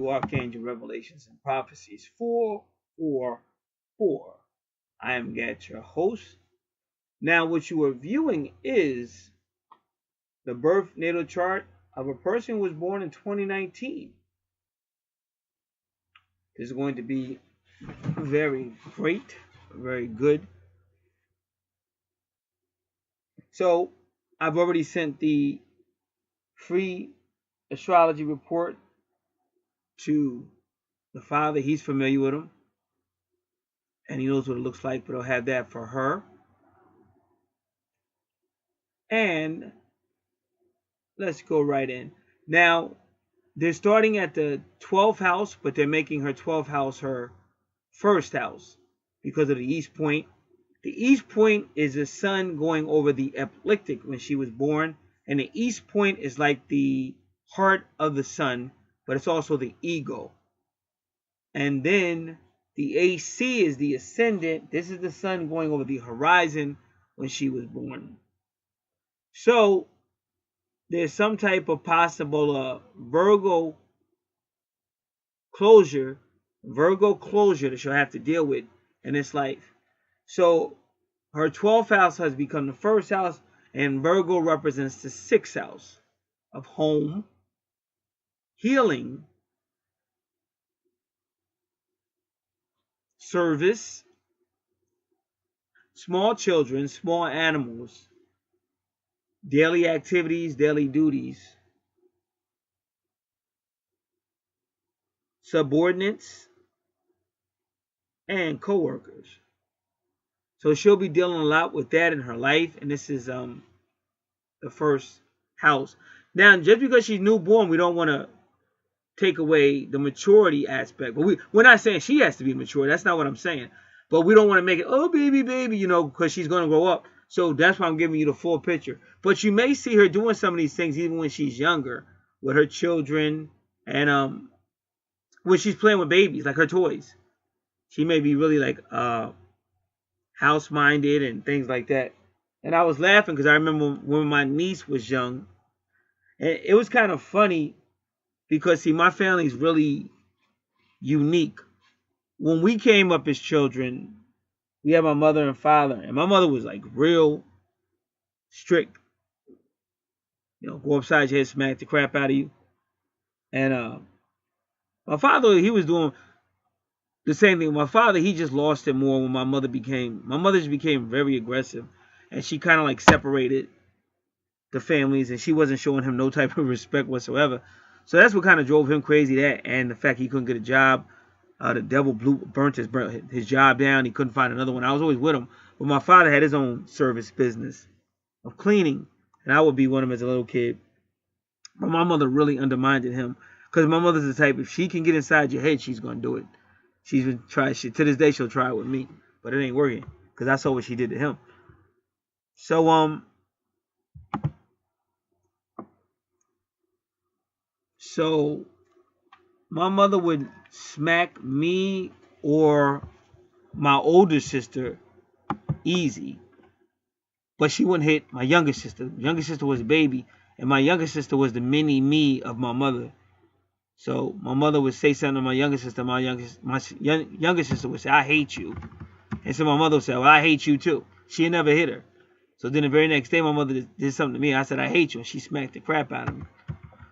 Archangel Revelations and Prophecies 444. I am Gat, your host. Now, what you are viewing is the birth natal chart of a person who was born in 2019. This is going to be very great, very good. So, I've already sent the free astrology report to the father. He's familiar with them, and he knows what it looks like, but I'll have that for her. And let's go right in. Now, they're starting at the 12th house, but they're making her 12th house her first house because of the East Point. The East Point is the sun going over the ecliptic when she was born. And the East Point is like the heart of the sun, but it's also the ego. And then the AC is the ascendant. This is the sun going over the horizon when she was born. So there's some type of possible Virgo closure that she'll have to deal with in this life. So her 12th house has become the first house, and Virgo represents the 6th house of home, healing, service, small children, small animals, daily activities, daily duties, subordinates, and co-workers. So she'll be dealing a lot with that in her life, and this is the first house. Now, just because she's newborn, we don't want to take away the maturity aspect. But we're not saying she has to be mature. That's not what I'm saying. But we don't want to make it, oh, baby, because she's going to grow up. So that's why I'm giving you the full picture. But you may see her doing some of these things even when she's younger with her children and when she's playing with babies, like her toys. She may be really like house-minded and things like that. And I was laughing because I remember when my niece was young. And it was kind of funny because, see, my family's really unique. When we came up as children, we had my mother and father. And my mother was like real strict. Go upside your head, smack the crap out of you. And my father, he was doing the same thing. My father, he just lost it more when my mother just became very aggressive. And she kind of like separated the families, and she wasn't showing him no type of respect whatsoever. So that's what kind of drove him crazy, that and the fact he couldn't get a job. The devil burnt his job down. He couldn't find another one. I was always with him. But my father had his own service business of cleaning, and I would be with him as a little kid. But my mother really undermined him because my mother's the type, if she can get inside your head, she's going to do it. She's been trying shit. To this day, she'll try it with me, but it ain't working because I saw what she did to him. So my mother would smack me or my older sister easy, but she wouldn't hit my younger sister. Younger sister was a baby, and my younger sister was the mini me of my mother. So my mother would say something to my younger sister. My younger sister would say, "I hate you," and so my mother would say, "Well, I hate you too." She had never hit her. So then the very next day, my mother did something to me. I said, "I hate you," and she smacked the crap out of me.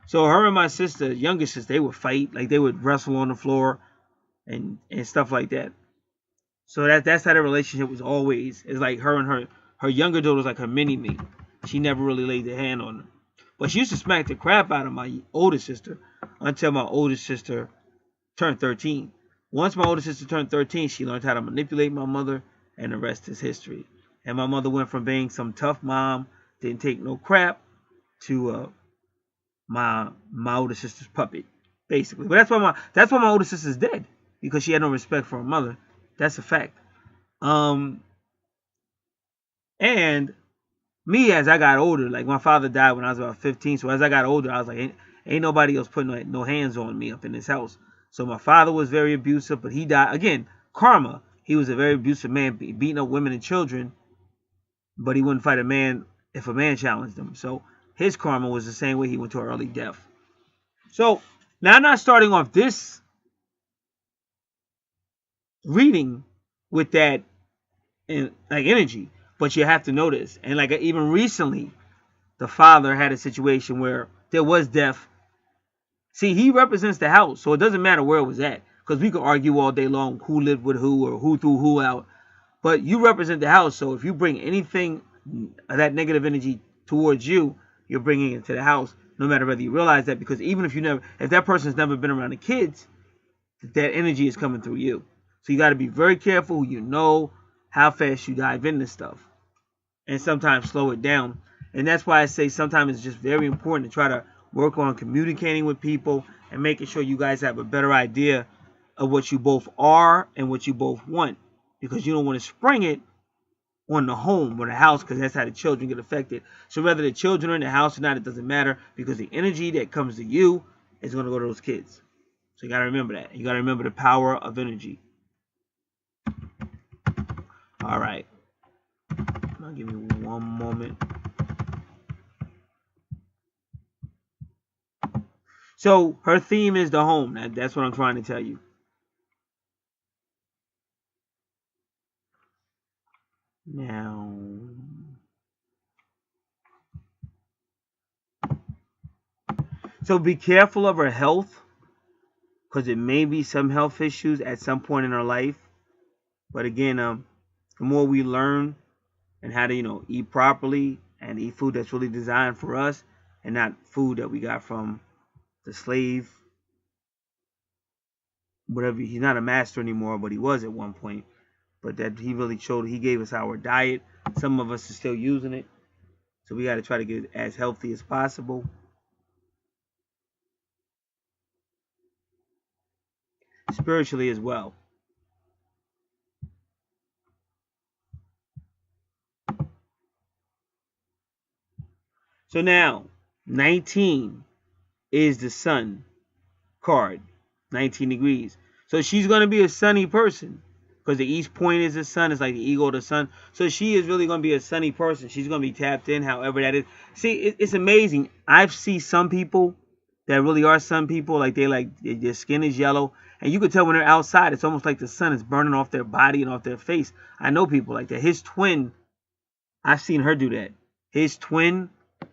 So her and my sister, younger sister, they would fight. Like they would wrestle on the floor and stuff like that. So that's how the relationship was always. It's like her and her younger daughter was like her mini me. She never really laid her hand on her. But she used to smack the crap out of my older sister until my older sister turned 13. Once my older sister turned 13, she learned how to manipulate my mother, and the rest is history. And my mother went from being some tough mom, didn't take no crap, to my older sister's puppet, basically. But that's why my older sister's dead, because she had no respect for her mother. That's a fact. And me, as I got older, like my father died when I was about 15. So as I got older, I was like, ain't nobody else putting no hands on me up in this house. So my father was very abusive, but he died. Again, karma. He was a very abusive man, beating up women and children, but he wouldn't fight a man if a man challenged him. So his karma was the same way. He went to an early death. So Now, I'm not starting off this reading with that like energy, but you have to notice. And like even recently, the father had a situation where there was death. See, he represents the house, so it doesn't matter where it was at, because we could argue all day long who lived with who or who threw who out. But you represent the house, so if you bring anything that negative energy towards you, you're bringing it to the house, no matter whether you realize that. Because even if that person's never been around the kids, that energy is coming through you. So you got to be very careful who you know, how fast you dive into stuff, and sometimes slow it down. And that's why I say sometimes it's just very important to try to work on communicating with people and making sure you guys have a better idea of what you both are and what you both want, because you don't want to spring it on the home or the house, because that's how the children get affected. So whether the children are in the house or not, it doesn't matter, because the energy that comes to you is going to go to those kids. So you got to remember that. You got to remember the power of energy. All right. Now give me one moment. So her theme is the home. That's what I'm trying to tell you. Now, so be careful of her health, because it may be some health issues at some point in her life. But again, the more we learn and how to, eat properly and eat food that's really designed for us and not food that we got from the slave, whatever. He's not a master anymore, but he was at one point. But that he really showed, he gave us our diet. Some of us are still using it. So we got to try to get as healthy as possible. Spiritually as well. So now, 19 is the sun card. 19 degrees. So she's going to be a sunny person, because the east point is the sun. It's like the ego of the sun. So she is really going to be a sunny person. She's going to be tapped in, however that is. See, it's amazing. I've seen some people that really are sun people. Like their skin is yellow. And you could tell when they're outside, it's almost like the sun is burning off their body and off their face. I know people like that. His twin, I've seen her do that. His twin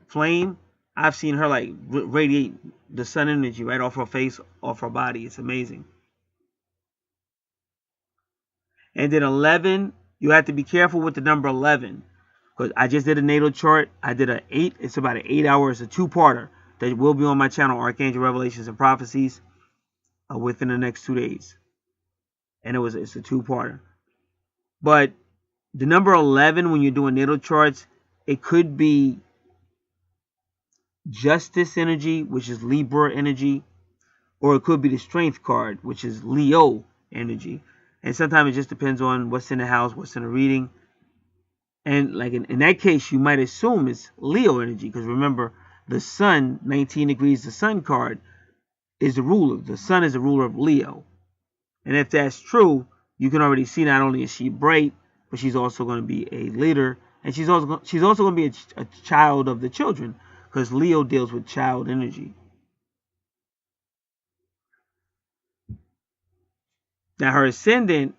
flame, I've seen her like radiate the sun energy right off her face, off her body. It's amazing. And then 11, you have to be careful with the number 11, because I just did a natal chart. I did an 8. It's about an 8 hour. It's a 2-parter that will be on my channel, Archangel Revelations and Prophecies, within the next 2 days. And it's a 2-parter. But the number 11, when you're doing natal charts, it could be justice energy, which is Libra energy, or it could be the strength card, which is Leo energy. And sometimes it just depends on what's in the house, what's in the reading. And like in that case, you might assume it's Leo energy, because remember, the sun, 19 degrees, the sun card is the ruler. The sun is the ruler of Leo. And if that's true, you can already see not only is she bright, but she's also going to be a leader. And she's also going to be a child of the children, because Leo deals with child energy. Now her ascendant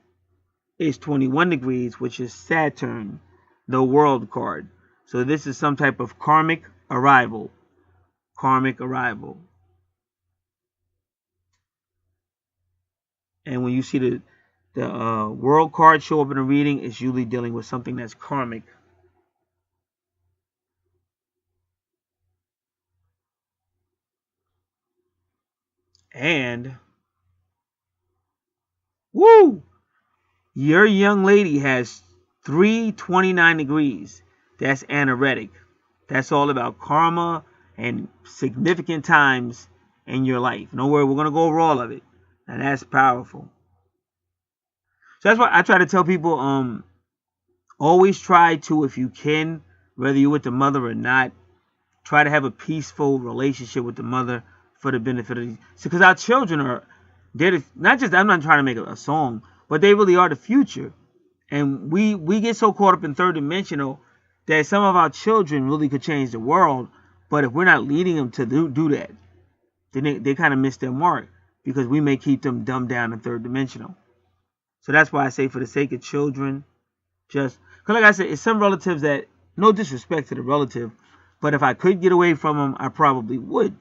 is 21 degrees, which is Saturn, the world card. So this is some type of karmic arrival. Karmic arrival. And when you see the world card show up in a reading, it's usually dealing with something that's karmic. And woo! Your young lady has 329 degrees. That's anoretic. That's all about karma and significant times in your life. Don't worry, we're going to go over all of it. And that's powerful. So that's why I try to tell people, always try to, if you can, whether you're with the mother or not, try to have a peaceful relationship with the mother for the benefit of these. Because our children they're not just, I'm not trying to make a song, but they really are the future. And we get so caught up in third dimensional that some of our children really could change the world. But if we're not leading them to do that, then they kind of miss their mark, because we may keep them dumbed down and third dimensional. So that's why I say, for the sake of children, just because, like I said, it's some relatives that, no disrespect to the relative, but if I could get away from them, I probably would,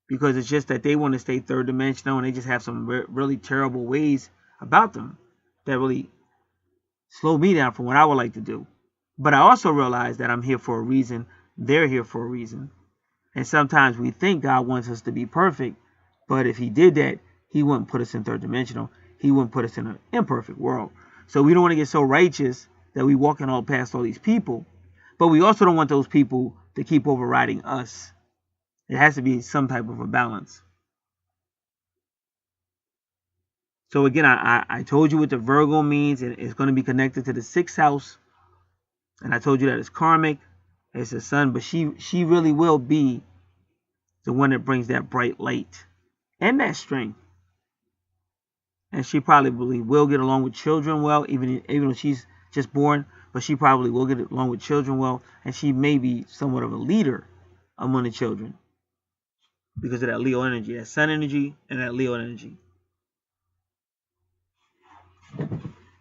because it's just that they want to stay third dimensional, and they just have some really terrible ways about them that really slow me down from what I would like to do. But I also realize that I'm here for a reason. They're here for a reason. And sometimes we think God wants us to be perfect, but if he did that, he wouldn't put us in third dimensional. He wouldn't put us in an imperfect world. So we don't want to get so righteous that we walking all past all these people, but we also don't want those people to keep overriding us. It has to be some type of a balance. So again, I told you what the Virgo means, and it's going to be connected to the 6th house. And I told you that it's karmic, it's the sun, but she really will be the one that brings that bright light and that strength. And she probably will get along with children well, even though she's just born, but she probably will get along with children well, and she may be somewhat of a leader among the children because of that Leo energy, that sun energy, and that Leo energy.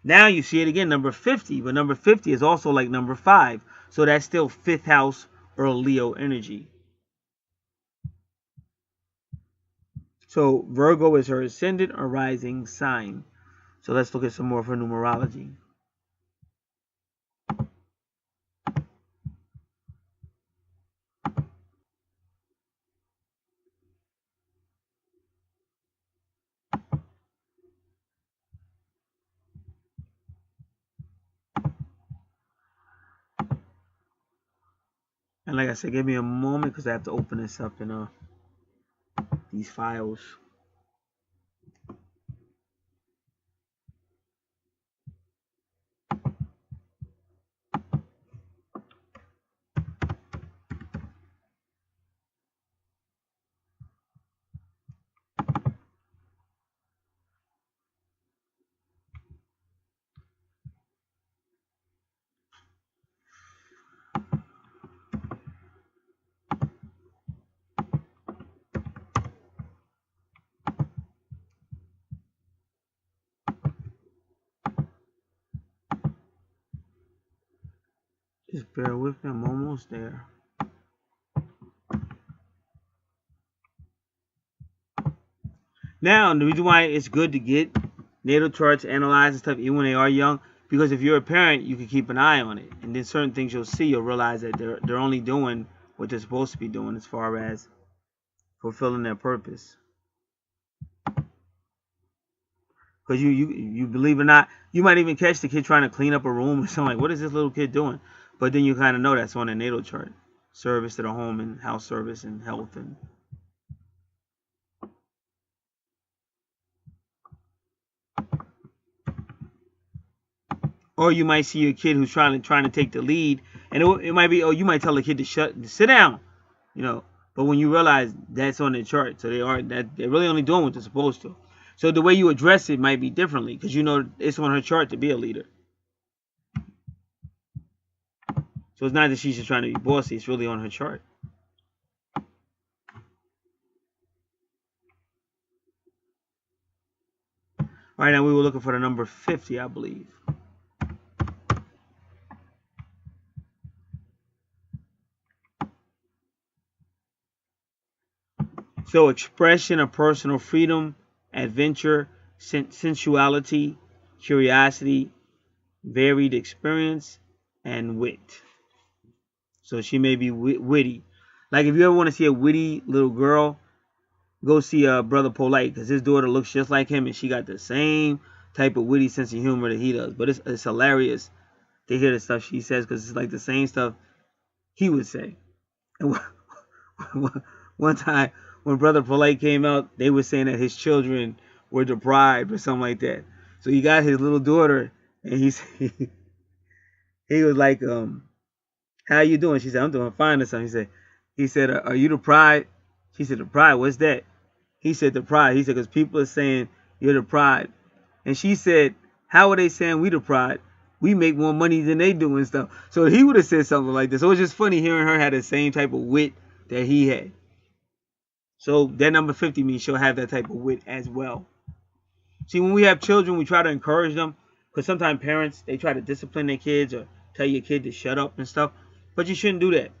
Now you see it again, number 50, but number 50 is also like number 5, so that's still 5th house or Leo energy. So Virgo is her ascendant or rising sign. So let's look at some more of her numerology. And like I said, give me a moment because I have to open this up in these files. Just bear with me, I'm almost there. Now, the reason why it's good to get natal charts analyzed and stuff, even when they are young, because if you're a parent, you can keep an eye on it. And then certain things you'll see, you'll realize that they're only doing what they're supposed to be doing as far as fulfilling their purpose. Because you believe it or not, you might even catch the kid trying to clean up a room or something like, what is this little kid doing? But then you kind of know that's on a natal chart. Service to the home and house service and health and or you might see a kid who's trying to take the lead, and it might be, you might tell the kid to sit down, But when you realize that's on the chart, so they're really only doing what they're supposed to. So the way you address it might be differently because it's on her chart to be a leader. So it's not that she's just trying to be bossy; it's really on her chart. All right, now we were looking for the number 50, I believe. So expression of personal freedom, adventure, sensuality, curiosity, varied experience, and wit. So she may be witty. Like if you ever want to see a witty little girl, go see Brother Polite, because his daughter looks just like him, and she got the same type of witty sense of humor that he does. But it's hilarious to hear the stuff she says, because it's like the same stuff he would say. And one time when Brother Polite came out, they were saying that his children were deprived or something like that. So he got his little daughter, and he was like, how you doing? She said, I'm doing fine or something. He said, are you deprived? She said, deprived? What's that? He said, deprived. He said, because people are saying you're deprived. And she said, how are they saying we deprived? We make more money than they do and stuff. So he would have said something like this. So it was just funny hearing her have the same type of wit that he had. So that number 50 means she'll have that type of wit as well. See, when we have children, we try to encourage them, because sometimes parents, they try to discipline their kids or tell your kid to shut up and stuff. But you shouldn't do that,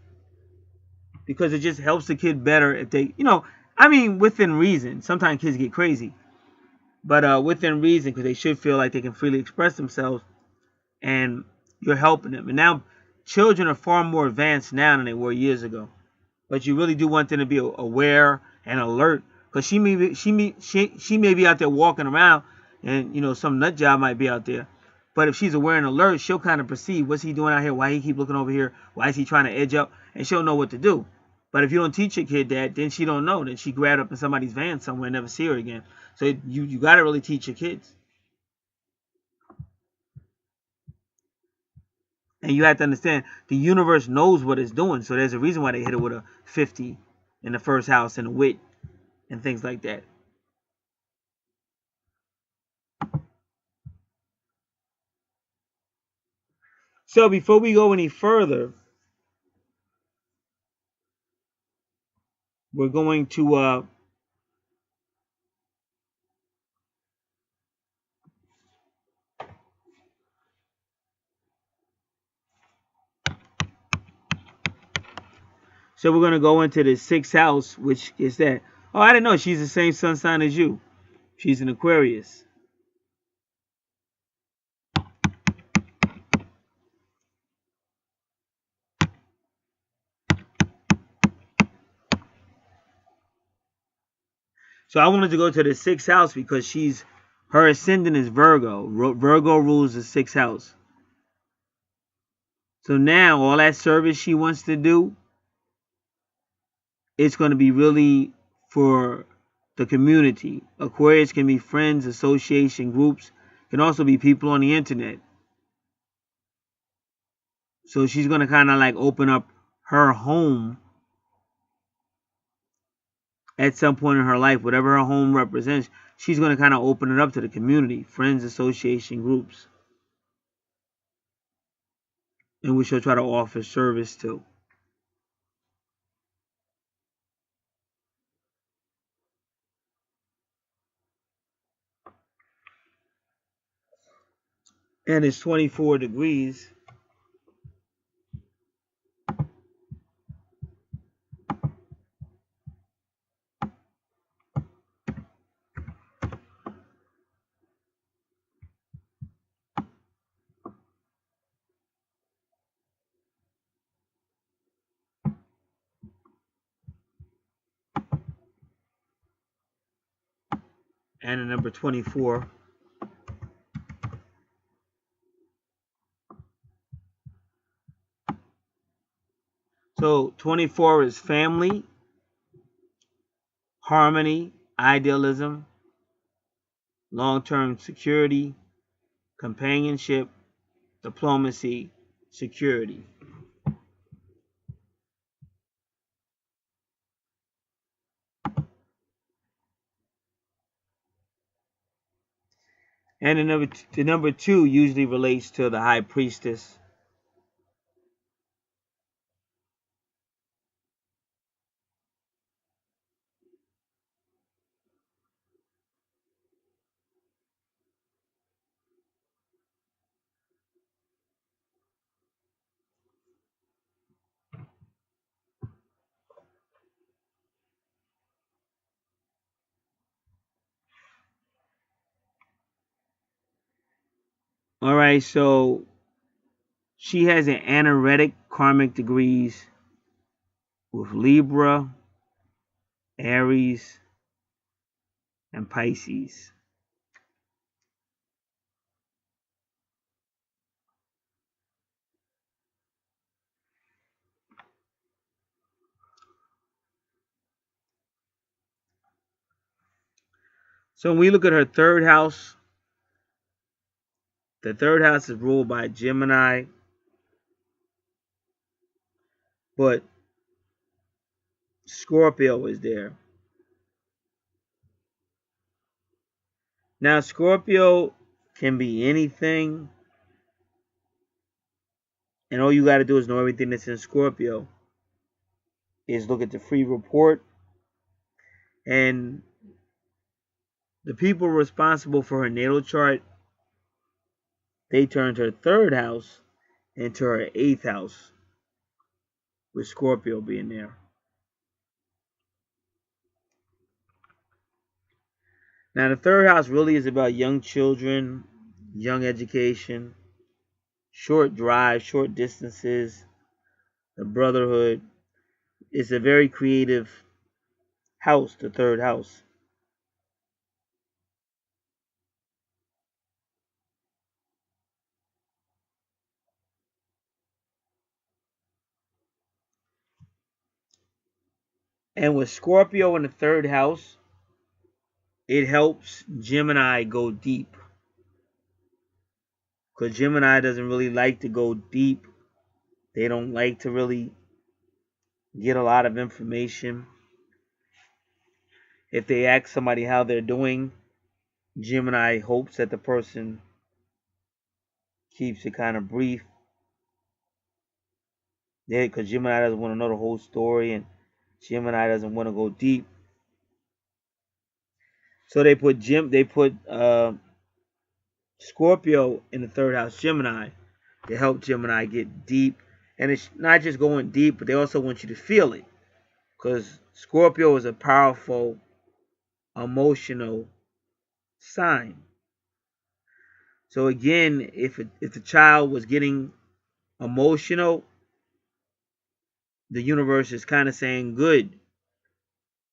because it just helps the kid better if they, I mean, within reason. Sometimes kids get crazy, but within reason, because they should feel like they can freely express themselves, and you're helping them. And now children are far more advanced now than they were years ago. But you really do want them to be aware and alert, because she may be out there walking around, and some nut job might be out there. But if she's aware and alert, she'll kind of perceive, what's he doing out here? Why he keep looking over here? Why is he trying to edge up? And she'll know what to do. But if you don't teach your kid that, then she don't know. Then she grabbed up in somebody's van somewhere and never see her again. So you got to really teach your kids. And you have to understand, the universe knows what it's doing. So there's a reason why they hit it with a 50 in the first house and a wit and things like that. So before we go any further, we're going to go into the 6th house, which is that. Oh, I didn't know she's the same sun sign as you. She's an Aquarius. So I wanted to go to the 6th house because her ascendant is Virgo. Virgo rules the 6th house. So now all that service she wants to do, it's going to be really for the community. Aquarius can be friends, association, groups. Can also be people on the internet. So she's going to kind of like open up her home at some point in her life. Whatever her home represents, she's going to kind of open it up to the community, friends, association, groups, in which she'll try to offer service to. And it's 24 degrees. And the number 24. So 24 is family, harmony, idealism, long-term security, companionship, diplomacy, security. And the number 2 usually relates to the high priestess. All right, so she has an anaretic karmic degrees with Libra, Aries, and Pisces. So when we look at her 3rd house, the 3rd house is ruled by Gemini, but Scorpio is there. Now, Scorpio can be anything, and all you got to do is know everything that's in Scorpio. Is look at the free report And the people responsible for her natal chart, they turned her third house into her eighth house, with Scorpio being there. Now, the third house really is about young children, young education, short drives, short distances, the brotherhood. It's a very creative house, the third house. And with Scorpio in the third house, it helps Gemini go deep. Because Gemini doesn't really like to go deep. They don't like to really get a lot of information. If they ask somebody how they're doing, Gemini hopes that the person keeps it kind of brief. Yeah, because Gemini doesn't want to know the whole story, and Gemini doesn't want to go deep. So they put Scorpio in the third house, Gemini, to help Gemini get deep. And it's not just going deep, but they also want you to feel it. Because Scorpio is a powerful, emotional sign. So again, if the child was getting emotional, the universe is kind of saying good,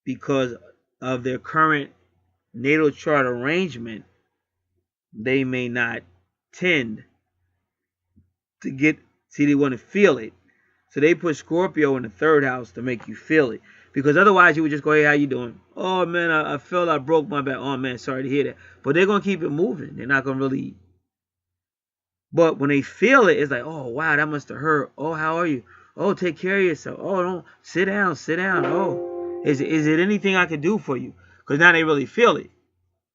because of their current natal chart arrangement, they may not tend to get, see, they want to feel it. So they put Scorpio in the third house to make you feel it. Because otherwise you would just go, hey, how you doing? Oh, man, I felt I broke my back. Oh, man, sorry to hear that. But they're going to keep it moving. They're not going to really. But when they feel it, it's like, oh, wow, that must have hurt. Oh, how are you? Oh, take care of yourself. Oh, don't sit down, sit down. Oh, is it anything I can do for you? Because now they really feel it.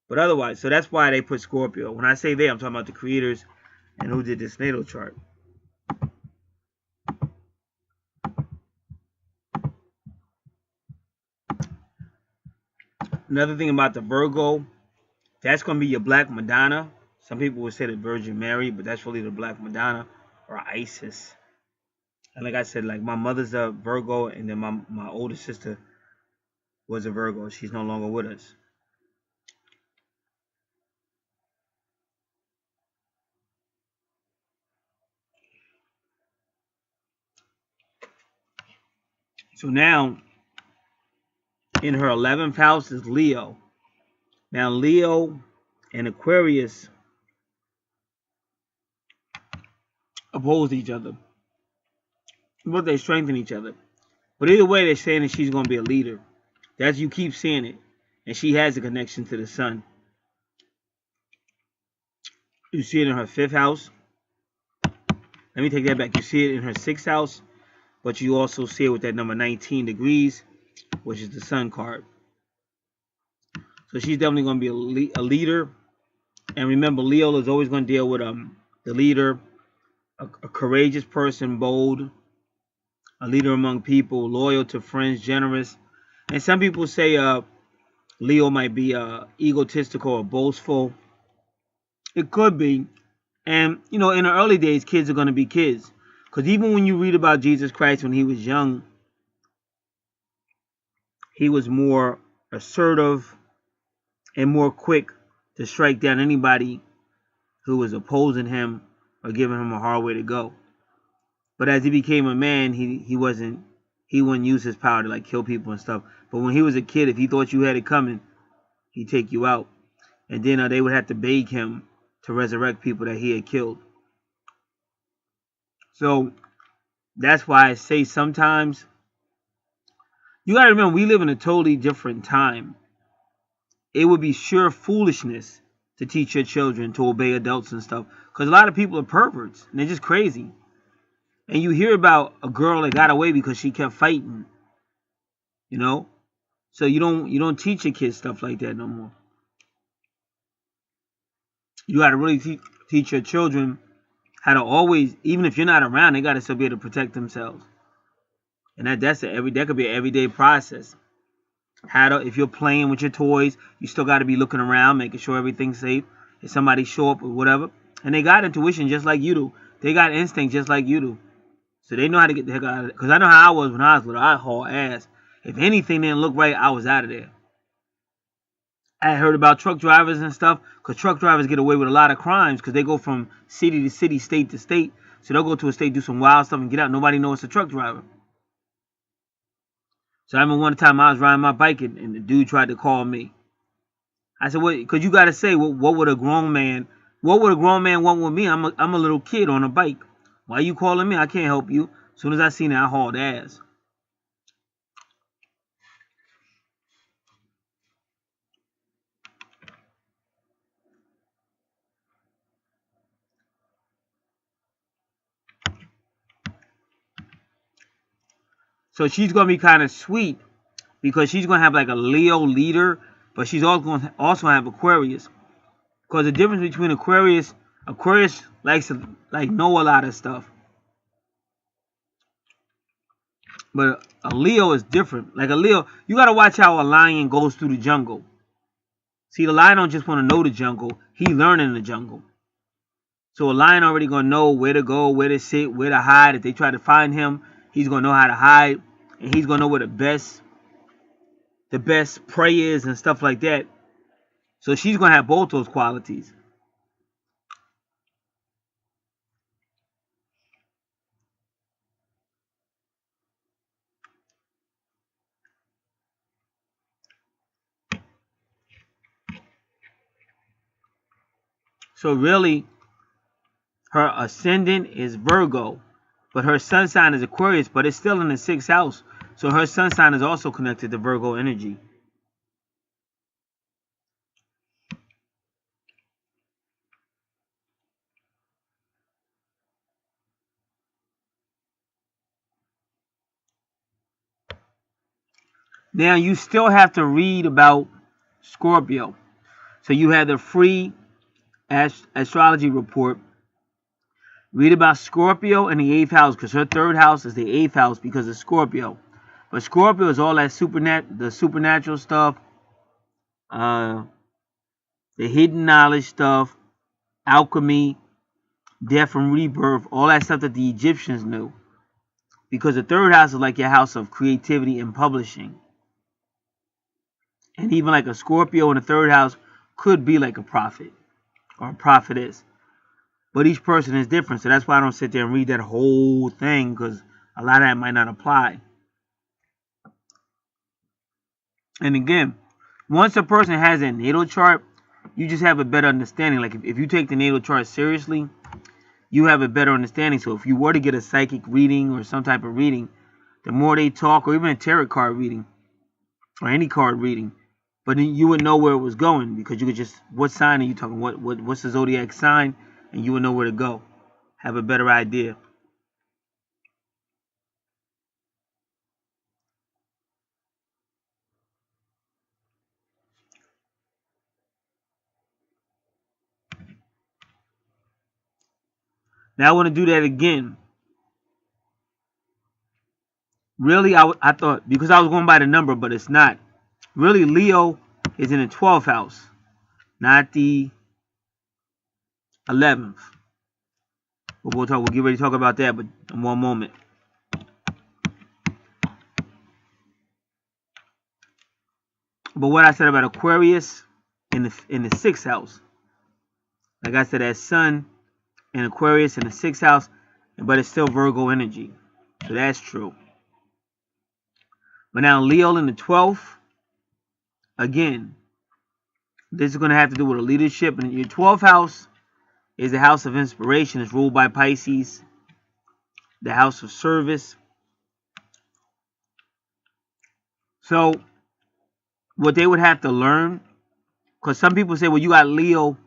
But otherwise, so that's why they put Scorpio. When I say they, I'm talking about the creators and who did this natal chart. Another thing about the Virgo, that's going to be your Black Madonna. Some people would say the Virgin Mary, but that's really the Black Madonna or Isis. And like I said, like my mother's a Virgo, and then my older sister was a Virgo. She's no longer with us. So now, in her 11th house is Leo. Now, Leo and Aquarius oppose each other, but they strengthen each other. But either way, they're saying that she's going to be a leader. That's, you keep seeing it. And she has a connection to the sun. You see it in her 5th house. Let me take that back. You see it in her 6th house, but you also see it with that number 19 degrees, which is the sun card. So she's definitely going to be a leader. And remember, Leo is always going to deal with the leader, a courageous person, bold, a leader among people, loyal to friends, generous. And some people say Leo might be egotistical or boastful. It could be. And, you know, in the early days, kids are going to be kids. Because even when you read about Jesus Christ when he was young, he was more assertive and more quick to strike down anybody who was opposing him or giving him a hard way to go. But as he became a man, he wouldn't use his power to like kill people and stuff. But when he was a kid, if he thought you had it coming, he'd take you out. And then they would have to beg him to resurrect people that he had killed. So that's why I say sometimes you got to remember, we live in a totally different time. It would be sheer foolishness to teach your children to obey adults and stuff. Because a lot of people are perverts and they're just crazy. And you hear about a girl that got away because she kept fighting. You know? So you don't teach your kids stuff like that no more. You got to really teach your children how to always, even if you're not around, they got to still be able to protect themselves. And that could be an everyday process. If you're playing with your toys, you still got to be looking around, making sure everything's safe. If somebody show up or whatever, and they got intuition just like you do. They got instinct just like you do. So they know how to get the heck out of it. Because I know how I was when I was little. I haul ass. If anything didn't look right, I was out of there. I heard about truck drivers and stuff, because truck drivers get away with a lot of crimes because they go from city to city, state to state. So they'll go to a state, do some wild stuff, and get out. Nobody knows it's a truck driver. So I remember one time I was riding my bike and the dude tried to call me. I said, "What?" Because you got to say, what would a grown man? What would a grown man want with me? I'm a little kid on a bike. Why are you calling me? I can't help you. As soon as I seen it, I hauled ass. So she's gonna be kind of sweet because she's gonna have like a Leo leader, but she's also gonna have Aquarius. Because the difference between Aquarius likes to know a lot of stuff, but a Leo is different. Like a Leo, you gotta watch how a lion goes through the jungle. See, the lion don't just want to know the jungle; he learning the jungle. So a lion already gonna know where to go, where to sit, where to hide. If they try to find him, he's gonna know how to hide, and he's gonna know where the best prey is and stuff like that. So she's gonna have both those qualities. So really, her ascendant is Virgo, but her sun sign is Aquarius, but it's still in the 6th house. So her sun sign is also connected to Virgo energy. Now you still have to read about Scorpio. So you have the free astrology report. Read about Scorpio in the 8th house, because her 3rd house is the 8th house because of Scorpio. But Scorpio is all that supernatural stuff, the hidden knowledge stuff, alchemy, death and rebirth, all that stuff that the Egyptians knew. Because the 3rd house is like your house of creativity and publishing. And even like a Scorpio in the 3rd house could be like a prophet or a prophetess. But each person is different. So that's why I don't sit there and read that whole thing, because a lot of that might not apply. And again, once a person has a natal chart, you just have a better understanding. Like if you take the natal chart seriously, you have a better understanding. So if you were to get a psychic reading or some type of reading, the more they talk, or even a tarot card reading or any card reading, but then you would know where it was going, because you could just, what sign are you talking? What's the zodiac sign? And you would know where to go. Have a better idea. Now I want to do that again. Really, I thought, because I was going by the number, but it's not. Really, Leo is in the 12th house, not the 11th. But we'll get ready to talk about that, but in one moment. But what I said about Aquarius in the 6th house, like I said, that Sun in Aquarius in the 6th house, but it's still Virgo energy, so that's true. But now Leo in the 12th, again, this is going to have to do with a leadership. And your 12th house is the house of inspiration. It's ruled by Pisces, the house of service. So what they would have to learn, because some people say, well, you got Leo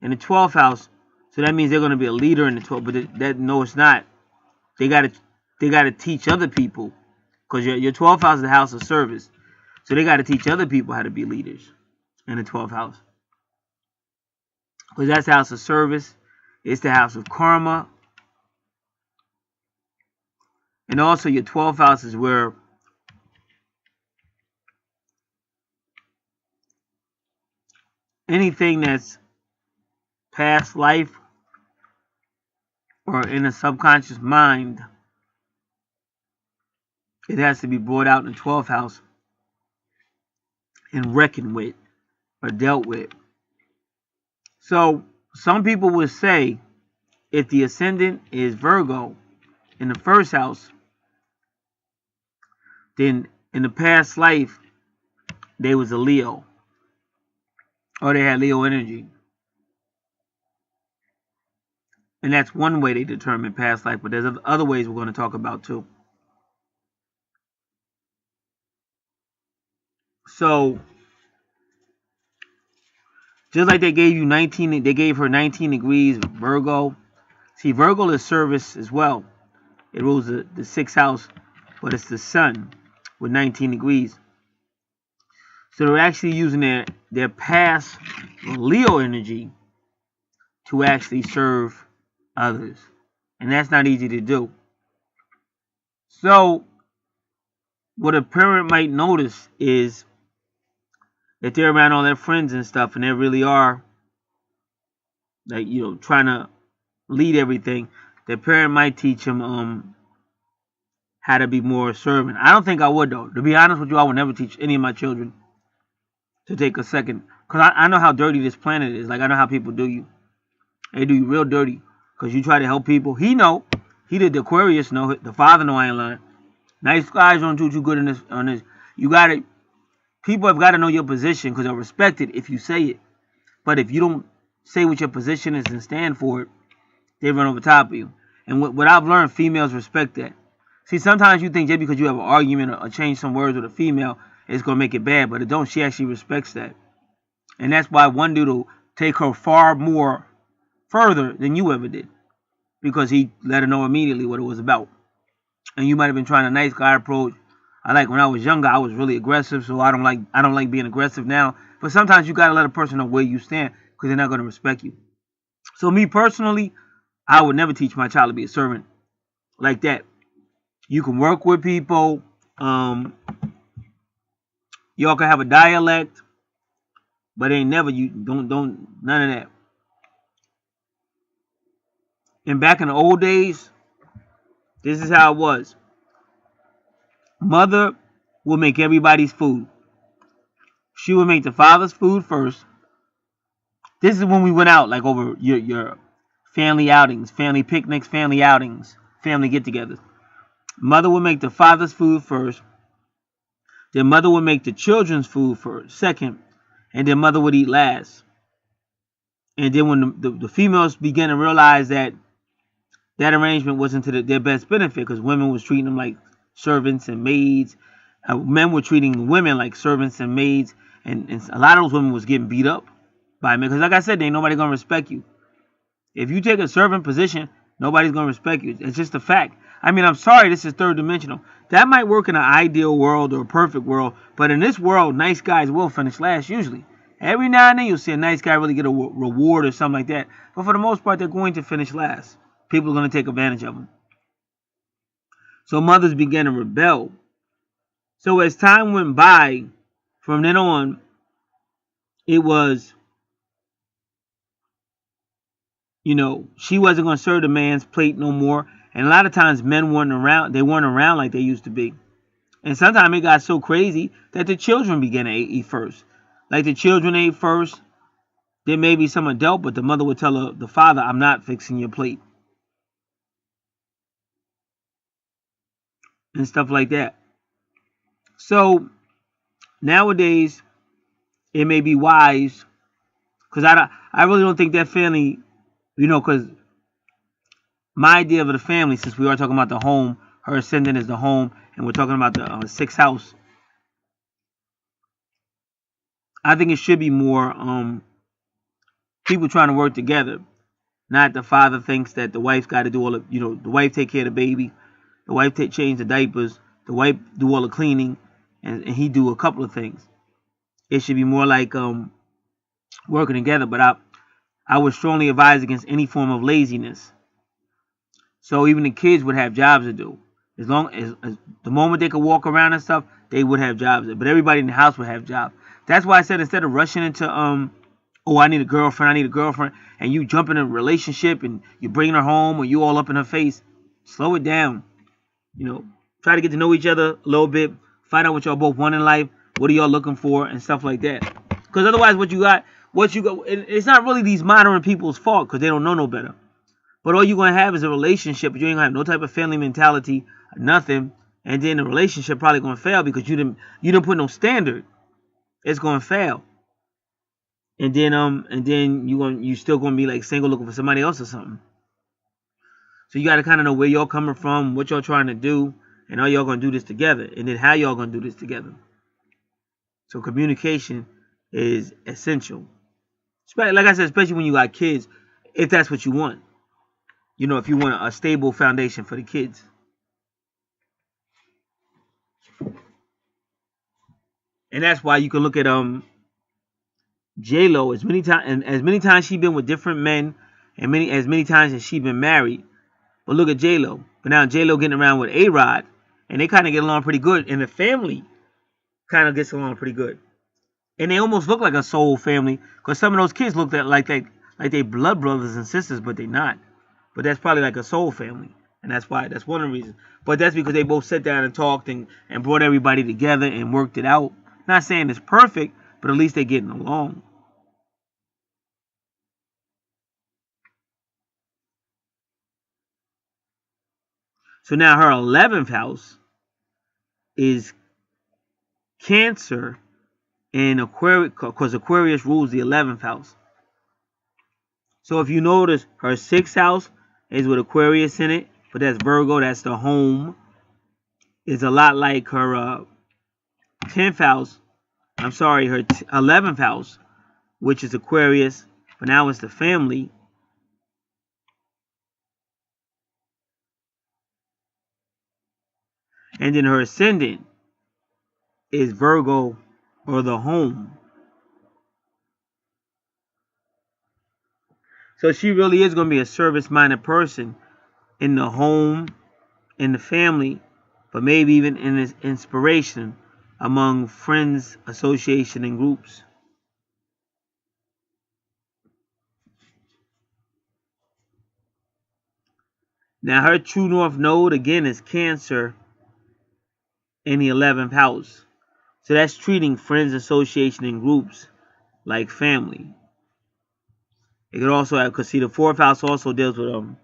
in the 12th house, so that means they're going to be a leader in the 12th. But no, it's not. They got to teach other people, because your 12th house is the house of service. So they got to teach other people how to be leaders in the 12th house, because that's the house of service. It's the house of karma. And also your 12th house is where anything that's past life or in a subconscious mind, it has to be brought out in the 12th house and reckoned with or dealt with. So some people would say if the ascendant is Virgo in the first house, then in the past life they was a Leo or they had Leo energy. And that's one way they determine past life, but there's other ways we're going to talk about too. So just like they gave her 19 degrees Virgo. See, Virgo is service as well. It rules the 6th house, but it's the sun with 19 degrees. So they're actually using their past Leo energy to actually serve others. And that's not easy to do. So what a parent might notice is that they're around all their friends and stuff, and they really are, like, trying to lead everything. Their parent might teach them how to be more servant. I don't think I would, though. To be honest with you, I would never teach any of my children to take a second. Because I know how dirty this planet is. Like, I know how people do you. They do you real dirty. Because you try to help people. He know. He did the Aquarius know. The father know I ain't lying. Nice guys don't do too good on this. You got to... People have got to know your position because they'll respect it if you say it. But if you don't say what your position is and stand for it, they run over top of you. And what I've learned, females respect that. See, sometimes you think just because you have an argument or change some words with a female, it's going to make it bad. But it don't. She actually respects that. And that's why one dude will take her far more further than you ever did. Because he let her know immediately what it was about. And you might have been trying a nice guy approach. When I was younger, I was really aggressive, so I don't like being aggressive now. But sometimes you gotta let a person know where you stand, because they're not gonna respect you. So me personally, I would never teach my child to be a servant like that. You can work with people. Y'all can have a dialect, but ain't never don't none of that. And back in the old days, this is how it was. Mother will make everybody's food. She would make the father's food first. This is when we went out, like over your family outings, family picnics, family outings, family get-togethers. Mother would make the father's food first. Then mother would make the children's food first, second. And then mother would eat last. And then when the females began to realize that arrangement wasn't to their best benefit, because women was treating them like servants and maids. Men were treating women like servants and maids, and a lot of those women was getting beat up by men. Because like I said, ain't nobody gonna respect you. If you take a servant position, nobody's gonna respect you. It's just a fact. I mean, I'm sorry, this is third dimensional. That might work in an ideal world or a perfect world, but in this world, nice guys will finish last usually. Every now and then you'll see a nice guy really get a reward or something like that. But for the most part, they're going to finish last. People are going to take advantage of them. So mothers began to rebel. So as time went by, from then on, it was, she wasn't going to serve the man's plate no more. And a lot of times men weren't around. They weren't around like they used to be. And sometimes it got so crazy that the children began to eat first. Like the children ate first. There may be some adult, but the mother would tell the father, I'm not fixing your plate. And stuff like that. So nowadays, it may be wise, because I really don't think that family, because my idea of the family, since we are talking about the home, her ascendant is the home, and we're talking about the 6th house, I think it should be more people trying to work together. Not the father thinks that the wife's got to do all the wife take care of the baby, the wife change the diapers, the wife do all the cleaning, and he do a couple of things. It should be more like working together. But I would strongly advise against any form of laziness. So even the kids would have jobs to do. As long as the moment they could walk around and stuff, they would have jobs. But everybody in the house would have jobs. That's why I said instead of rushing into Oh, I need a girlfriend, I need a girlfriend, and you jump in a relationship and you bring her home or you all up in her face. Slow it down. You know, try to get to know each other a little bit. Find out what y'all both want in life. What are y'all looking for and stuff like that. Because otherwise, what you got, it's not really these modern people's fault because they don't know no better. But all you're gonna have is a relationship. You ain't gonna have no type of family mentality, nothing. And then the relationship probably gonna fail because you didn't put no standard. It's gonna fail. And then you still gonna be like single looking for somebody else or something. So you gotta kinda know where y'all coming from, what y'all trying to do, and how y'all gonna do this together, and then how y'all gonna do this together. So communication is essential. Like I said, especially when you got kids, if that's what you want. You know, if you want a stable foundation for the kids. And that's why you can look at J Lo as many times she been with different men, and as many times as she been married. But look at J Lo. But now J Lo getting around with A Rod, and they kind of get along pretty good, and the family kind of gets along pretty good. And they almost look like a soul family because some of those kids look like they blood brothers and sisters, but they not. But that's probably like a soul family, and that's one of the reasons. But that's because they both sat down and talked and brought everybody together and worked it out. Not saying it's perfect, but at least they're getting along. So now her 11th house is Cancer in Aquarius, because Aquarius rules the 11th house. So if you notice, her 6th house is with Aquarius in it, but that's Virgo, that's the home. It's a lot like her 10th house. I'm sorry, her 11th house, which is Aquarius, but now it's the family. And then her ascendant is Virgo, or the home. So she really is going to be a service-minded person in the home, in the family, but maybe even in his inspiration among friends, association, and groups. Now her true north node again is Cancer in the 11th house. So that's treating friends, association, and groups like family. It could also have, because see, the 4th house also deals with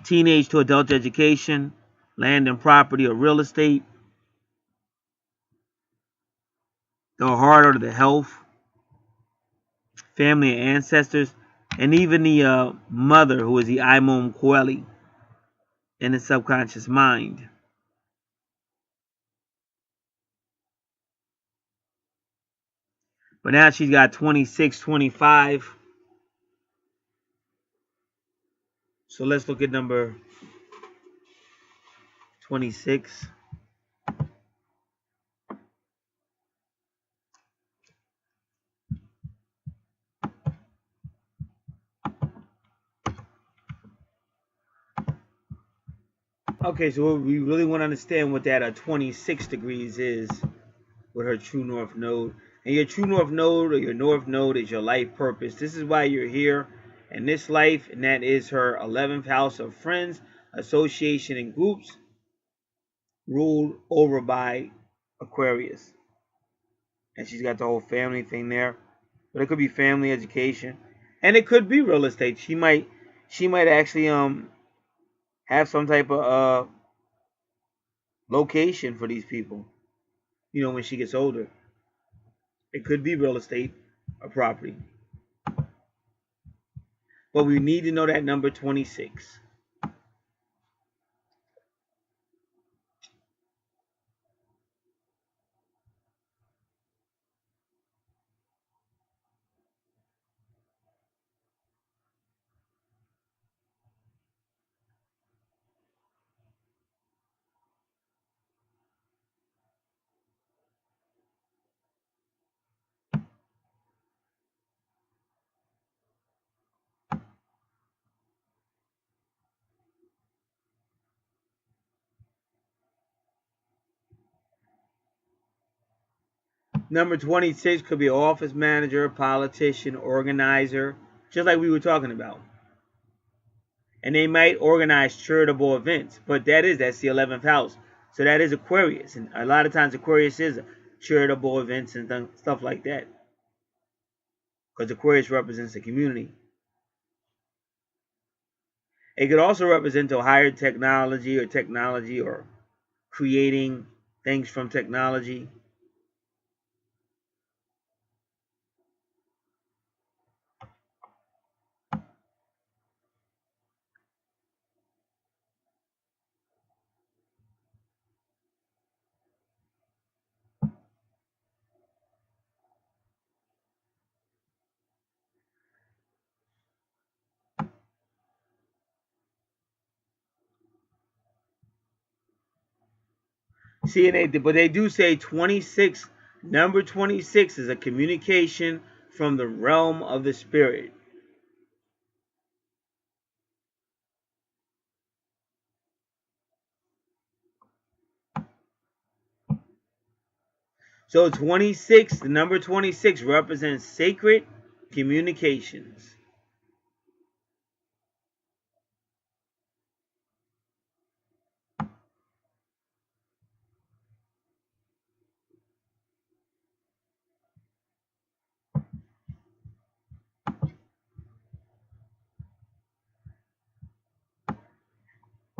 teenage to adult education, land and property or real estate, the heart or the health, family and ancestors, and even the mother, who is the Imom Coeli, in the subconscious mind. But now she's got 26, 25. So let's look at number 26. Okay, so we really want to understand what that 26 degrees is with her true north node. And your true north node or your north node is your life purpose. This is why you're here in this life, and that is her 11th house of friends, association, and groups, ruled over by Aquarius. And she's got the whole family thing there. But it could be family, education, and it could be real estate. She might actually have some type of location for these people. You know, when she gets older, it could be real estate or property. But we need to know that number 26. Number 26 could be an office manager, politician, organizer, just like we were talking about. And they might organize charitable events, but that's the 11th house. So that is Aquarius. And a lot of times Aquarius is charitable events and stuff like that. Because Aquarius represents the community. It could also represent a higher technology or creating things from technology. See, but they do say 26, number 26 is a communication from the realm of the spirit. So 26, the number 26 represents sacred communications.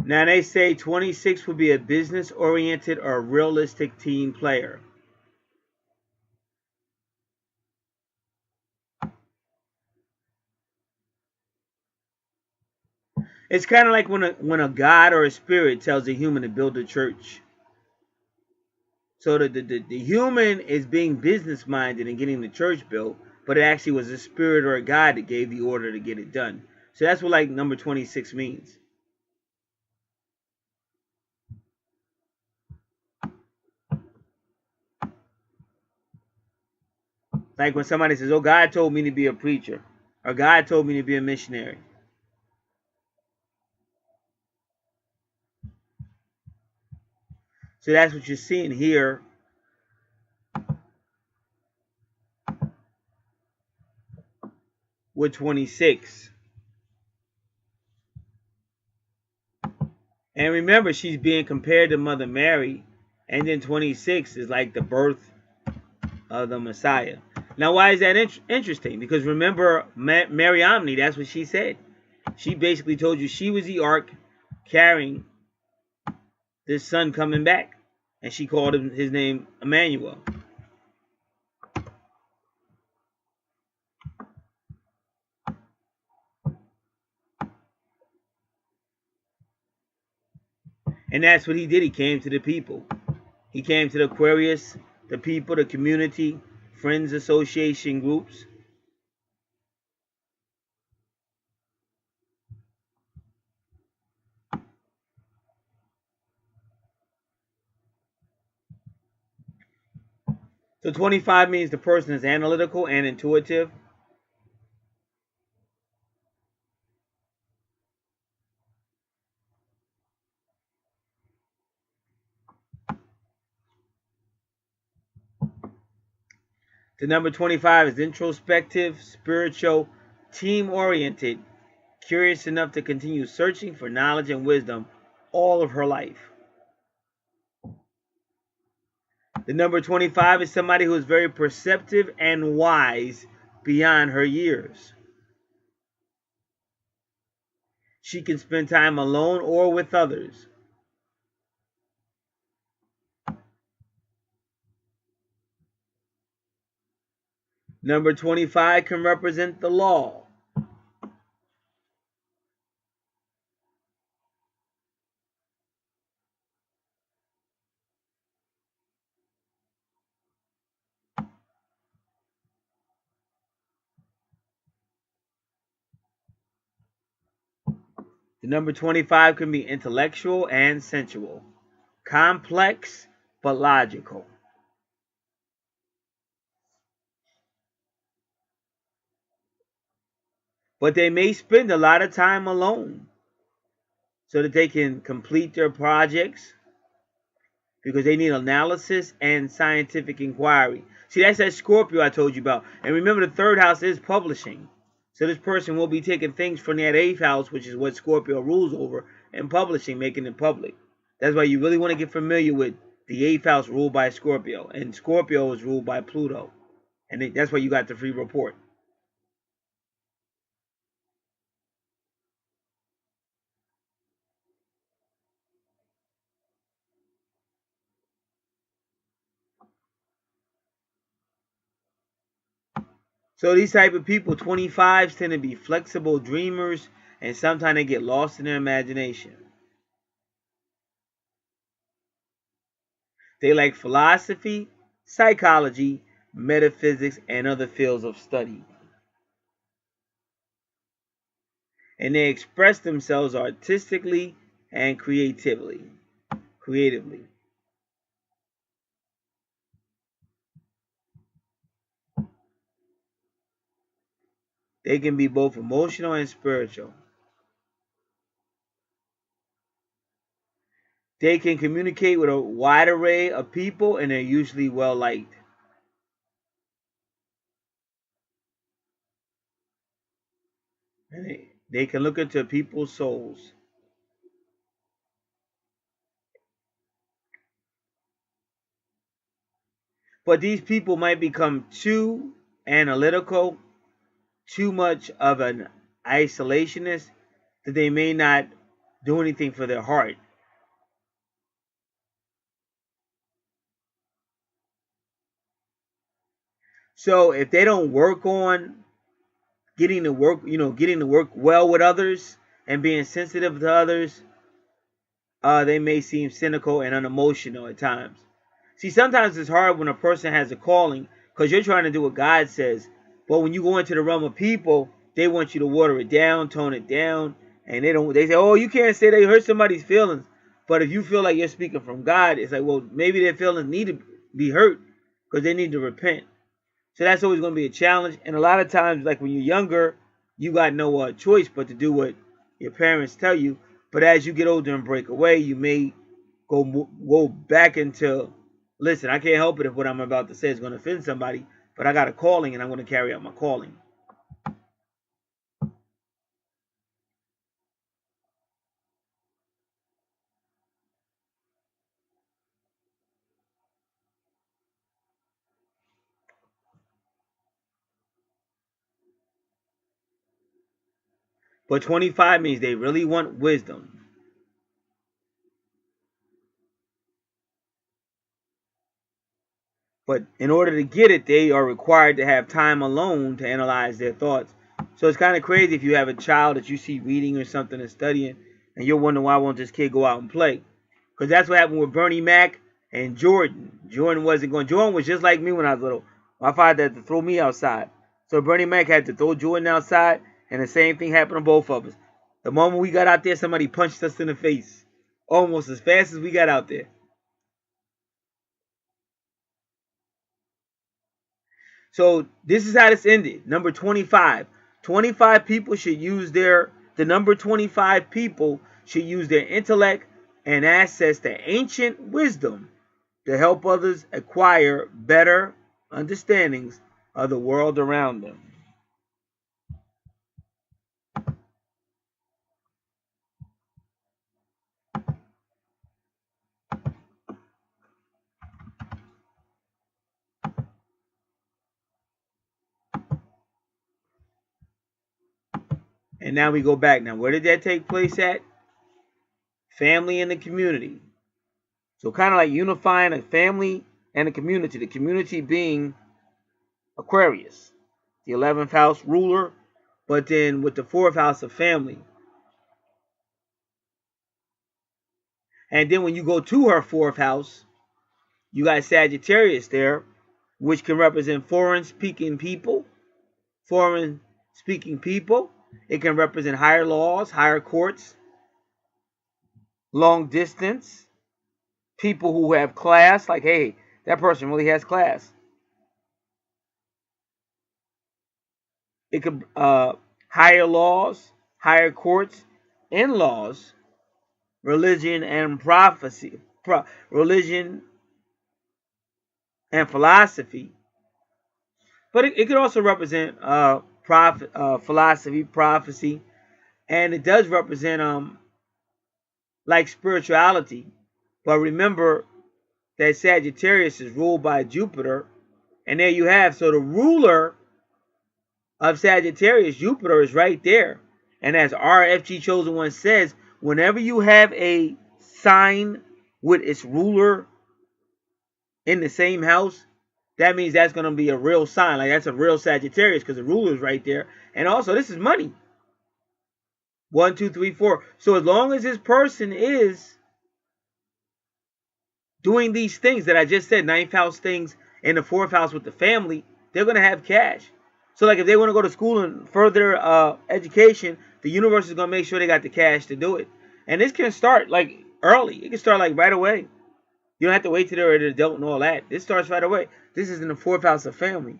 Now they say 26 would be a business-oriented or realistic team player. It's kind of like when a god or a spirit tells a human to build a church. So the human is being business-minded and getting the church built, but it actually was a spirit or a god that gave the order to get it done. So that's what like number 26 means. Like when somebody says, oh, God told me to be a preacher, or God told me to be a missionary. So that's what you're seeing here. With 26. And remember, she's being compared to Mother Mary. And then 26 is like the birth of the Messiah. Now, why is that interesting? Because remember, Mary Omni, that's what she said. She basically told you she was the ark carrying this son coming back. And she called his name Emmanuel. And that's what he did. He came to the people. He came to the Aquarius, the people, the community, friends association groups. So 25 means the person is analytical and intuitive. The number 25 is introspective, spiritual, team-oriented, curious enough to continue searching for knowledge and wisdom all of her life. The number 25 is somebody who is very perceptive and wise beyond her years. She can spend time alone or with others. Number 25 can represent the law. The number 25 can be intellectual and sensual, complex but logical. But they may spend a lot of time alone so that they can complete their projects. because they need analysis and scientific inquiry. See, that's that Scorpio I told you about. And remember, the third house is publishing. So this person will be taking things from that eighth house, which is what Scorpio rules over, and publishing, making it public. That's why you really want to get familiar with the eighth house ruled by Scorpio. And Scorpio is ruled by Pluto. And that's why you got the free report. So these type of people, 25s, tend to be flexible dreamers, and sometimes they get lost in their imagination. They like philosophy, psychology, metaphysics, and other fields of study. And they express themselves artistically and creatively. They can be both emotional and spiritual. They can communicate with a wide array of people, and they're usually well liked. And they can look into people's souls. But these people might become too analytical, too much of an isolationist, that they may not do anything for their heart. So if they don't work on getting to work well with others and being sensitive to others, they may seem cynical and unemotional at times. See, sometimes it's hard when a person has a calling because you're trying to do what God says. But when you go into the realm of people, they want you to water it down, tone it down, and they say, oh, you can't say they hurt somebody's feelings. But if you feel like you're speaking from God, it's like, well, maybe their feelings need to be hurt because they need to repent. So that's always going to be a challenge. And a lot of times, like when you're younger, you got no choice but to do what your parents tell you. But as you get older and break away, you may go back into, listen, I can't help it if what I'm about to say is going to offend somebody, but I got a calling and I'm going to carry out my calling. But 25 means they really want wisdom. But in order to get it, they are required to have time alone to analyze their thoughts. So it's kind of crazy if you have a child that you see reading or something and studying, and you're wondering why won't this kid go out and play? Because that's what happened with Bernie Mac and Jordan. Jordan wasn't going. Jordan was just like me when I was little. My father had to throw me outside. So Bernie Mac had to throw Jordan outside, and the same thing happened to both of us. The moment we got out there, somebody punched us in the face. Almost as fast as we got out there. So this is how this ended. Number 25. 25 people should use the number 25 people should use their intellect and access to ancient wisdom to help others acquire better understandings of the world around them. And now we go back. Now, where did that take place at? Family and the community. So kind of like unifying a family and a community. The community being Aquarius, the 11th house ruler, but then with the 4th house of family. And then when you go to her 4th house, you got Sagittarius there, which can represent foreign speaking people. Foreign speaking people. It can represent higher laws, higher courts, long distance, people who have class, like, hey, that person really has class. It could higher laws, higher courts, in-laws, religion, and prophecy. religion and philosophy. But it could also represent philosophy, prophecy, and it does represent like spirituality. But remember that Sagittarius is ruled by Jupiter, and there you have, so the ruler of Sagittarius, Jupiter, is right there. And as RFG Chosen One says, whenever you have a sign with its ruler in the same house, that means that's going to be a real sign. Like, that's a real Sagittarius because the ruler is right there. And also, this is money. 1, 2, 3, 4. So as long as this person is doing these things that I just said, 9th house things in the 4th house with the family, they're going to have cash. So like if they want to go to school and further education, the universe is going to make sure they got the cash to do it. And this can start like early. It can start like right away. You don't have to wait till they're an adult and all that. This starts right away. This is in the 4th house of family.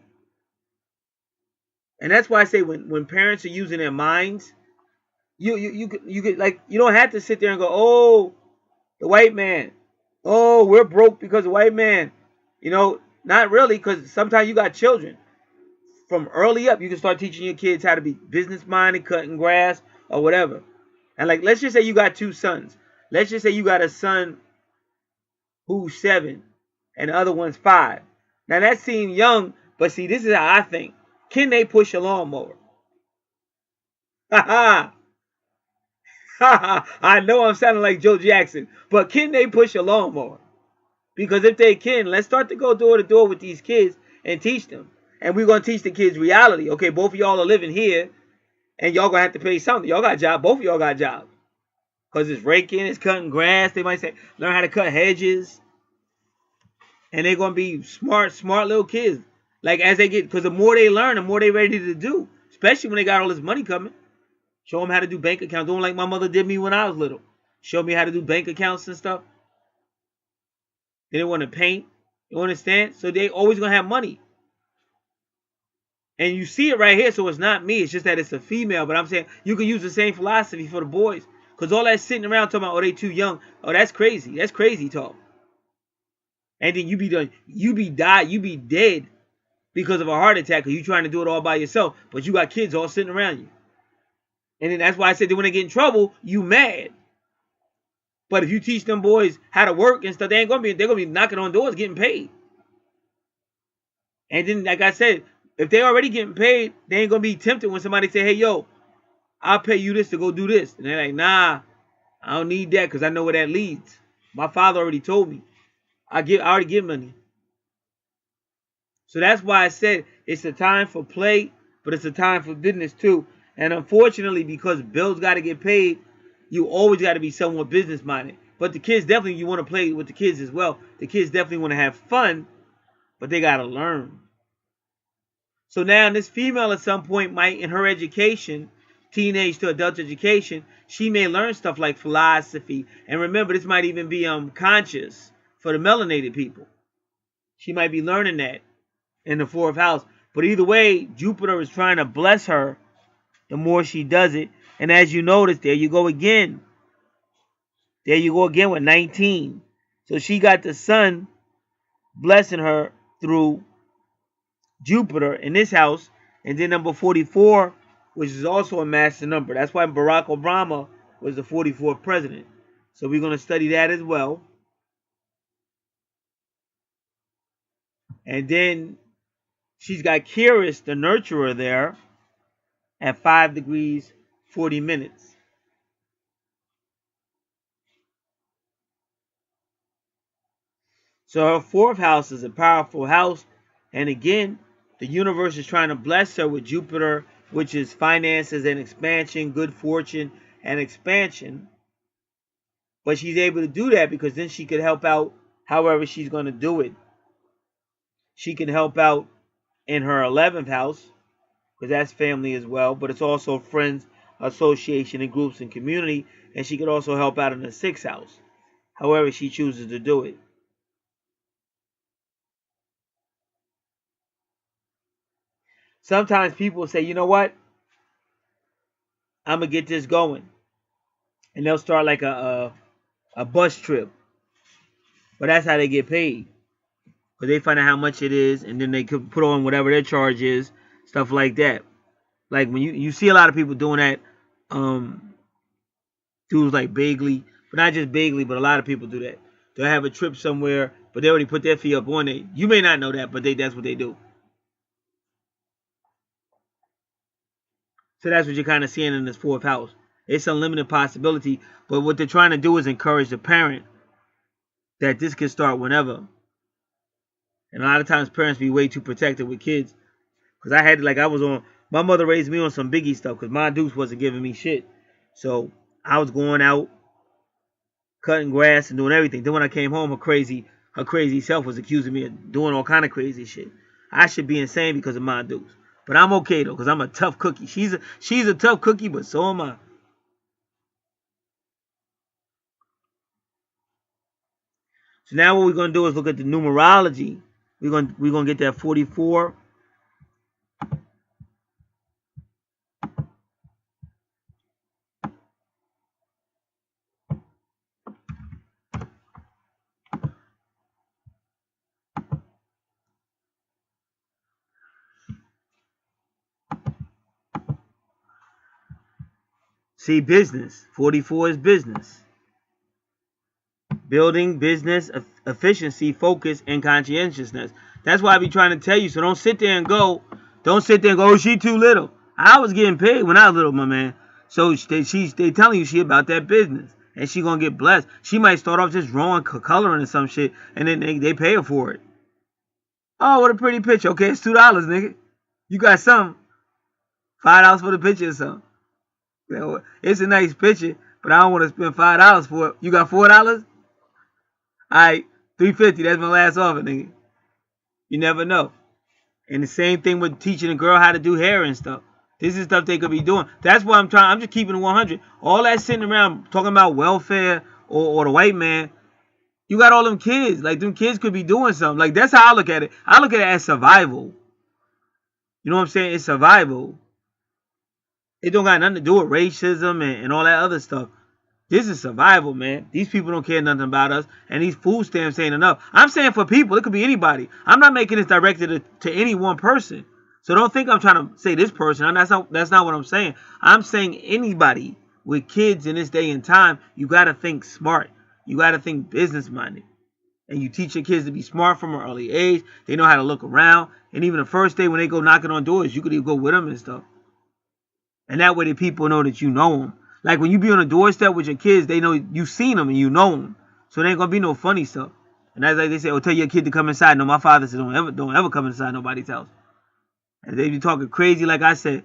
And that's why I say when parents are using their minds, you could like, you don't have to sit there and go, oh, the white man. Oh, we're broke because of white man. You know, not really, because sometimes you got children. From early up, you can start teaching your kids how to be business-minded, cutting grass, or whatever. And like, let's just say you got 2 sons. Let's just say you got a son who's 7, and the other one's 5. Now that seems young, but see, this is how I think. Can they push a lawnmower? Ha ha! Ha ha! I know I'm sounding like Joe Jackson, but can they push a lawnmower? Because if they can, let's start to go door to door with these kids and teach them. And we're going to teach the kids reality. Okay, both of y'all are living here, and y'all going to have to pay something. Y'all got a job. Both of y'all got jobs. Because it's raking, it's cutting grass. They might say, learn how to cut hedges. And they're going to be smart little kids. Like as they get, because the more they learn, the more they ready to do. Especially when they got all this money coming. Show them how to do bank accounts. Doing like my mother did me when I was little. Show me how to do bank accounts and stuff. They didn't want to paint. You understand? So they always going to have money. And you see it right here, so it's not me. It's just that it's a female. But I'm saying you can use the same philosophy for the boys. Because all that sitting around talking about, oh, they too young. Oh, that's crazy. That's crazy talk. And then you be done. You be dead because of a heart attack because you trying to do it all by yourself. But you got kids all sitting around you. And then that's why I said that when they get in trouble, you mad. But if you teach them boys how to work and stuff, they're gonna be knocking on doors getting paid. And then, like I said, if they already getting paid, they ain't gonna be tempted when somebody say, hey, yo, I'll pay you this to go do this. And they're like, nah, I don't need that because I know where that leads. My father already told me. I already give money. So that's why I said it's a time for play, but it's a time for business too. And unfortunately, because bills got to get paid, you always got to be somewhat business minded. But the kids definitely, you want to play with the kids as well. The kids definitely want to have fun, but they got to learn. So now this female at some point might, in her education, teenage to adult education, she may learn stuff like philosophy. And remember, this might even be conscious for the melanated people. She might be learning that in the 4th house. But either way, Jupiter is trying to bless her the more she does it. And as you notice, there you go again. There you go again with 19. So she got the sun blessing her through Jupiter in this house. And then number 44, which is also a master number. That's why Barack Obama was the 44th president. So we're going to study that as well. And then she's got Kyrus, the nurturer, there at 5 degrees 40 minutes. So her 4th house is a powerful house. And again, the universe is trying to bless her with Jupiter, which is finances and expansion, good fortune and expansion. But she's able to do that because then she could help out however she's going to do it. She can help out in her 11th house, because that's family as well. But it's also friends, association, and groups and community. And she could also help out in the 6th house, however she chooses to do it. Sometimes people say, you know what? I'm going to get this going. And they'll start like a bus trip. But that's how they get paid. Because they find out how much it is, and then they could put on whatever their charge is, stuff like that. Like when you see a lot of people doing that, dudes like Bagley, but not just Bagley, but a lot of people do that. They'll have a trip somewhere, but they already put their fee up on it. You may not know that, but that's what they do. So that's what you're kind of seeing in this fourth house. It's unlimited possibility, but what they're trying to do is encourage the parent that this can start whenever. And a lot of times parents be way too protective with kids. Because my mother raised me on some Biggie stuff because my deuce wasn't giving me shit. So I was going out, cutting grass and doing everything. Then when I came home, her crazy self was accusing me of doing all kind of crazy shit. I should be insane because of my deuce. But I'm okay though, because I'm a tough cookie. She's a tough cookie, but so am I. So now what we're gonna do is look at the numerology. We're gonna get that 44. See, business. 44 is business. Building, business, efficiency, focus, and conscientiousness. That's why I be trying to tell you. So don't sit there and go, oh, she too little. I was getting paid when I was little, my man. So they telling you she about that business. And she gonna get blessed. She might start off just drawing, coloring and some shit. And then they pay her for it. Oh, what a pretty picture. Okay, it's $2, nigga. You got something. $5 for the picture or something. You know, it's a nice picture, but I don't want to spend $5 for it. You got $4? Alright, $3.50. That's my last offer, nigga. You never know. And the same thing with teaching a girl how to do hair and stuff. This is stuff they could be doing. That's why I'm just keeping it 100. All that sitting around talking about welfare or the white man, you got all them kids. Like, them kids could be doing something. Like, that's how I look at it. I look at it as survival. You know what I'm saying? It's survival. It don't got nothing to do with racism and all that other stuff. This is survival, man. These people don't care nothing about us, and these food stamps ain't enough. I'm saying for people, it could be anybody. I'm not making this directed to any one person. So don't think I'm trying to say this person. That's not what I'm saying. I'm saying anybody with kids in this day and time, you got to think smart. You got to think business-minded. And you teach your kids to be smart from an early age. They know how to look around. And even the first day when they go knocking on doors, you could even go with them and stuff. And that way the people know that you know them. Like when you be on a doorstep with your kids, they know you've seen them and you know them. So there ain't gonna be no funny stuff. And that's like they say, oh, tell your kid to come inside. No, my father said, don't ever come inside nobody's house. And they be talking crazy, like I said.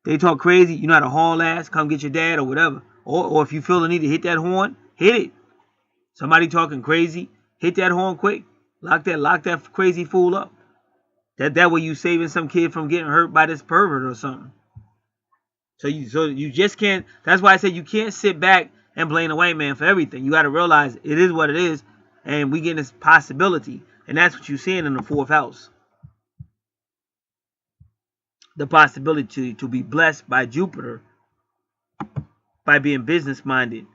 They talk crazy, you know how to haul ass, come get your dad or whatever. Or if you feel the need to hit that horn, hit it. Somebody talking crazy, hit that horn quick. Lock that crazy fool up. That way you saving some kid from getting hurt by this pervert or something. So you just can't. That's why I said you can't sit back and blame the white man for everything. You got to realize it is what it is, and we get this possibility, and that's what you're seeing in the fourth house. The possibility to be blessed by Jupiter by being business minded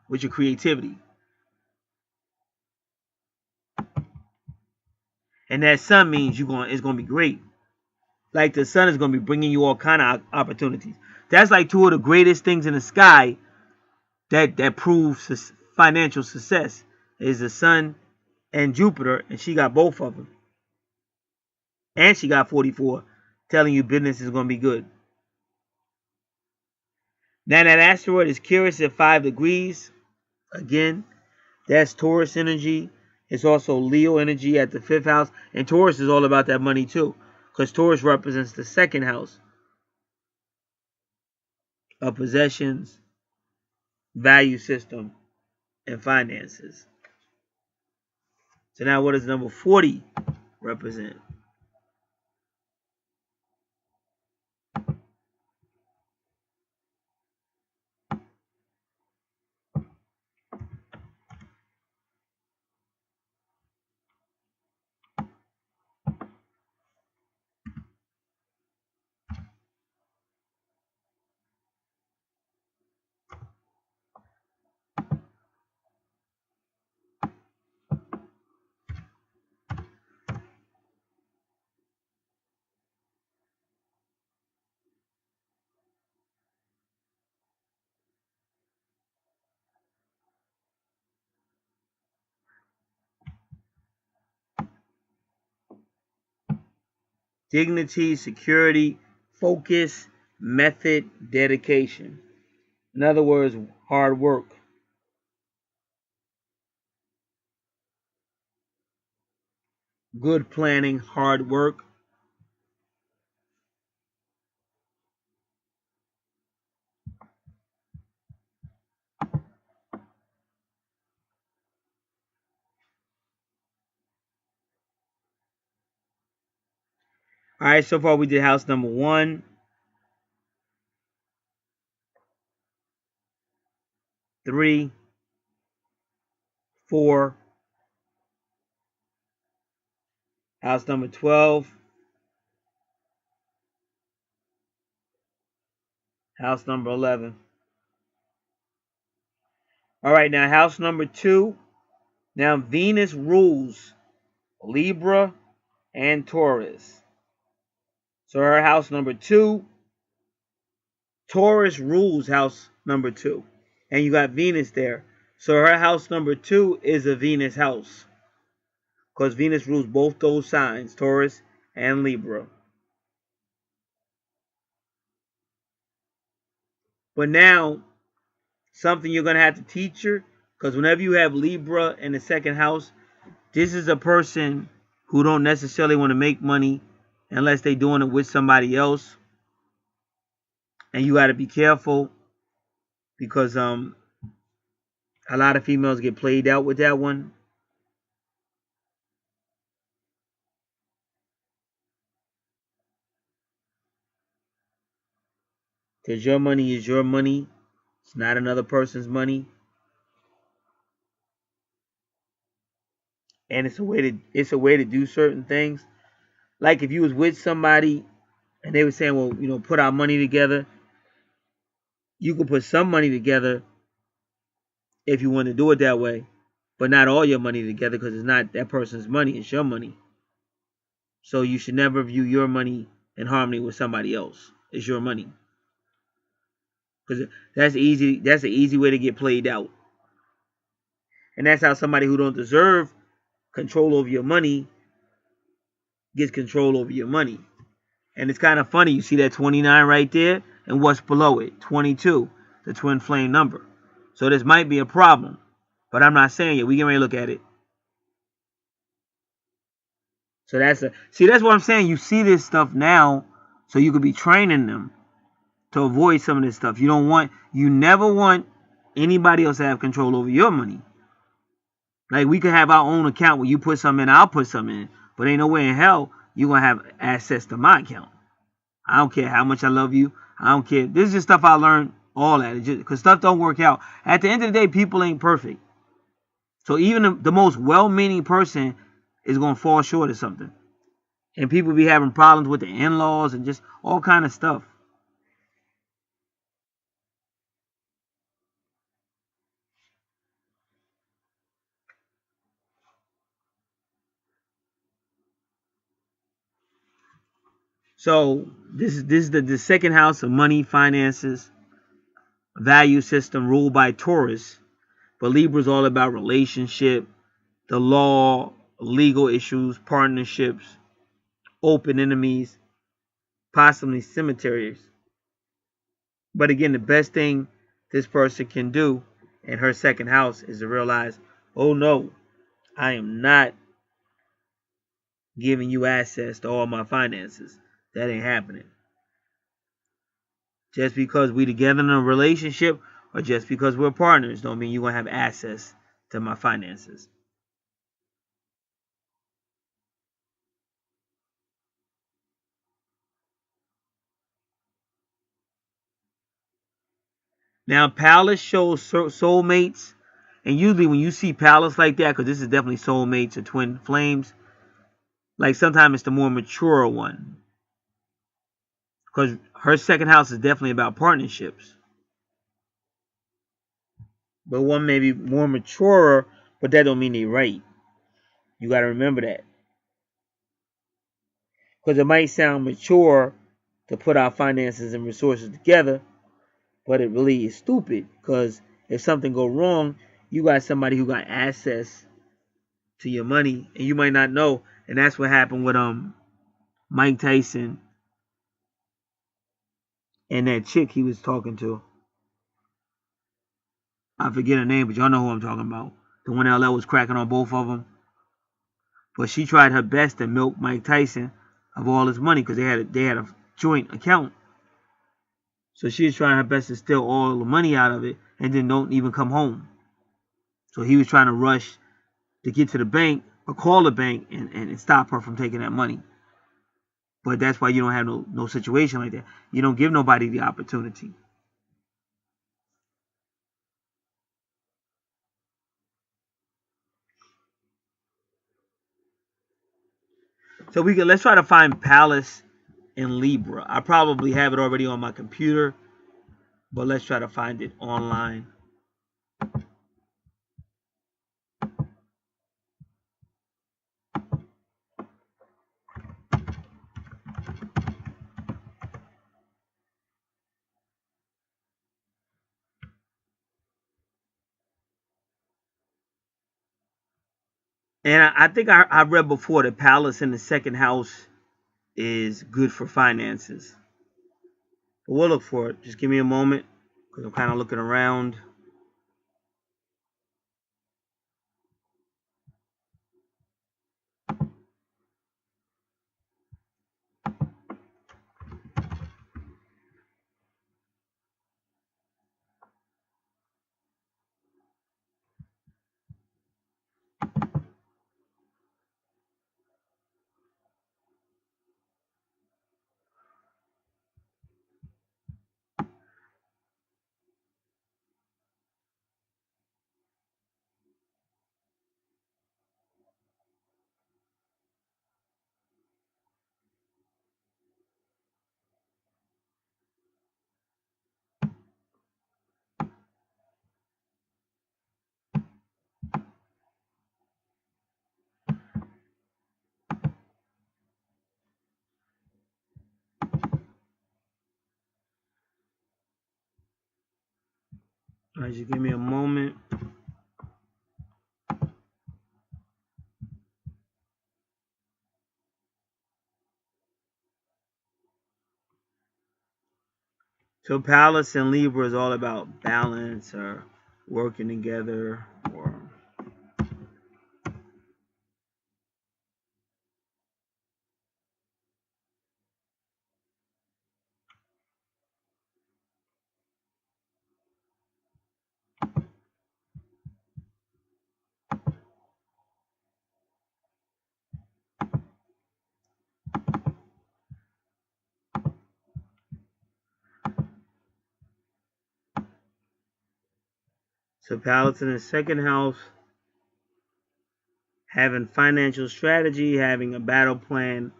with your creativity, and that sun means it's gonna be great. Like the sun is gonna be bringing you all kind of opportunities. That's like two of the greatest things in the sky that proves financial success is the sun and Jupiter, and she got both of them. And she got 44 telling you business is going to be good. Now that asteroid is Curious at 5 degrees. Again, that's Taurus energy. It's also Leo energy at the 5th house. And Taurus is all about that money too. Because Taurus represents the 2nd house of possessions, value system, and finances. So now what does number 40 represent? dignity, security, focus, method, dedication. In other words, hard work. Good planning, hard work. All right, so far we did house number 1, 3, 4, house number 12, house number 11. All right, now house number 2. Now Venus rules Libra and Taurus. So her house number 2, Taurus rules house number 2. And you got Venus there. So her house number 2 is a Venus house. Because Venus rules both those signs, Taurus and Libra. But now, something you're going to have to teach her, because whenever you have Libra in the second house, this is a person who don't necessarily want to make money unless they're doing it with somebody else. And you got to be careful because a lot of females get played out with that one. Because your money is your money. It's not another person's money. And it's a way to do certain things. Like if you was with somebody and they were saying, well, put our money together. You can put some money together if you want to do it that way, but not all your money together because it's not that person's money, it's your money. So you should never view your money in harmony with somebody else. It's your money. Because that's an easy way to get played out. And that's how somebody who don't deserve control over your money gets control over your money. And it's kind of funny. You see that 29 right there? And what's below it? 22, the twin flame number. So this might be a problem. But I'm not saying it. We can ready to look at it. So that's what I'm saying. You see this stuff now, so you could be training them to avoid some of this stuff. You never want anybody else to have control over your money. Like we could have our own account where you put something in, I'll put something in. But ain't no way in hell you're going to have access to my account. I don't care how much I love you. I don't care. This is just stuff I learned all that. Because stuff don't work out. At the end of the day, people ain't perfect. So even the most well-meaning person is going to fall short of something. And people be having problems with the in-laws and just all kind of stuff. So this is the second house of money, finances, value system ruled by Taurus. But Libra is all about relationship, the law, legal issues, partnerships, open enemies, possibly cemeteries. But again, the best thing this person can do in her second house is to realize, oh no, I am not giving you access to all my finances. That ain't happening. Just because we together in a relationship or just because we're partners don't mean you're going to have access to my finances. Now, Palace shows soulmates. And usually when you see Palace like that, because this is definitely soulmates or twin flames, like sometimes it's the more mature one. Because her second house is definitely about partnerships. But one may be more mature, but that don't mean they're right. You got to remember that. Because it might sound mature to put our finances and resources together, but it really is stupid. Because if something go wrong, you got somebody who got access to your money, and you might not know. And that's what happened with Mike Tyson and that chick he was talking to. I forget her name, but y'all know who I'm talking about. The one LL was cracking on both of them. But she tried her best to milk Mike Tyson of all his money because they had a joint account. So she was trying her best to steal all the money out of it and then don't even come home. So he was trying to rush to get to the bank or call the bank and stop her from taking that money. But that's why you don't have no situation like that. You don't give nobody the opportunity. So let's try to find Palace in Libra. I probably have it already on my computer, but let's try to find it online. And I think I read before that Palace in the second house is good for finances. But we'll look for it. Just give me a moment because I'm kind of looking around. All right, just give me a moment. So Palace and Libra is all about balance or working together or so Palace in the second house, having financial strategy, having a battle plan.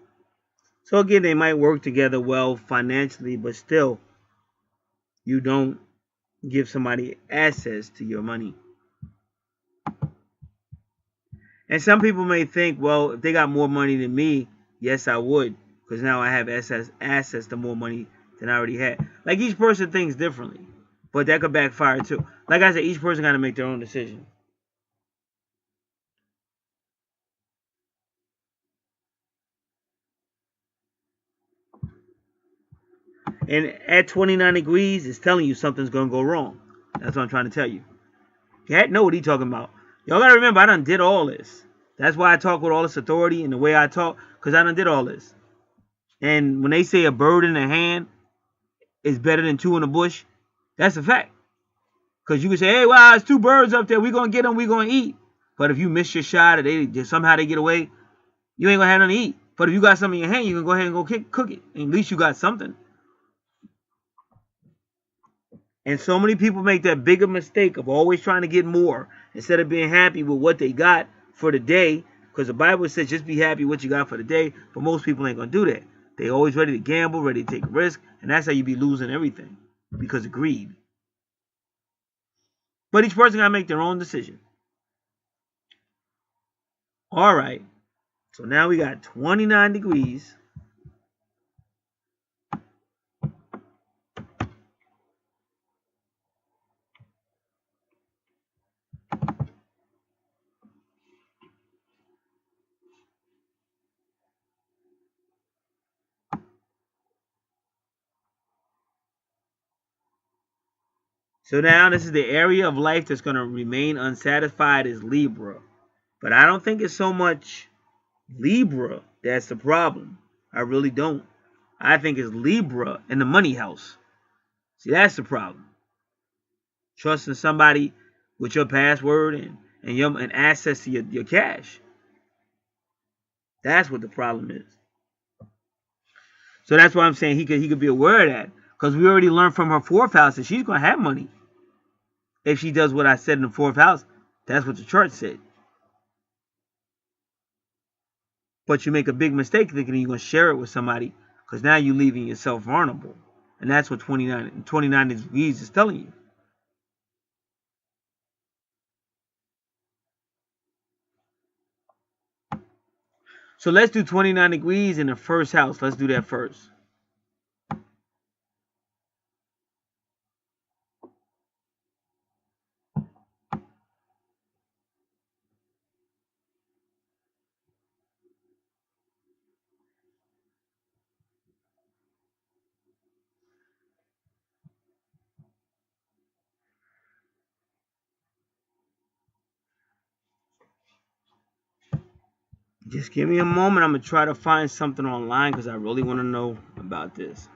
So again, they might work together well financially, but still, you don't give somebody access to your money. And some people may think, well, if they got more money than me, yes, I would, because now I have access to more money than I already had. Like each person thinks differently, but that could backfire too. Like I said, each person got to make their own decision. And at 29 degrees, it's telling you something's gonna go wrong. That's what I'm trying to tell you. Cat know what he talking about. Y'all gotta remember, I done did all this. That's why I talk with all this authority and the way I talk, because I done did all this. And when they say a bird in the hand is better than two in the bush, that's a fact. Because you can say, hey, wow, it's two birds up there. We're going to get them. We're going to eat. But if you miss your shot or somehow they get away, you ain't going to have nothing to eat. But if you got something in your hand, you can go ahead and go cook it. And at least you got something. And so many people make that bigger mistake of always trying to get more instead of being happy with what they got for the day. Because the Bible says just be happy with what you got for the day. But most people ain't going to do that. They always ready to gamble, ready to take a risk. And that's how you be losing everything. Because of greed. But each person got to make their own decision. All right. So now we got 29 degrees. So now this is the area of life that's going to remain unsatisfied is Libra. But I don't think it's so much Libra that's the problem. I really don't. I think it's Libra in the money house. See, that's the problem. Trusting somebody with your password and access to your cash. That's what the problem is. So that's why I'm saying he could be aware of that. Because we already learned from her fourth house that she's going to have money. If she does what I said in the fourth house, that's what the chart said. But you make a big mistake thinking you're going to share it with somebody, because now you're leaving yourself vulnerable. And that's what 29 degrees is telling you. So let's do 29 degrees in the first house. Let's do that first. Just give me a moment. I'm going to try to find something online because I really want to know about this.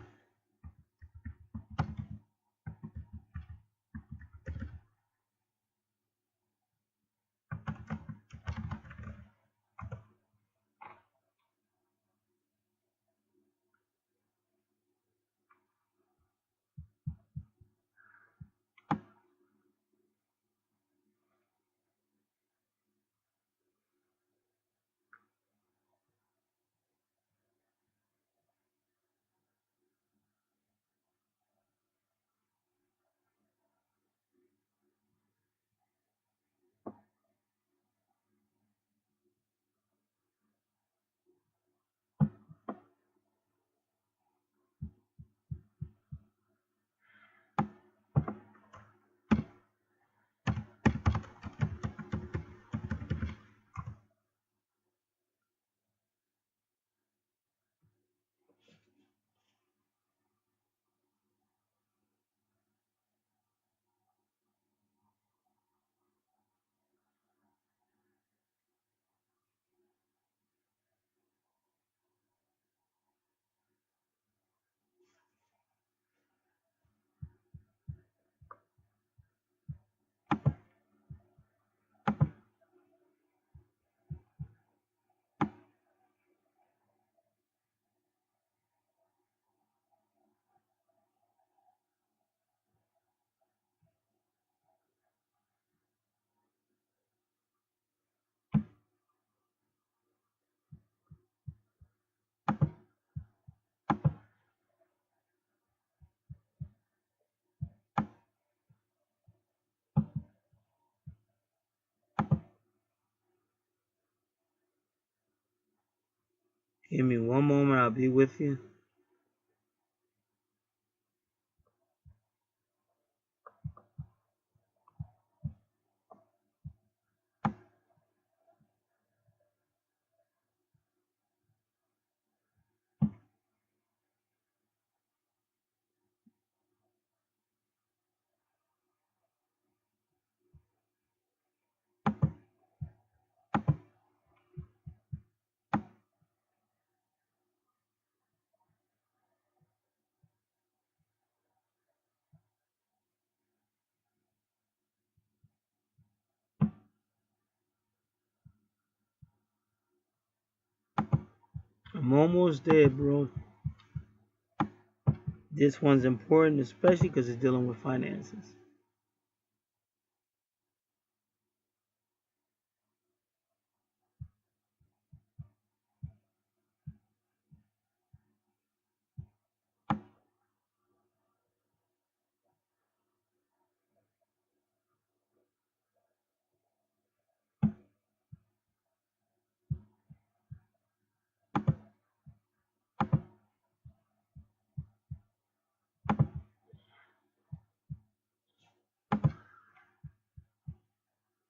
Give me one moment. I'll be with you. I'm almost there, bro. This one's important, especially because it's dealing with finances.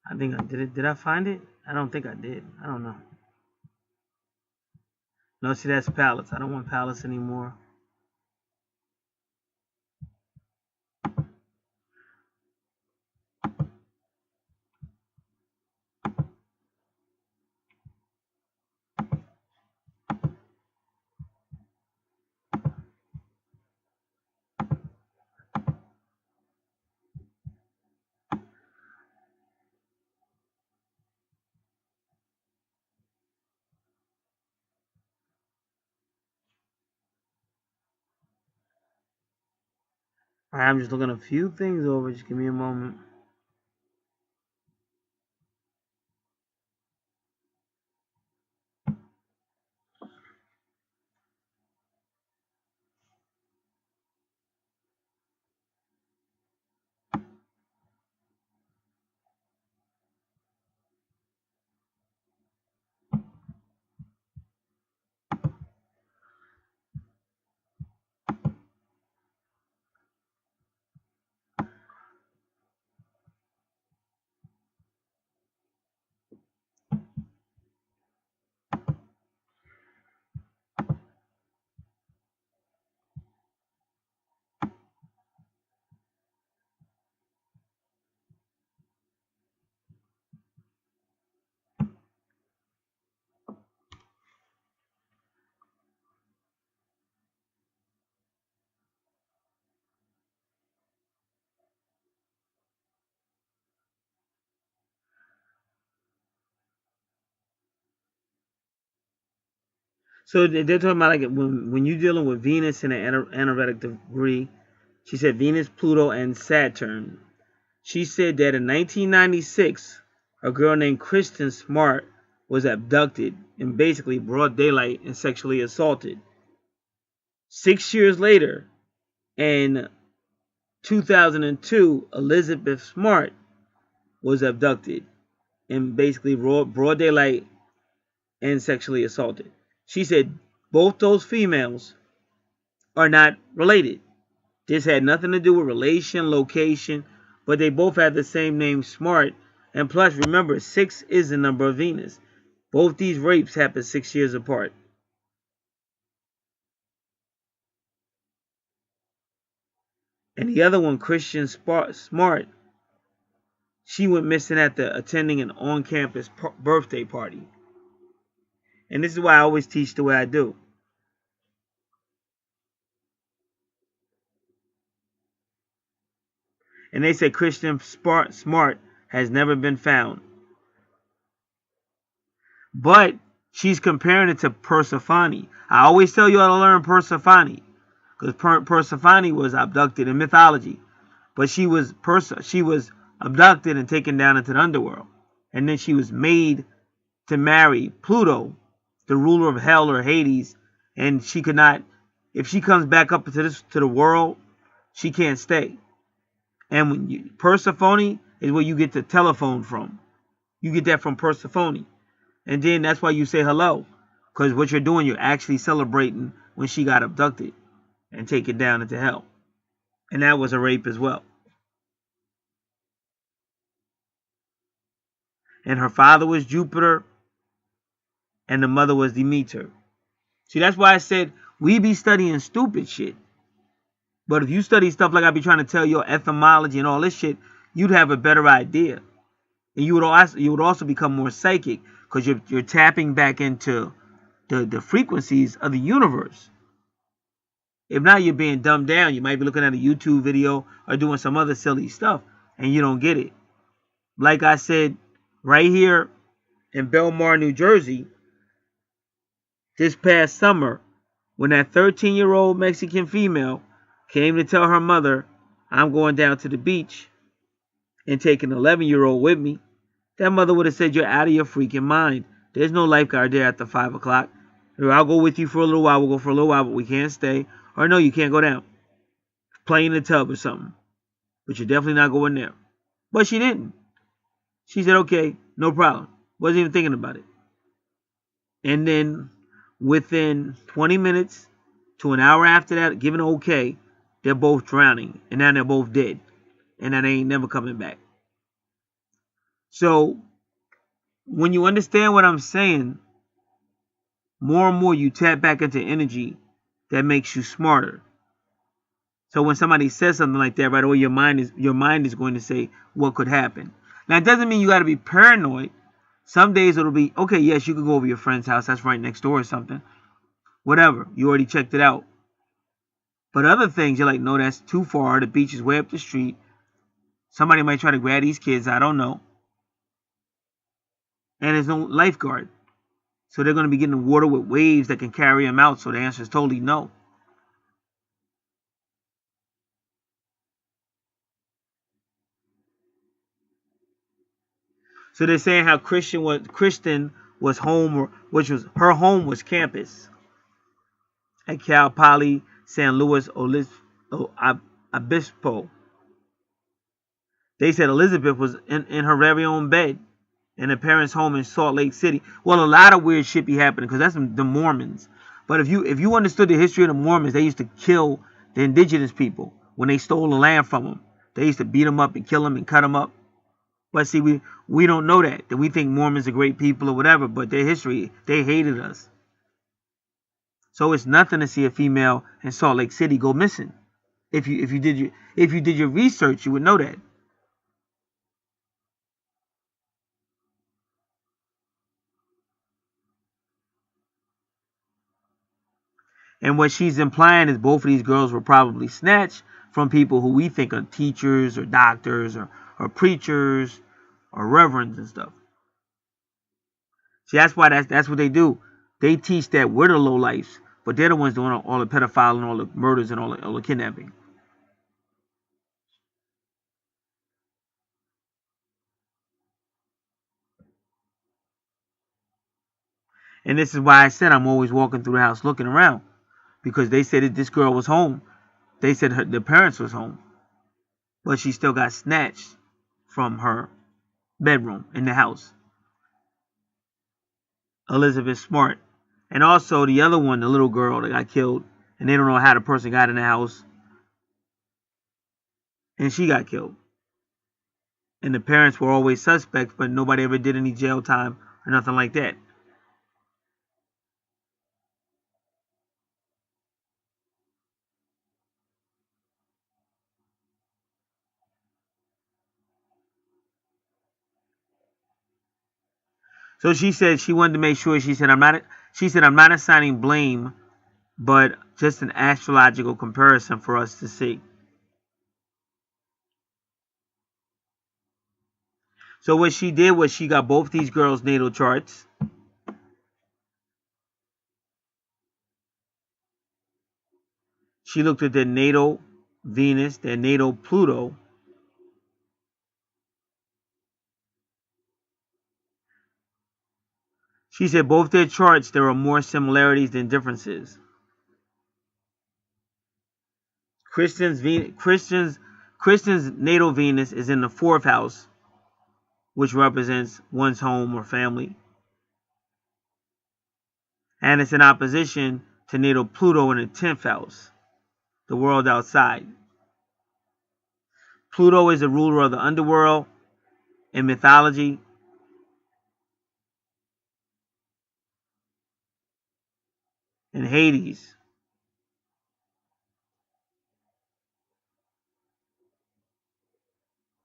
I think I did it. Did I find it? I don't think I did. I don't know. No, see, that's Palace. I don't want Palace anymore. Alright, I'm just looking a few things over. Just give me a moment. So they're talking about like when you're dealing with Venus in an energetic degree. She said Venus, Pluto, and Saturn. She said that in 1996, a girl named Kristen Smart was abducted in basically broad daylight and sexually assaulted. 6 years later, in 2002, Elizabeth Smart was abducted in basically broad daylight and sexually assaulted. She said both those females are not related. This had nothing to do with relation, location, but they both had the same name, Smart. And plus, remember, 6 is the number of Venus. Both these rapes happened 6 years apart. And the other one, Christian Smart, she went missing after attending an on-campus birthday party. And this is why I always teach the way I do. And they say Christian Smart has never been found. But she's comparing it to Persephone. I always tell you how to learn Persephone, because Persephone was abducted in mythology, but she was abducted and taken down into the underworld, and then she was made to marry Pluto, the ruler of hell or Hades, and she could not. If she comes back up to the world, she can't stay. And when Persephone is where you get the telephone from. You get that from Persephone. And then that's why you say hello. Because what you're doing, you're actually celebrating when she got abducted and taken down into hell. And that was a rape as well. And her father was Jupiter, and the mother was Demeter. See, that's why I said we be studying stupid shit. But if you study stuff like I be trying to tell you, etymology and all this shit, you'd have a better idea. And you would also become more psychic, because you're tapping back into the frequencies of the universe. If not, you're being dumbed down. You might be looking at a YouTube video or doing some other silly stuff, and you don't get it. Like I said, right here in Belmar, New Jersey, this past summer, when that 13-year-old Mexican female came to tell her mother, I'm going down to the beach and taking an 11-year-old with me, that mother would have said, you're out of your freaking mind. There's no lifeguard there after 5 o'clock. Or I'll go with you for a little while. We'll go for a little while, but we can't stay. Or no, you can't go down. Play in the tub or something. But you're definitely not going there. But she didn't. She said, okay, no problem. Wasn't even thinking about it. And then within 20 minutes to an hour after that, given okay, they're both drowning. And now they're both dead. And then they ain't never coming back. So when you understand what I'm saying, more and more you tap back into energy that makes you smarter. So when somebody says something like that, right away your mind is going to say what could happen. Now it doesn't mean you got to be paranoid. Some days it'll be okay. Yes, you can go over your friend's house. That's right next door or something. Whatever. You already checked it out. But other things you're like, no, that's too far. The beach is way up the street. Somebody might try to grab these kids. I don't know. And there's no lifeguard. So they're going to be getting water with waves that can carry them out. So the answer is totally no. So they're saying how Kristen was home, or which was her home was campus at Cal Poly San Luis Obispo. They said Elizabeth was in her very own bed in her parents' home in Salt Lake City. Well, a lot of weird shit be happening because that's the Mormons. But if you understood the history of the Mormons, they used to kill the indigenous people when they stole the land from them. They used to beat them up and kill them and cut them up. But see, we don't know that. That we think Mormons are great people or whatever. But their history, they hated us. So it's nothing to see a female in Salt Lake City go missing. If you did your research, you would know that. And what she's implying is both of these girls were probably snatched from people who we think are teachers or doctors or preachers or reverends and stuff. See, that's why that's what they do. They teach that we're the lowlifes, but they're the ones doing all the pedophile and all the murders and all the kidnapping. And this is why I said I'm always walking through the house looking around, because they said that this girl was home. They said the parents was home, but she still got snatched from her bedroom in the house. Elizabeth Smart. And also the other one, the little girl that got killed, and they don't know how the person got in the house, and she got killed. And the parents were always suspects, but nobody ever did any jail time or nothing like that. So she said she wanted to make sure. She said I'm not assigning blame, but just an astrological comparison for us to see. So what she did was she got both these girls' natal charts. She looked at their natal Venus, their natal Pluto. She said both their charts there are more similarities than differences. Kristen's natal Venus is in the 4th house, which represents one's home or family. And it's in opposition to natal Pluto in the 10th house, the world outside. Pluto is the ruler of the underworld in mythology. And Hades.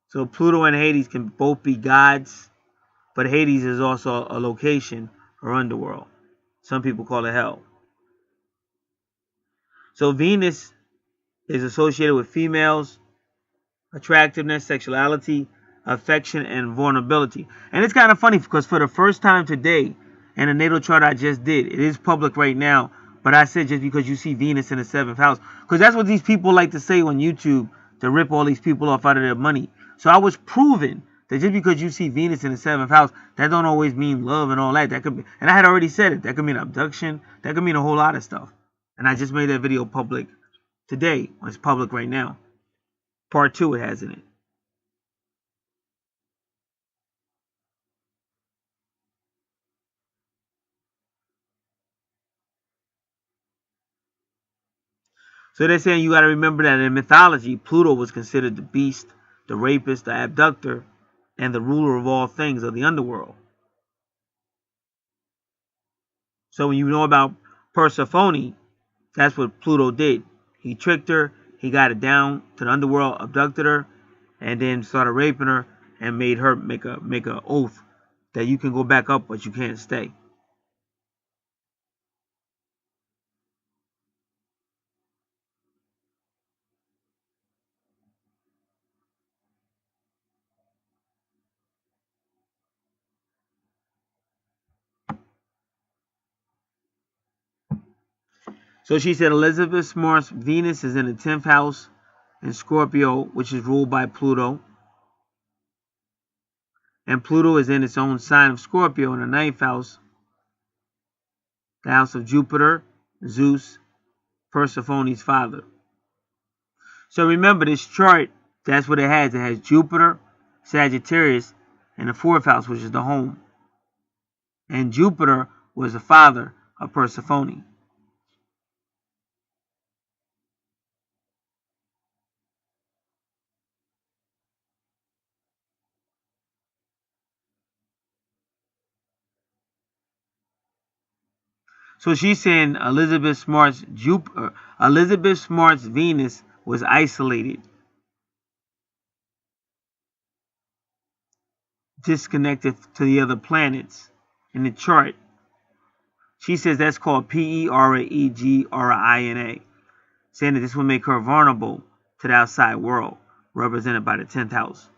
So Pluto and Hades can both be gods, but Hades is also a location or underworld. Some people call it hell. So Venus is associated with females, attractiveness, sexuality, affection, and vulnerability. And it's kind of funny because for the first time today, in the natal chart I just did, it is public right now, but I said just because you see Venus in the 7th house, because that's what these people like to say on YouTube to rip all these people off out of their money. So I was proving that just because you see Venus in the 7th house, that don't always mean love and all that. That could be, and I had already said it, that could mean abduction, that could mean a whole lot of stuff. And I just made that video public today. It's public right now. Part 2 it has in it. So they're saying you got to remember that in mythology, Pluto was considered the beast, the rapist, the abductor, and the ruler of all things of the underworld. So when you know about Persephone, that's what Pluto did. He tricked her, he got it down to the underworld, abducted her, and then started raping her and made her make a oath that you can go back up, but you can't stay. So she said Elizabeth Smart's Venus is in the 10th house in Scorpio, which is ruled by Pluto. And Pluto is in its own sign of Scorpio in the 9th house, the house of Jupiter, Zeus, Persephone's father. So remember, this chart, that's what it has. It has Jupiter, Sagittarius, and the 4th house, which is the home. And Jupiter was the father of Persephone. So she's saying Elizabeth Smart's Venus was isolated, disconnected to the other planets in the chart. She says that's called Peregrinina, saying that this will make her vulnerable to the outside world, represented by the 10th house.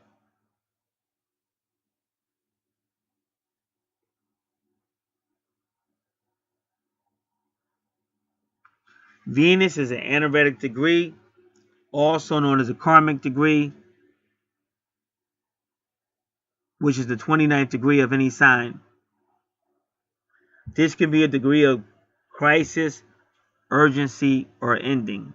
Venus is an anaretic degree, also known as a karmic degree, which is the 29th degree of any sign. This can be a degree of crisis, urgency, or ending.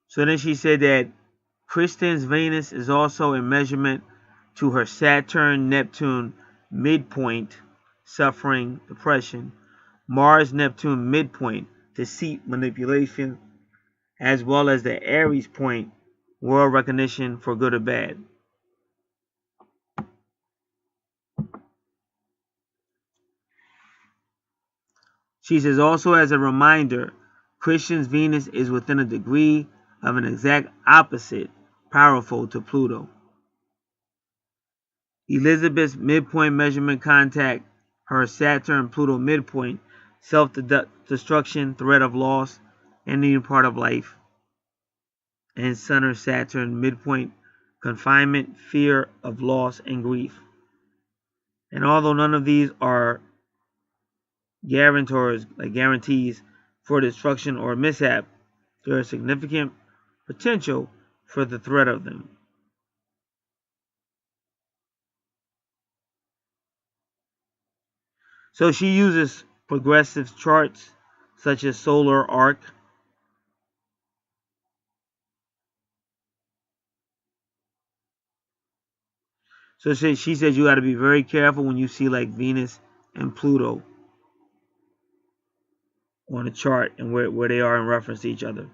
So then she said that Kristen's Venus is also in measurement to her Saturn-Neptune midpoint, suffering depression, Mars-Neptune midpoint, deceit, manipulation, as well as the Aries point, world recognition for good or bad. She says also as a reminder, Christian's Venus is within a degree of an exact opposite, powerful to Pluto. Elizabeth's midpoint measurement contact, her Saturn-Pluto midpoint, self-destruction, threat of loss, ending part of life, and Saturn midpoint, confinement, fear of loss, and grief. And although none of these are guarantees for destruction or mishap, there is significant potential for the threat of them. So she uses progressive charts such as solar arc. So she says you got to be very careful when you see like Venus and Pluto on a chart and where they are in reference to each other.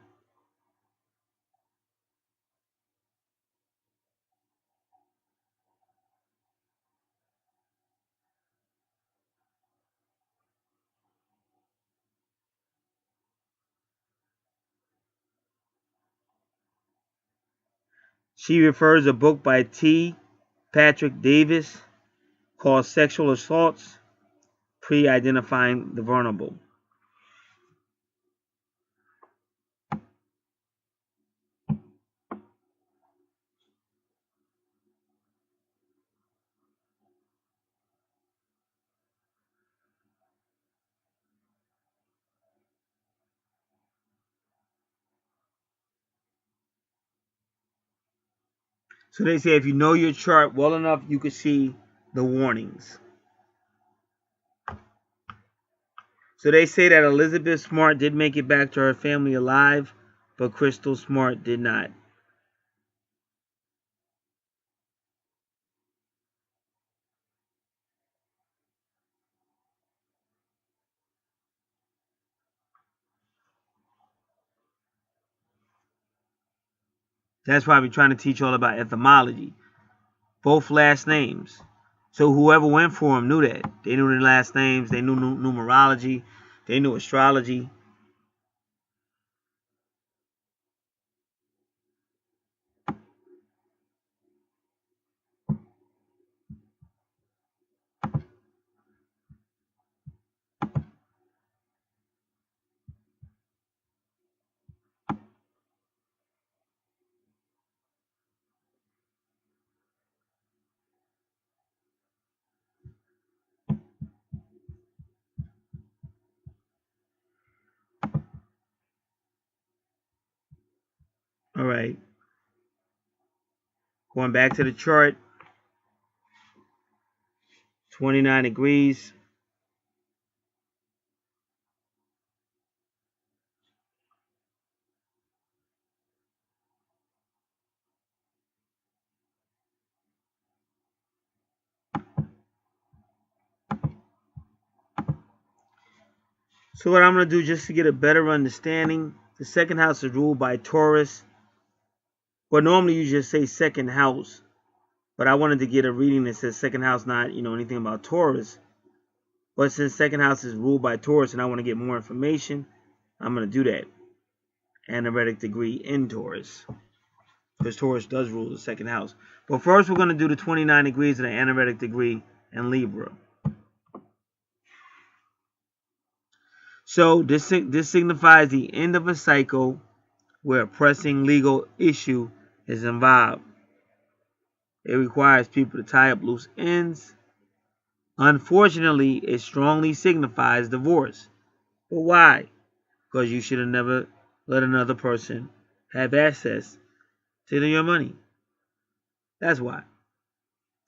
She refers a book by T. Patrick Davis called Sexual Assaults, Pre-Identifying the Vulnerable. So they say if you know your chart well enough, you can see the warnings. So they say that Elizabeth Smart did make it back to her family alive, but Crystal Smart did not. That's why we're trying to teach all about etymology. Both last names. So whoever went for them knew that. They knew their last names. They knew numerology. They knew astrology. All right. Going back to the chart. 29 degrees. So what I'm going to do, just to get a better understanding, the second house is ruled by Taurus. Well, normally you just say second house, but I wanted to get a reading that says second house, not, anything about Taurus. But since second house is ruled by Taurus and I want to get more information, I'm going to do that. Anaretic degree in Taurus, because Taurus does rule the second house. But first we're going to do the 29 degrees of the anaretic degree in Libra. So this signifies the end of a cycle where a pressing legal issue is involved. It requires people to tie up loose ends. Unfortunately, it strongly signifies divorce. But why? Because you should have never let another person have access to your money. That's why.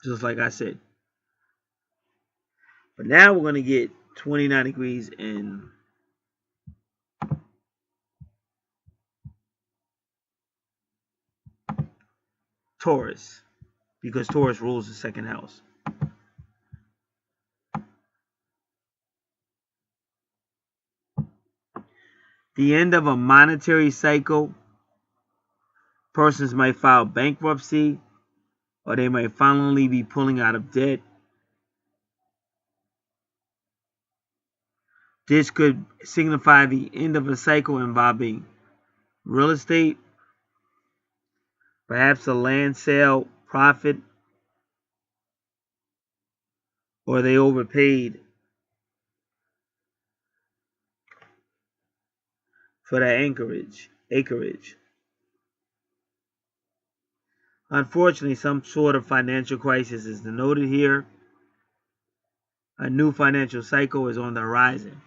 Just like I said. But now we're going to get 29 degrees in Taurus, because Taurus rules the second house. The end of a monetary cycle. Persons might file bankruptcy, or they might finally be pulling out of debt. This could signify the end of a cycle involving real estate, perhaps a land sale profit, or they overpaid for that acreage. Unfortunately, some sort of financial crisis is denoted here. A new financial cycle is on the horizon.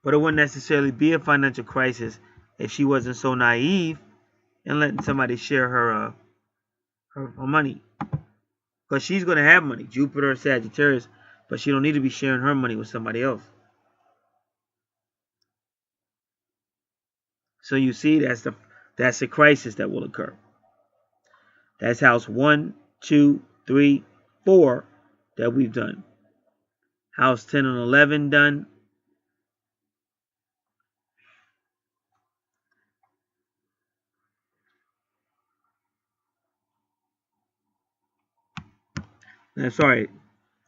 But it wouldn't necessarily be a financial crisis if she wasn't so naive and letting somebody share her money. Because she's going to have money, Jupiter, Sagittarius, but she don't need to be sharing her money with somebody else. So you see, that's the crisis that will occur. That's house 1, 2, 3, 4 that we've done. House 10 and 11 done. Sorry,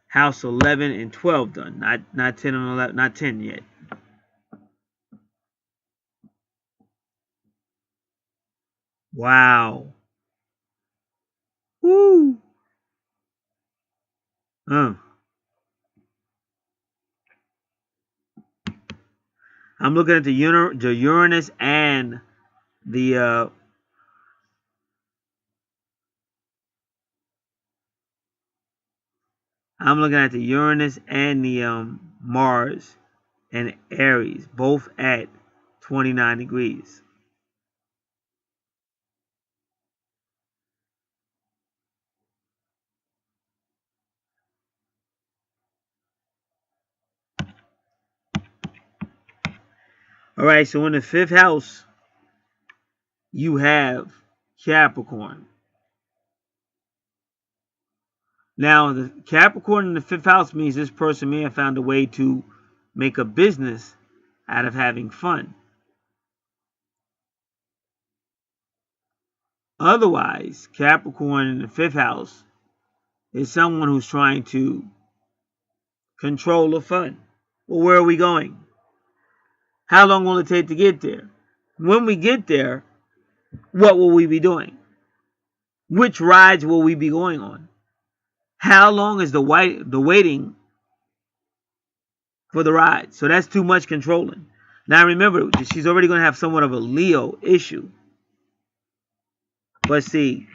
house 11 and 12 done. Not 10 and 11, not 10 yet. Wow. Woo. I'm looking at the Uranus and the Mars and Aries, both at 29 degrees. All right, so in the fifth house, you have Capricorn. Now, the Capricorn in the fifth house means this person may have found a way to make a business out of having fun. Otherwise, Capricorn in the fifth house is someone who's trying to control the fun. Well, where are we going? How long will it take to get there? When we get there, what will we be doing? Which rides will we be going on? How long is the waiting for the ride? So that's too much controlling. Now remember, she's already going to have somewhat of a Leo issue. But see,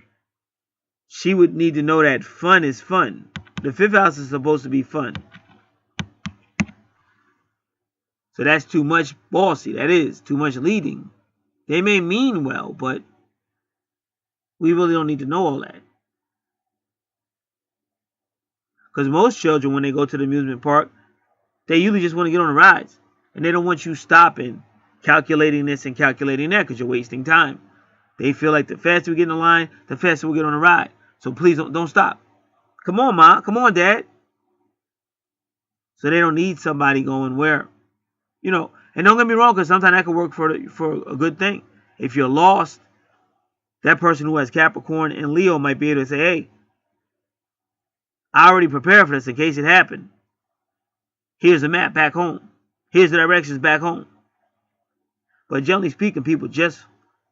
she would need to know that fun is fun. The fifth house is supposed to be fun. So that's too much bossy. That is too much leading. They may mean well, but We really don't need to know all that. Because most children, when they go to the amusement park, they usually just want to get on the rides. And they don't want you stopping, calculating this and calculating that, because you're wasting time. They feel like the faster we get in the line, the faster we get on the ride. So please don't stop. Come on, Ma. Come on, Dad. So they don't need somebody going where. And don't get me wrong, because sometimes that could work for a good thing. If you're lost, that person who has Capricorn and Leo might be able to say, hey, I already prepared for this in case it happened. Here's the map back home. Here's the directions back home. But generally speaking, people just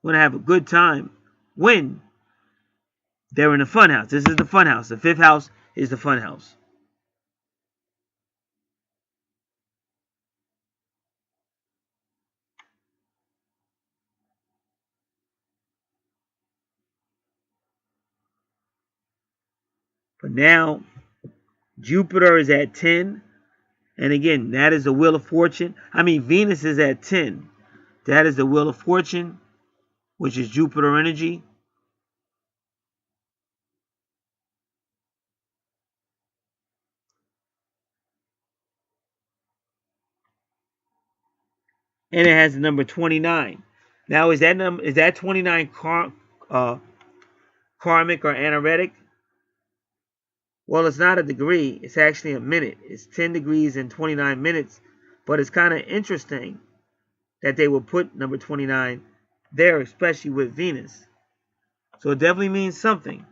want to have a good time when they're in the fun house. This is the fun house. The fifth house is the fun house. But now, Jupiter is at 10. And again, that is the Wheel of Fortune. Venus is at 10. That is the Wheel of Fortune, which is Jupiter energy. And it has the number 29. Now, is that 29 karmic or anaretic? Well, it's not a degree. It's actually a minute. It's 10 degrees and 29 minutes. But it's kind of interesting that they will put number 29 there, especially with Venus. So it definitely means something.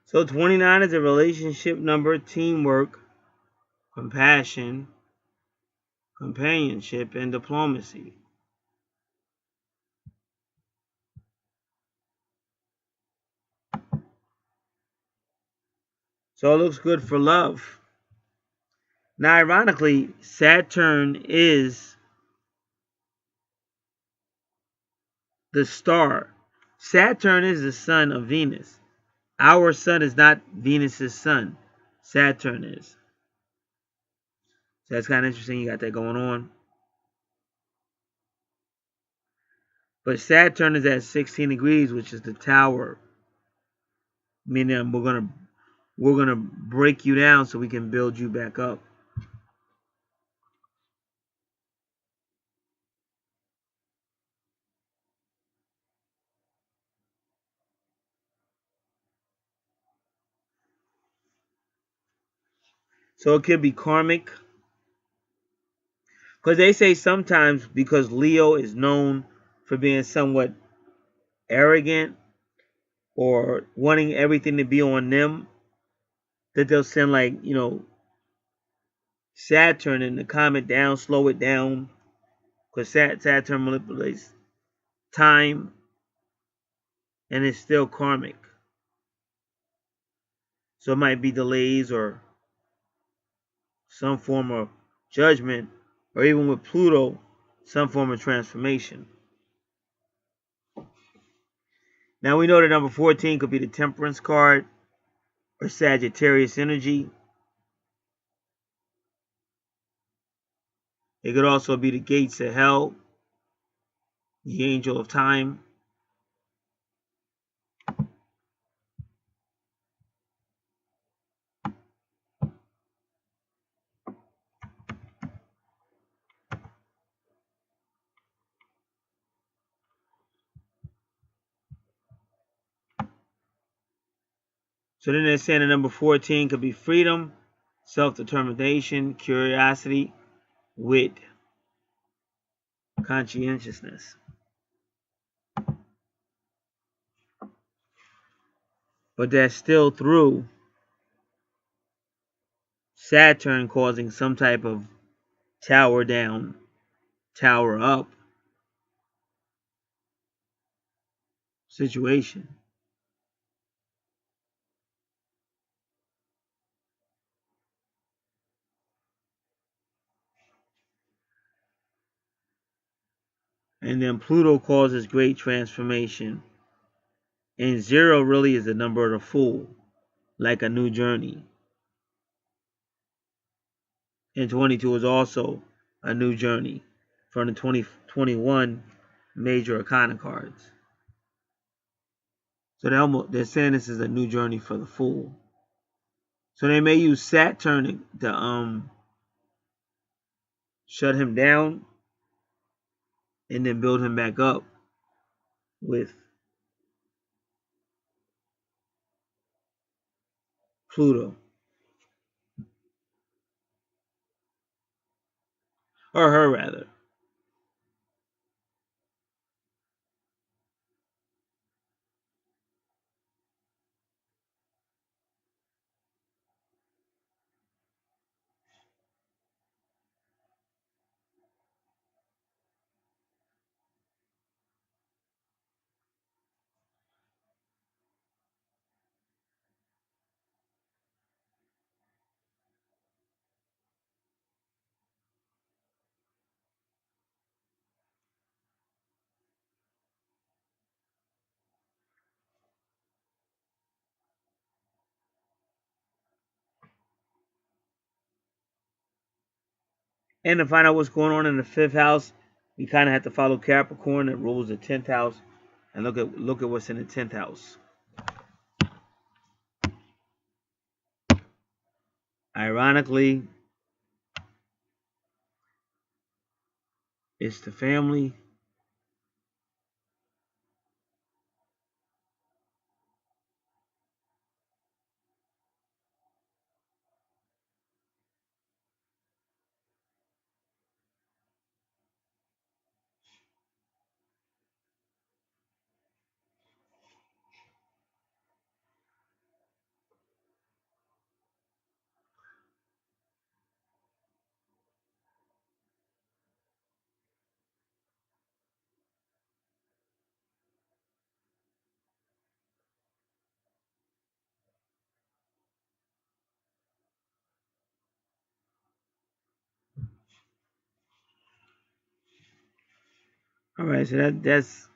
So 29 is a relationship number, teamwork, compassion, companionship, and diplomacy. So it looks good for love. Now, ironically, Saturn is the star. Saturn is the son of Venus. Our sun is not Venus's sun. Saturn is. So that's kind of interesting. You got that going on. But Saturn is at 16 degrees, which is the tower. Meaning we're gonna break you down so we can build you back up. So it could be karmic. Because they say sometimes, because Leo is known for being somewhat arrogant or wanting everything to be on them, that they'll send Saturn and to calm it down, slow it down. Because Saturn manipulates time and it's still karmic. So it might be delays or some form of judgment, or even with Pluto, some form of transformation. Now we know that number 14 could be the Temperance card or Sagittarius energy. It could also be the gates of hell, the angel of time. So then they're saying the number 14 could be freedom, self-determination, curiosity, wit, conscientiousness. But that's still through Saturn causing some type of tower down, tower up situation. And then Pluto causes great transformation. And 0 really is the number of the fool, like a new journey. And 22 is also a new journey from the 2021 major arcana cards. So they're saying this is a new journey for the fool. So they may use Saturn to shut him down and then build him back up with Pluto. Or her, rather. And to find out what's going on in the 5th house, we kind of have to follow Capricorn that rules the 10th house and look at what's in the 10th house. Ironically, it's the family. All right, so that's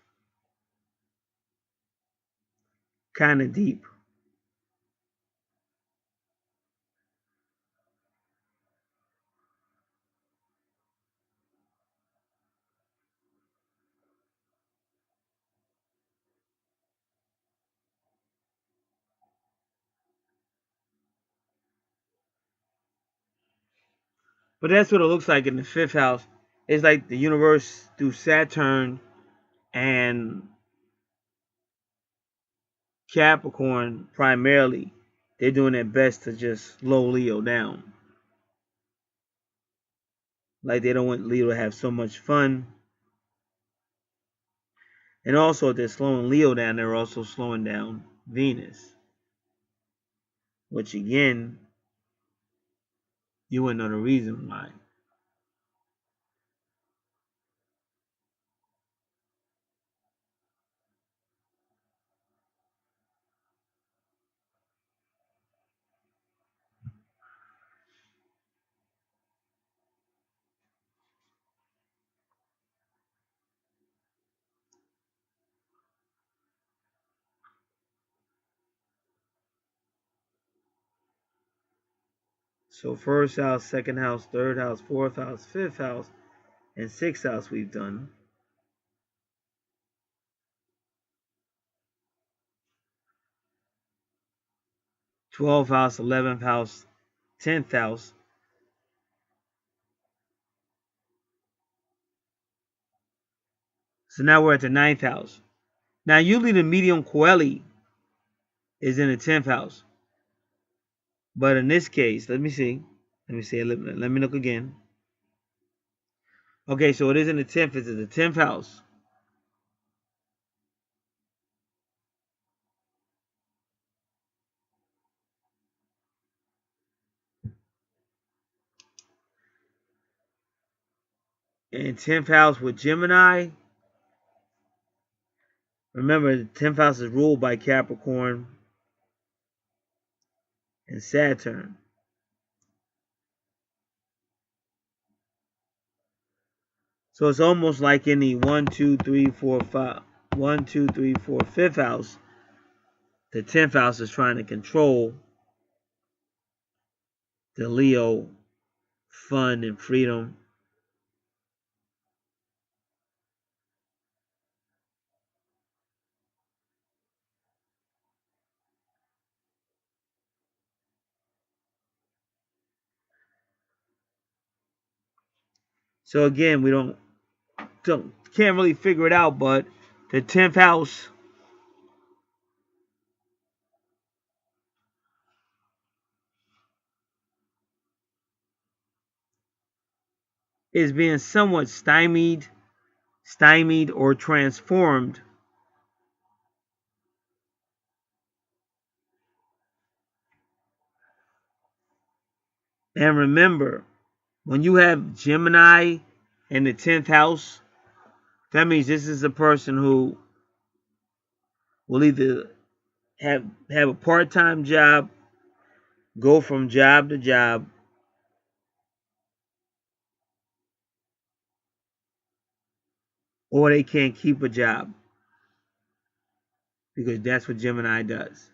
kind of deep. But that's what it looks like in the 5th house. It's like the universe through Saturn and Capricorn primarily, they're doing their best to just slow Leo down. Like they don't want Leo to have so much fun. And also, if they're slowing Leo down, they're also slowing down Venus. Which again, you wouldn't know the reason why. So 1st house, 2nd house, 3rd house, 4th house, 5th house, and 6th house we've done. 12th house, 11th house, 10th house. So now we're at the 9th house. Now usually the medium coeli is in the 10th house. But in this case, let me see. Let me look again. Okay, so it is in the 10th. It's in the 10th house. And 10th house with Gemini. Remember, the 10th house is ruled by Capricorn and Saturn. So it's almost like in the 1, 2, 3, 4, 5, 1, 2, 3, 4, 5th house. The 10th house is trying to control the Leo fun and freedom. So again, we can't really figure it out, but the 10th house is being somewhat stymied or transformed. And remember, when you have Gemini in the 10th house, that means this is a person who will either have a part-time job, go from job to job, or they can't keep a job, because that's what Gemini does.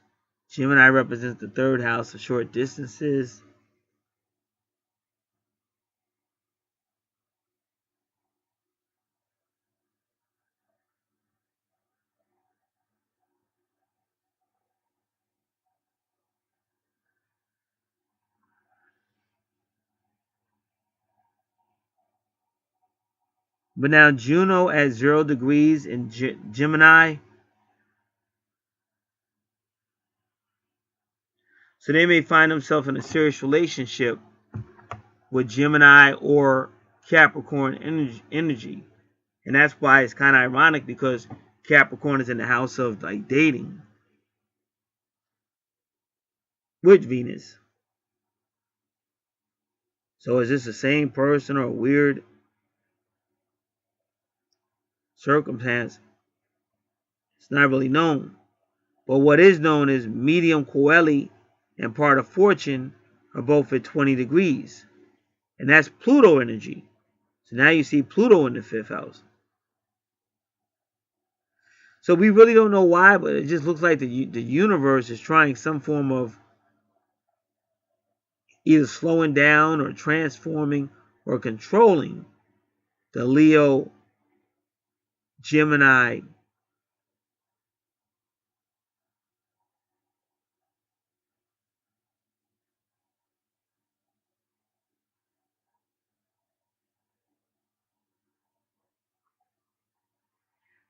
Gemini represents the 3rd house of short distances. But now Juno at 0 degrees in Gemini. So they may find themselves in a serious relationship with Gemini or Capricorn energy. And that's why it's kind of ironic, because Capricorn is in the house of like dating with Venus. So is this the same person or a weird circumstance? It's not really known. But what is known is medium Coeli and part of fortune are both at 20 degrees. And that's Pluto energy. So now you see Pluto in the 5th house. So we really don't know why, but it just looks like the universe is trying some form of either slowing down or transforming or controlling the Leo, Gemini,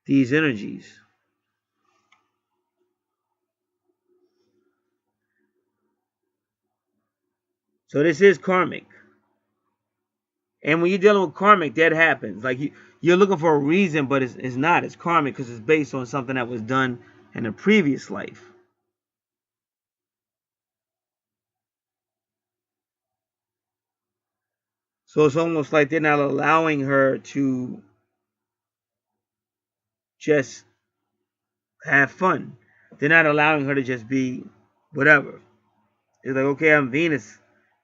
these energies. So this is karmic. And when you're dealing with karmic, that happens. Like you're looking for a reason, but it's not. It's karmic because it's based on something that was done in a previous life. So it's almost like they're not allowing her to just have fun. They're not allowing her to just be whatever. It's like, okay, I'm Venus,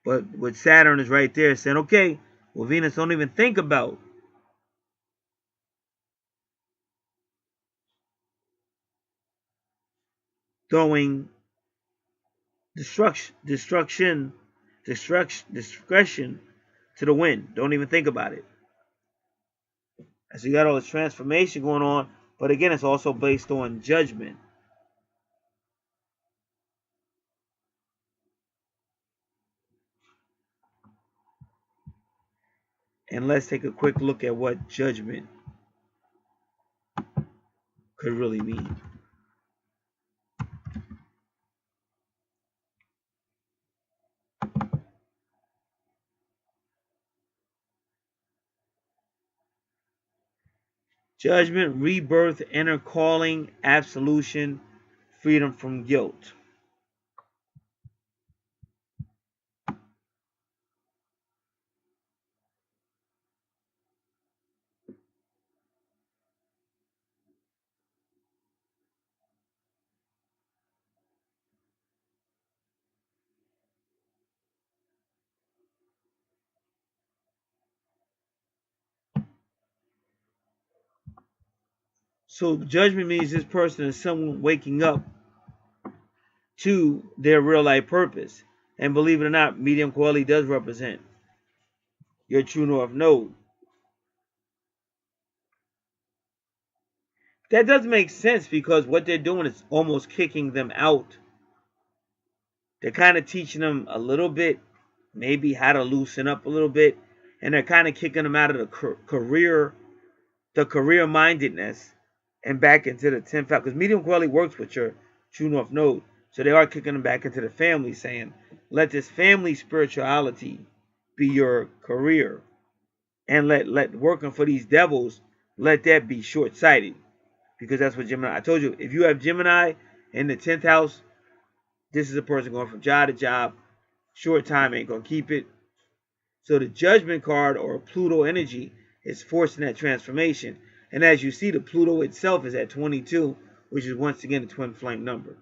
but with Saturn is right there saying, okay, well, Venus, don't even think about throwing discretion to the wind. Don't even think about it. And so you got all this transformation going on, but again, it's also based on judgment. And let's take a quick look at what judgment could really mean. Judgment, rebirth, inner calling, absolution, freedom from guilt. So judgment means this person is someone waking up to their real life purpose. And believe it or not, medium quality does represent your true north node. That does make sense because what they're doing is almost kicking them out. They're kind of teaching them a little bit, maybe how to loosen up a little bit, and they're kind of kicking them out of the career mindedness, and back into the 10th house. Because medium quality works with your true north node, so they are kicking them back into the family, saying, "Let this family spirituality be your career, and let working for these devils, let that be short sighted." Because that's what Gemini. I told you, if you have Gemini in the 10th house, this is a person going from job to job. Short time ain't gonna keep it. So the Judgment card or Pluto energy is forcing that transformation. And as you see, the Pluto itself is at 22, which is once again a twin flame number.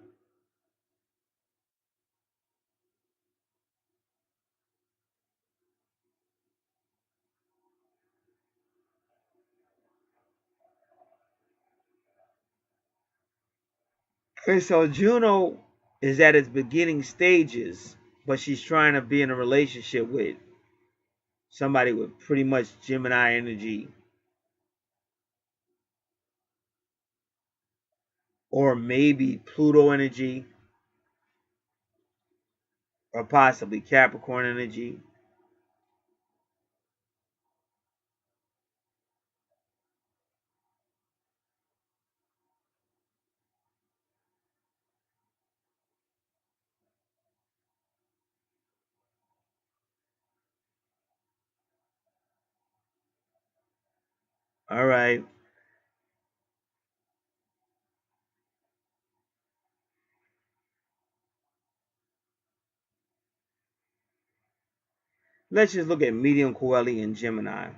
Okay, so Juno is at its beginning stages, but she's trying to be in a relationship with somebody with pretty much Gemini energy, or maybe Pluto energy, or possibly Capricorn energy. All right. Let's just look at medium Coeli and Gemini.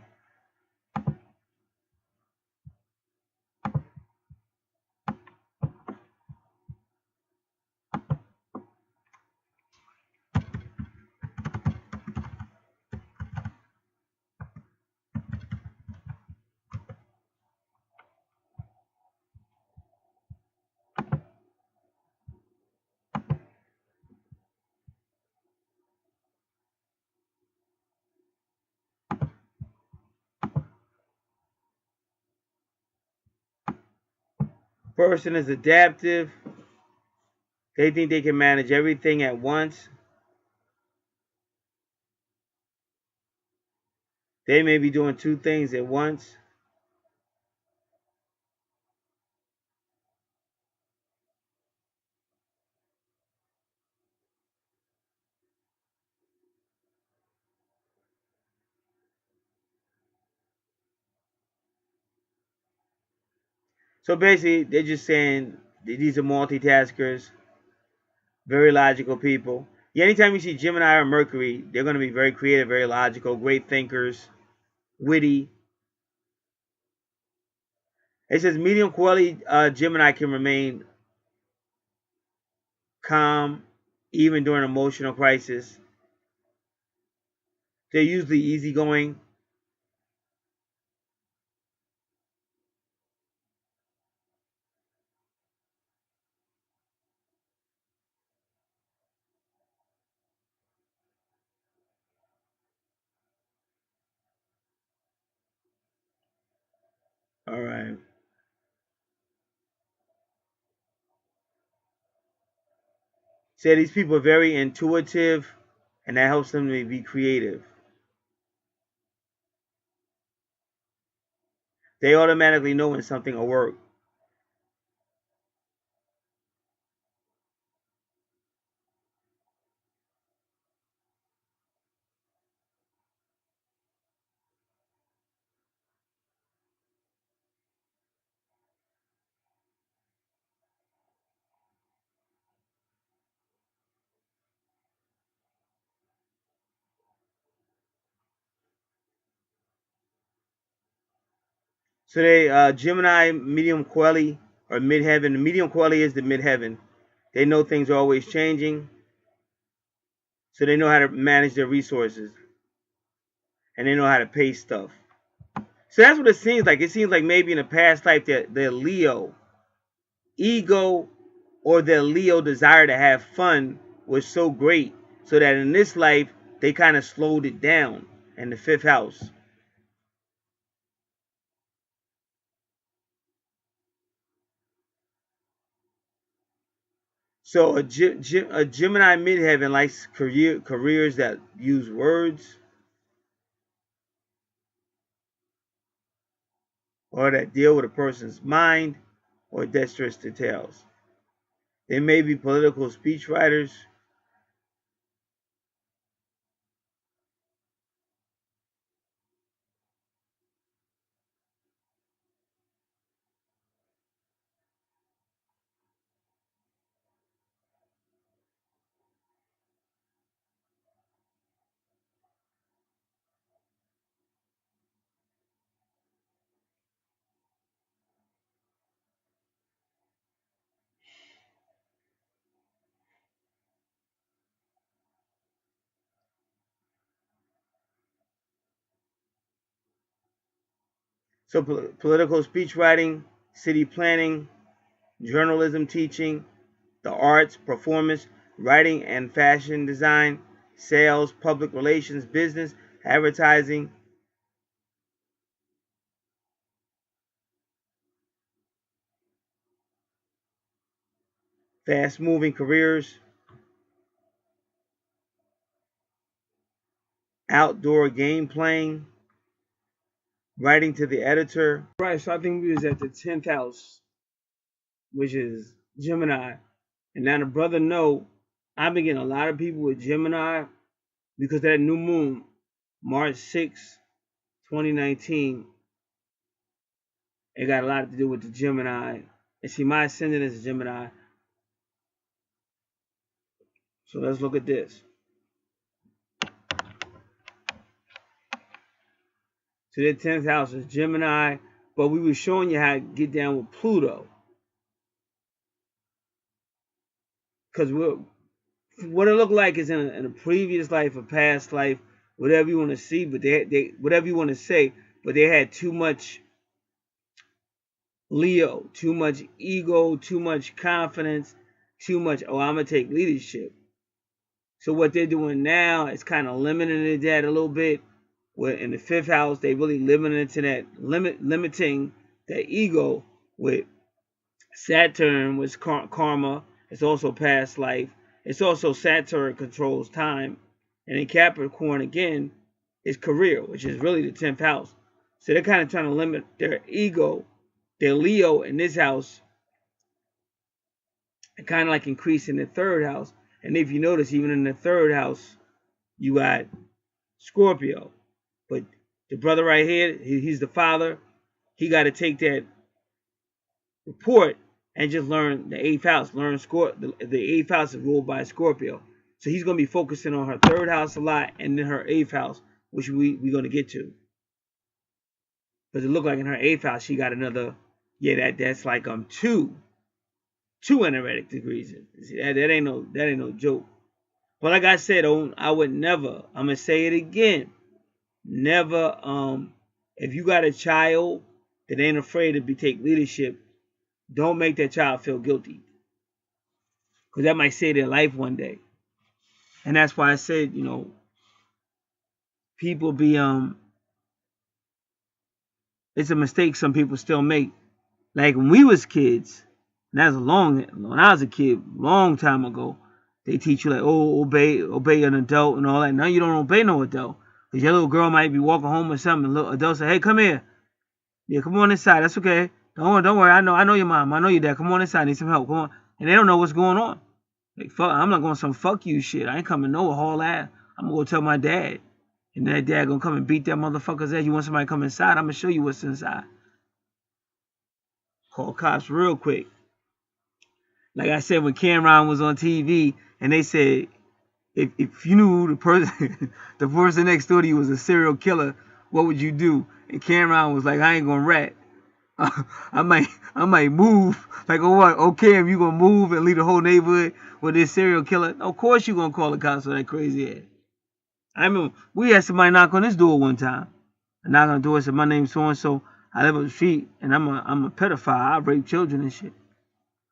Person is adaptive. They think they can manage everything at once. They may be doing two things at once. So basically, they're just saying these are multitaskers, very logical people. Yeah, anytime you see Gemini or Mercury, they're going to be very creative, very logical, great thinkers, witty. It says medium quality Gemini can remain calm even during emotional crisis. They're usually easygoing. All right. Say these people are very intuitive, and that helps them to be creative. They automatically know when something will work. So they Gemini, medium Quelli, or midheaven. The medium Quelli is the midheaven. They know things are always changing, so they know how to manage their resources, and they know how to pay stuff. So that's what it seems like. It seems like maybe in a past life that their Leo ego or their Leo desire to have fun was so great, so that in this life they kind of slowed it down in the fifth house. So a Gemini midheaven likes careers that use words or that deal with a person's mind or dexterous details. They may be political speechwriters. So political speechwriting, city planning, journalism teaching, the arts, performance, writing and fashion design, sales, public relations, business, advertising. Fast moving careers, outdoor game playing, writing to the editor. Right, so I think we was at the 10th house, which is Gemini. And now the brother know I've been getting a lot of people with Gemini because that new moon, March 6, 2019, it got a lot to do with the Gemini. And see, my ascendant is Gemini. So let's look at this. So the 10th house is Gemini, but we were showing you how to get down with Pluto. Because what it looked like is in a previous life, a past life, whatever you want to see, but they whatever you want to say, but they had too much Leo, too much ego, too much confidence, too much, oh, I'm going to take leadership. So what they're doing now is kind of limiting that a little bit. Where in the fifth house, they really limiting into that, limiting that ego with Saturn, was karma. It's also past life. It's also Saturn controls time. And in Capricorn, again, is career, which is really the 10th house. So they're kind of trying to limit their ego, their Leo in this house, and kind of like increasing the third house. And if you notice, even in the third house, you got Scorpio. But the brother right here, he's the father. He got to take that report and just learn the 8th house. Learn the 8th house is ruled by Scorpio. So he's going to be focusing on her 3rd house a lot and then her 8th house, which we're going to get to. But it looked like in her 8th house, she got another, that's like two energetic degrees. That ain't no joke. But like I said, I would never, I'm going to say it again, never, if you got a child that ain't afraid to take leadership, don't make that child feel guilty. Because that might save their life one day. And that's why I said, people be, it's a mistake some people still make. Like when we was kids, and that's when I was a kid, long time ago, they teach you like, oh, obey an adult and all that. Now you don't obey no adult. Because your little girl might be walking home with something, and little adult say, hey, come here. Yeah, come on inside. That's okay. Don't worry. I know your mom. I know your dad. Come on inside. I need some help. Come on. And they don't know what's going on. Like, fuck, I'm not going some fuck you shit. I ain't coming nowhere haul ass. I'm going to go tell my dad. And that dad going to come and beat that motherfucker's ass. You want somebody to come inside? I'm going to show you what's inside. Call cops real quick. Like I said, when Cameron was on TV and they said, if you knew the person next door to you was a serial killer, what would you do? And Cameron was like, I ain't going to rat. I might move. Like, oh what? Okay, if you gonna move and leave the whole neighborhood with this serial killer, of course you gonna call the cops on that crazy ass. I remember we had somebody knock on this door one time. I knocked on the door and said, "My name's so and so. I live up the street and I'm a pedophile. I rape children and shit."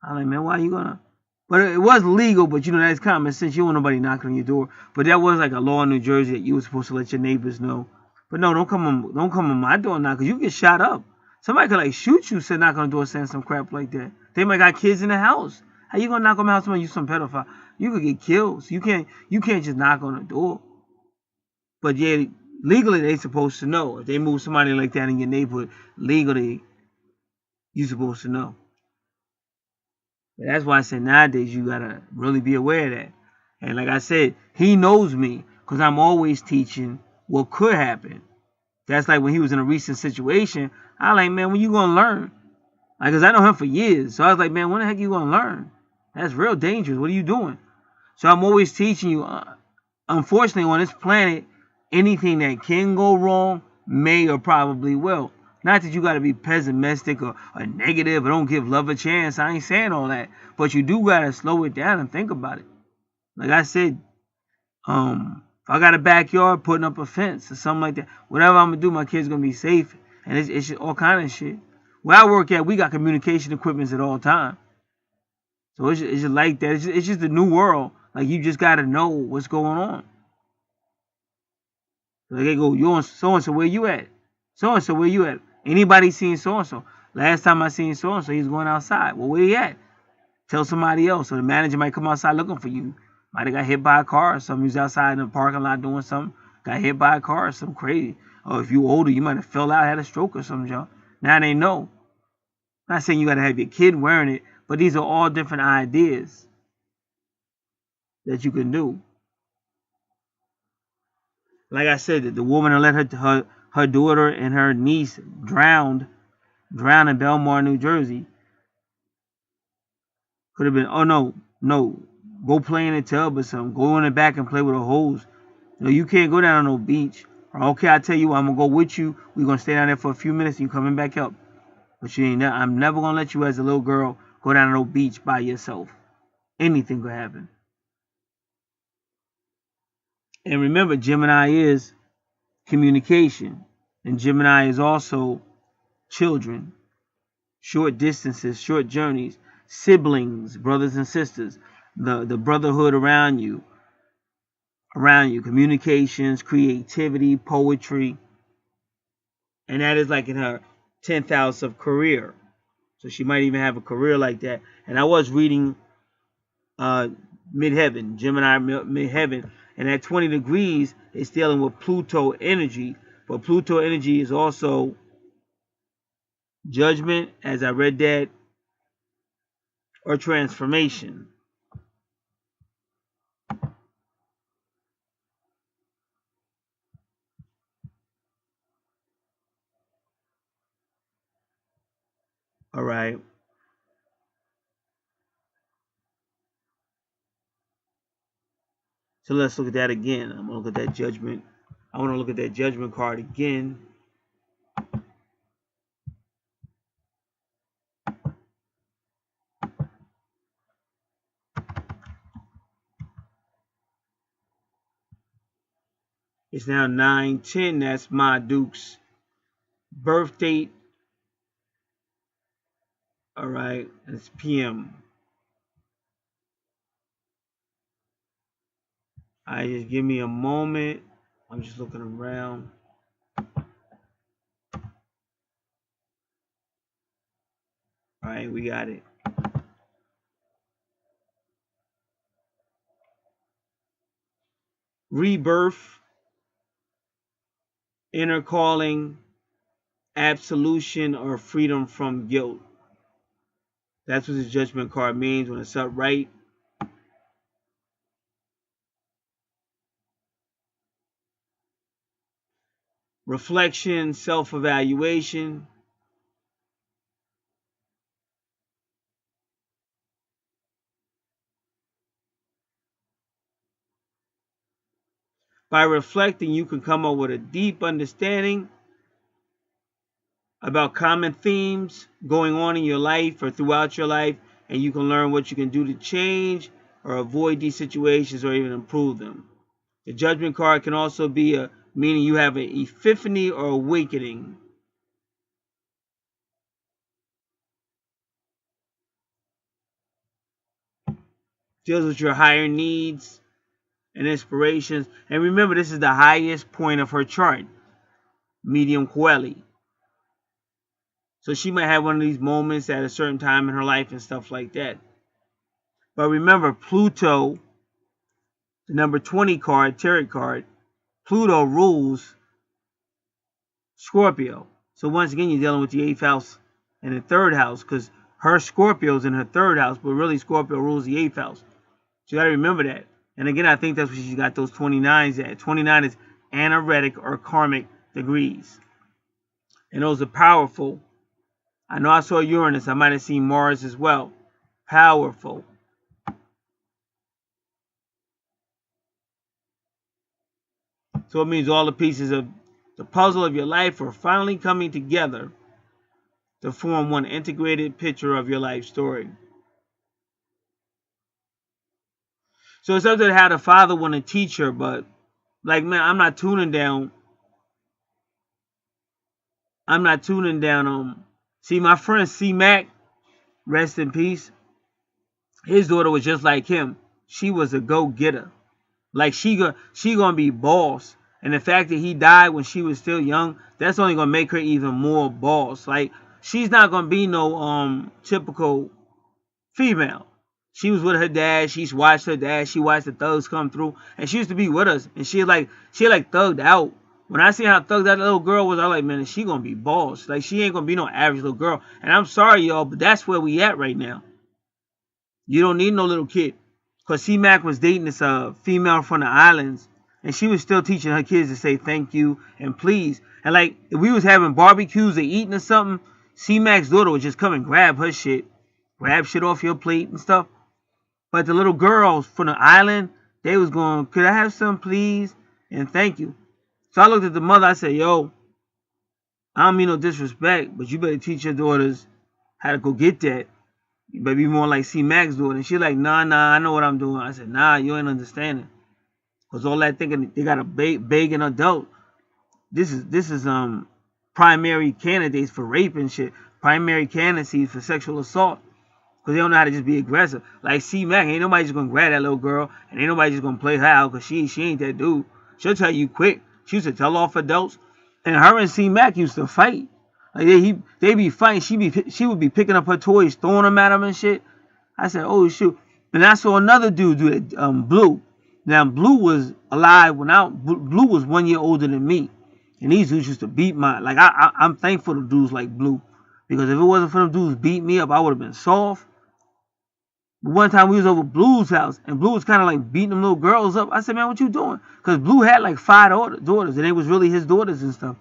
I'm like, man, why you gonna? But it was legal, but you know that's common sense. You don't want nobody knocking on your door. But that was like a law in New Jersey that you were supposed to let your neighbors know. But no, don't come on my door now, cause you get shot up. Somebody could like shoot you, sit knock on the door, saying some crap like that. They might got kids in the house. How you gonna knock on my house when you some pedophile? You could get killed. So you can't just knock on the door. But yeah, legally they supposed to know. If they move somebody like that in your neighborhood, legally you supposed to know. But that's why I said nowadays you gotta really be aware of that. And like I said, he knows me because I'm always teaching what could happen. That's like when he was in a recent situation. I like, man, when you gonna learn? Like, cause I know him for years. So I was like, man, when the heck you gonna learn? That's real dangerous. What are you doing? So I'm always teaching you. Unfortunately, on this planet, anything that can go wrong may or probably will. Not that you got to be pessimistic or negative or don't give love a chance. I ain't saying all that. But you do got to slow it down and think about it. Like I said, if I got a backyard, putting up a fence or something like that, whatever I'm going to do, my kid's going to be safe. And it's all kind of shit. Where I work at, we got communication equipment at all times. So it's just like that. It's just a new world. Like, you just got to know what's going on. So they go, you on so-and-so, where you at? So-and-so, where you at? Anybody seen so-and-so? Last time I seen so-and-so, he's going outside. Well, where he at? Tell somebody else. So the manager might come outside looking for you. Might have got hit by a car or something. He was outside in the parking lot doing something. Got hit by a car or something crazy. Or if you older, you might have fell out, had a stroke or something, y'all. Now they know. I'm not saying you got to have your kid wearing it, but these are all different ideas that you can do. Like I said, the woman that let her daughter and her niece drowned in Belmar, New Jersey. Could have been, oh no, go play in a tub or something. Go in the back and play with a hose. No, you can't go down on no beach. Or, okay, I tell you what, I'm gonna go with you. We're gonna stay down there for a few minutes and you coming back up. But I'm never gonna let you as a little girl go down on no beach by yourself. Anything could happen. And remember, Gemini is communication. And Gemini is also children, short distances, short journeys, siblings, brothers and sisters, the brotherhood around you, communications, creativity, poetry. And that is like in her 10th house of career. So she might even have a career like that. And I was reading midheaven, Gemini midheaven, and at 20 degrees, it's dealing with Pluto energy. But Pluto energy is also judgment, as I read that, or transformation. All right. So let's look at that again. I'm gonna look at that judgment. I want to look at that judgment card again. It's now 9:10. That's my Duke's birth date. All right, it's PM. All right, just give me a moment. I'm just looking around. All right, we got it. Rebirth, inner calling, absolution, or freedom from guilt. That's what the judgment card means when it's upright. Reflection, self-evaluation. By reflecting, you can come up with a deep understanding about common themes going on in your life or throughout your life, and you can learn what you can do to change or avoid these situations or even improve them. The Judgment card can also be a meaning you have an epiphany or awakening. Deals with your higher needs and inspirations. And remember, this is the highest point of her chart, medium Coeli. So she might have one of these moments at a certain time in her life and stuff like that. But remember, Pluto, the number 20 card, tarot card, Pluto rules Scorpio. So once again, you're dealing with the 8th house and the 3rd house, because her Scorpio's in her 3rd house, but really Scorpio rules the 8th house. So you got to remember that. And again, I think that's where she got those 29s at. 29 is anaretic or karmic degrees. And those are powerful. I know I saw Uranus. I might have seen Mars as well. Powerful. So it means all the pieces of the puzzle of your life are finally coming together to form one integrated picture of your life story. So it's up to how the father want to teach her, but like, man, I'm not tuning down. See, my friend C-Mac, rest in peace. His daughter was just like him. She was a go-getter. Like, she gonna be boss. And the fact that he died when she was still young, that's only gonna make her even more boss. Like, she's not gonna be no typical female. She was with her dad. She's watched her dad. She watched the thugs come through, and she used to be with us. And she thugged out. When I see how thugged that little girl was, I was like, man, she gonna be boss. Like, she ain't gonna be no average little girl. And I'm sorry, y'all, but that's where we at right now. You don't need no little kid. Because C-Mac was dating this female from the islands, and she was still teaching her kids to say thank you and please. And like, if we was having barbecues or eating or something, C-Mac's daughter would just come and grab her shit. Grab shit off your plate and stuff. But the little girls from the island, they was going, could I have some please? And thank you. So I looked at the mother, I said, yo, I don't mean no disrespect, but you better teach your daughters how to go get that. You better be more like C-Mac's daughter. And she like, nah, I know what I'm doing. I said, nah, you ain't understanding. Because all that thinking, they got to beg an adult. This is primary candidates for rape and shit. Primary candidacies for sexual assault. Because they don't know how to just be aggressive. Like C-Mac, ain't nobody just going to grab that little girl. And ain't nobody just going to play her out because she ain't that dude. She'll tell you quick. She used to tell off adults. And her and C-Mac used to fight. Like they be fighting. She would be picking up her toys, throwing them at him and shit. I said, oh, shoot. And I saw another dude do that, Blue. Now, Blue was alive Blue was 1 year older than me. And these dudes used to beat my... Like, I'm thankful to dudes like Blue. Because if it wasn't for them dudes beat me up, I would have been soft. But one time we was over Blue's house, and Blue was kind of like beating them little girls up. I said, man, what you doing? Because Blue had like 5 daughters, and they was really his daughters and stuff.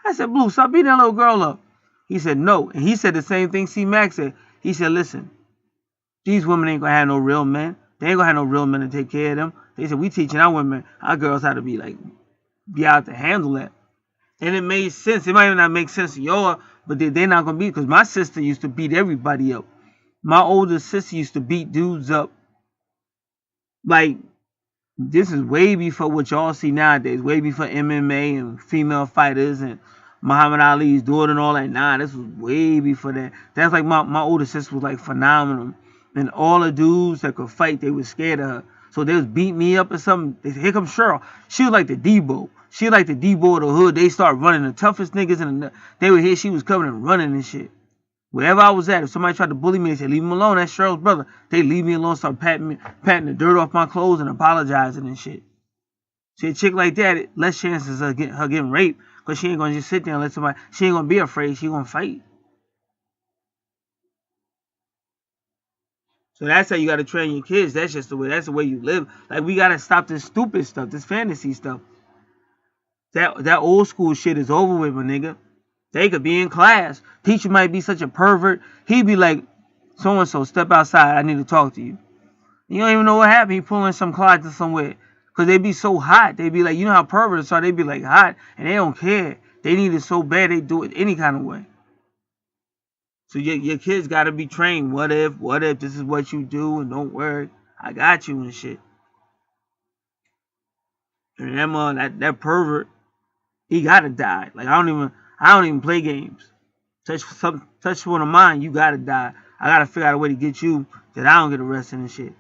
I said, Blue, stop beating that little girl up. He said, no. And he said the same thing C-Mac said. He said, listen, these women ain't going to have no real men. They ain't going to have no real men to take care of them. They said, we teaching our women, our girls how to be out to handle that. And it made sense. It might even not make sense to y'all, but they're not going to be, because my sister used to beat everybody up. My older sister used to beat dudes up. Like, this is way before what y'all see nowadays. Way before MMA and female fighters and Muhammad Ali's daughter and all that. Nah, this was way before that. That's like my older sister was like phenomenal. And all the dudes that could fight, they were scared of her. So they was beat me up or something. Here comes Cheryl. She was like the Debo. She was like the Debo of the hood. They start running, the toughest niggas. And they would hear she was coming and running and shit. Wherever I was at, if somebody tried to bully me, they said, leave him alone. That's Cheryl's brother. They leave me alone, start patting the dirt off my clothes and apologizing and shit. See, a chick like that, less chances of her getting raped, because she ain't going to just sit there and let somebody, she ain't going to be afraid. She going to fight. So that's how you got to train your kids. That's just the way, that's the way you live. Like, we got to stop this stupid stuff, this fantasy stuff. That old school shit is over with, my nigga. They could be in class. Teacher might be such a pervert. He'd be like, so-and-so, step outside. I need to talk to you. You don't even know what happened. He pulling some closet somewhere. Because they be so hot. They be like, you know how perverts are. They be like hot. And they don't care. They need it so bad they do it any kind of way. So your kids got to be trained. What if this is what you do, and don't worry, I got you and shit. And that pervert, he gotta die. Like I don't even play games. Touch one of mine, you gotta die. I gotta figure out a way to get you that I don't get arrested and shit.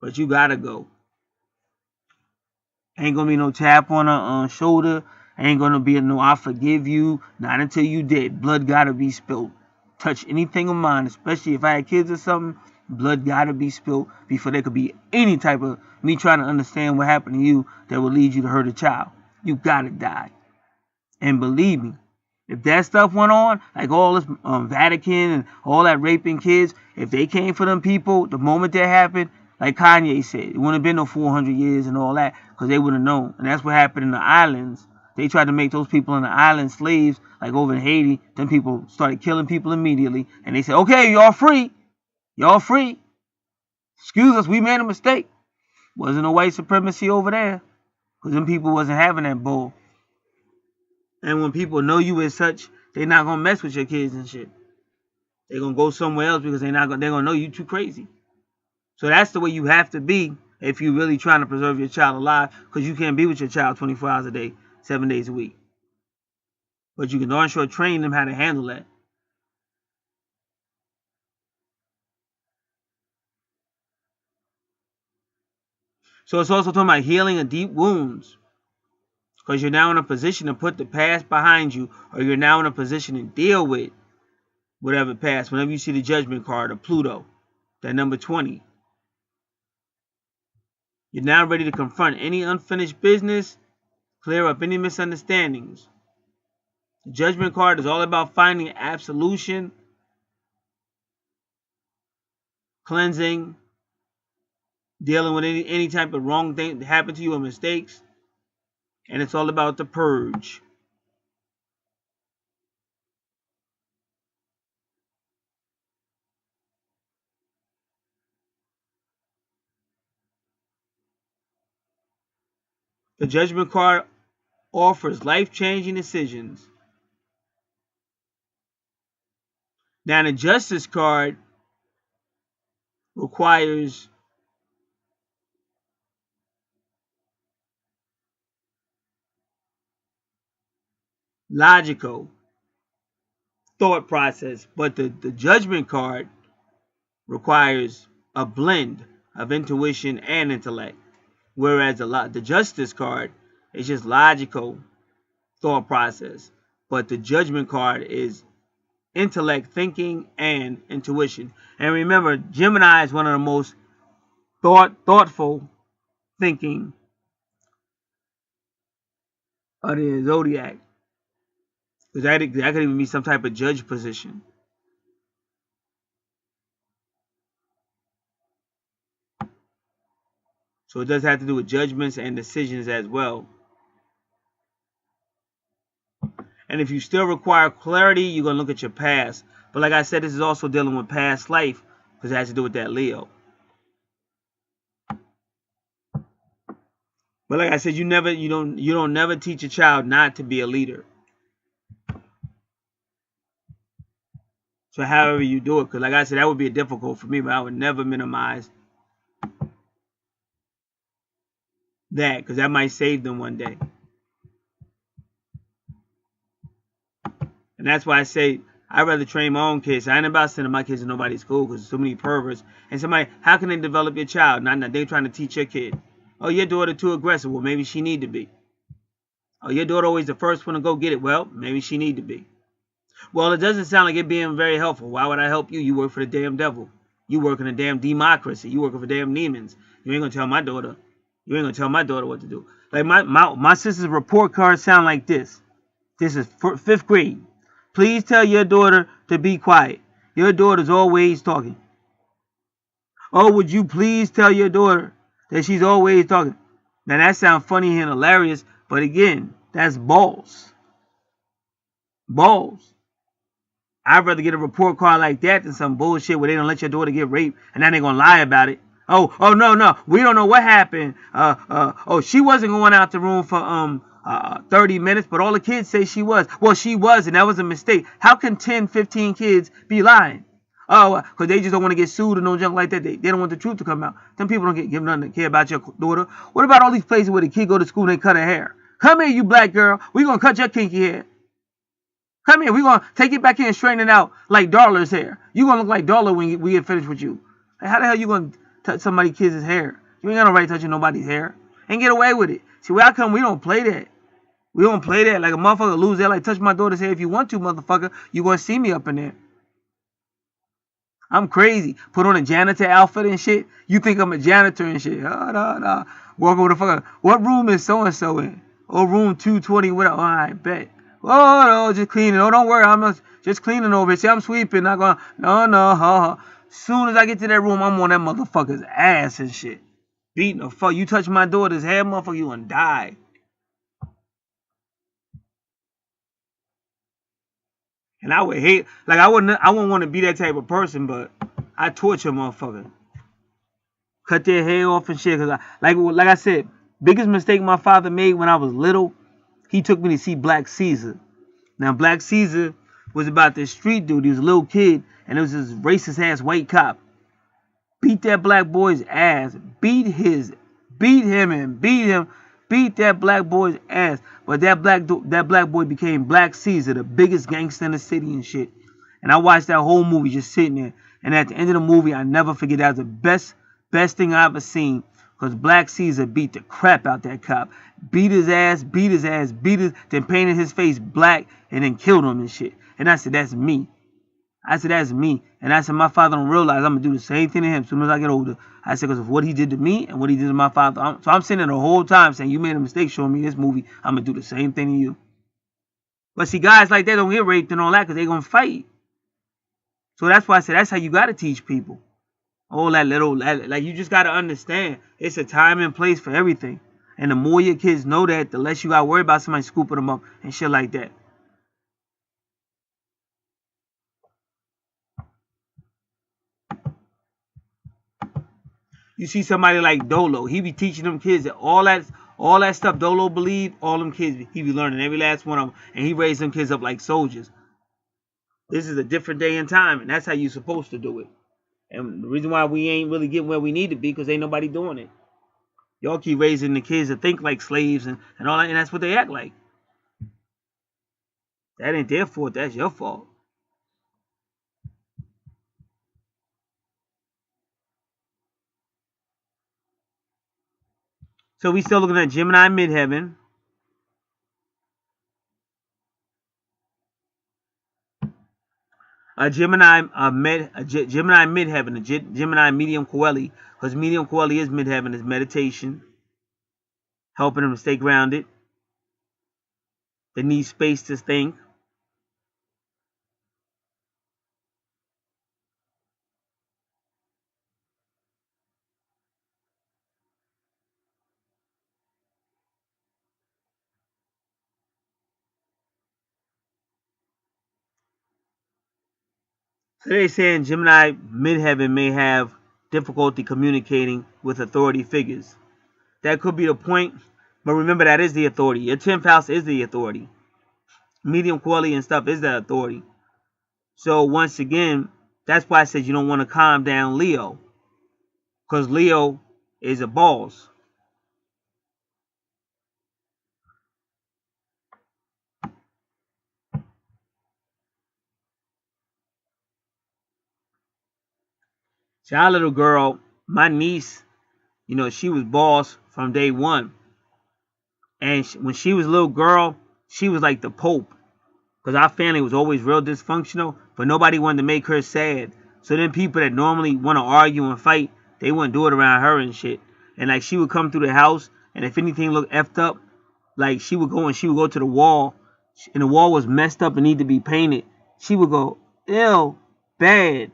But you gotta go. Ain't gonna be no tap on the shoulder. Ain't gonna be no I forgive you. Not until you dead. Blood gotta be spilled. Touch anything of mine, especially if I had kids or something. Blood gotta be spilled before there could be any type of me trying to understand what happened to you that would lead you to hurt a child. You gotta die. And believe me, if that stuff went on, like all this Vatican and all that raping kids, if they came for them people, the moment that happened, like Kanye said, it wouldn't have been no 400 years and all that, because they would have known. And that's what happened in the islands. They tried to make those people in the island slaves, like over in Haiti. Them people started killing people immediately. And they said, okay, y'all free. Y'all free. Excuse us, we made a mistake. Wasn't no white supremacy over there, because them people wasn't having that bull. And when people know you as such, they're not going to mess with your kids and shit. They're going to go somewhere else because they're going to know you too crazy. So that's the way you have to be if you're really trying to preserve your child alive, because you can't be with your child 24 hours a day, 7 days a week. But you can darn sure train them how to handle that. So it's also talking about healing of deep wounds, because you're now in a position to put the past behind you, or you're now in a position to deal with whatever past. Whenever you see the Judgment card of Pluto, that number 20, you're now ready to confront any unfinished business, clear up any misunderstandings. The Judgment card is all about finding absolution, cleansing, dealing with any type of wrong thing that happened to you or mistakes. And it's all about the purge. The Judgment card offers life-changing decisions. Now, the Justice card requires logical thought process, but the Judgment card requires a blend of intuition and intellect, whereas the Justice card is just logical thought process, but the Judgment card is intellect, thinking, and intuition. And remember, Gemini is one of the most thoughtful thinking of the zodiac, because that could even be some type of judge position. So it does have to do with judgments and decisions as well. And if you still require clarity, you're going to look at your past. But like I said, this is also dealing with past life, because it has to do with that Leo. But like I said, you don't never teach a child not to be a leader. So however you do it, because like I said, that would be difficult for me, but I would never minimize that, because that might save them one day. And that's why I say I'd rather train my own kids. I ain't about sending my kids to nobody's school because there's so many perverts. And somebody, how can they develop your child? Not they trying to teach your kid. Oh, your daughter too aggressive. Well, maybe she need to be. Oh, your daughter always the first one to go get it. Well, maybe she need to be. Well, it doesn't sound like it being very helpful. Why would I help you? You work for the damn devil. You work in a damn democracy. You working for damn demons. You ain't gonna tell my daughter. You ain't gonna tell my daughter what to do. Like my sister's report card sound like this. This is 5th grade. Please tell your daughter to be quiet. Your daughter's always talking. Oh, would you please tell your daughter that she's always talking? Now that sounds funny and hilarious, but again, that's balls. Balls. I'd rather get a report card like that than some bullshit where they don't let your daughter get raped and then they're gonna lie about it. Oh no, we don't know what happened. Oh, she wasn't going out the room for 30 minutes, but all the kids say she was. Well, she was, and that was a mistake. How can 10, 15 kids be lying? Oh, because they just don't want to get sued or no junk like that. They don't want the truth to come out. Them people don't give nothing to care about your daughter. What about all these places where the kid go to school and they cut her hair? Come here, you black girl. We going to cut your kinky hair. Come here. We going to take it back in and straighten it out like Darla's hair. You going to look like Darla when we get finished with you. Like, how the hell you going to touch somebody's kid's hair? You ain't got no right touching nobody's hair. And get away with it. See, where I come, we don't play that. We don't play that. Like a motherfucker lose that. Like, touch my daughter's hair if you want to, motherfucker. You going to see me up in there. I'm crazy. Put on a janitor outfit and shit. You think I'm a janitor and shit. No. Walk over the fucker. What room is so-and-so in? Oh, room 220. What? Oh, I bet. Oh, no, just cleaning. Oh, don't worry. I'm just cleaning over here. See, I'm sweeping. Not going. No. Soon as I get to that room, I'm on that motherfucker's ass and shit. Beating the fuck. You touch my daughter's hair, motherfucker, you gonna die. And I would hate, like I wouldn't want to be that type of person, but I torture motherfucker. Cut their hair off and shit. Cause like I said, biggest mistake my father made when I was little, he took me to see Black Caesar. Now Black Caesar was about this street dude. He was a little kid, and it was this racist ass white cop. Beat that black boy's ass. Beat that black boy's ass. But that black boy became Black Caesar, the biggest gangster in the city and shit. And I watched that whole movie just sitting there. And at the end of the movie, I never forget, that was the best thing I ever seen. Because Black Caesar beat the crap out that cop. Beat his ass, then painted his face black and then killed him and shit. And I said, that's me. That's me. And I said, my father don't realize I'm going to do the same thing to him as soon as I get older. I said, because of what he did to me and what he did to my father. So I'm sitting there the whole time saying, you made a mistake showing me this movie. I'm going to do the same thing to you. But see, guys like that don't get raped and all that because they're going to fight. So that's why I said, that's how you got to teach people. All that little, like you just got to understand. It's a time and place for everything. And the more your kids know that, the less you got to worry about somebody scooping them up and shit like that. You see somebody like Dolo, he be teaching them kids that all that stuff Dolo believe, all them kids, he be learning every last one of them, and he raised them kids up like soldiers. This is a different day and time, and that's how you supposed to do it. And the reason why we ain't really getting where we need to be, because ain't nobody doing it. Y'all keep raising the kids to think like slaves and all that, and that's what they act like. That ain't their fault, that's your fault. So we still looking at Gemini midheaven. Gemini midheaven, Gemini medium Coeli, because medium Coeli is midheaven, is meditation, helping them to stay grounded. They need space to think. So they saying Gemini midheaven may have difficulty communicating with authority figures. That could be the point, but remember that is the authority. Your 10th house is the authority. Medium Coeli and stuff is the authority. So once again, that's why I said you don't want to calm down Leo, because Leo is a boss. See, our little girl, my niece, you know, she was boss from day one. And when she was a little girl, she was like the Pope. Because our family was always real dysfunctional, but nobody wanted to make her sad. So then people that normally want to argue and fight, they wouldn't do it around her and shit. And like she would come through the house, and if anything looked effed up, like she would go to the wall, and the wall was messed up and need to be painted. She would go, ew, bad.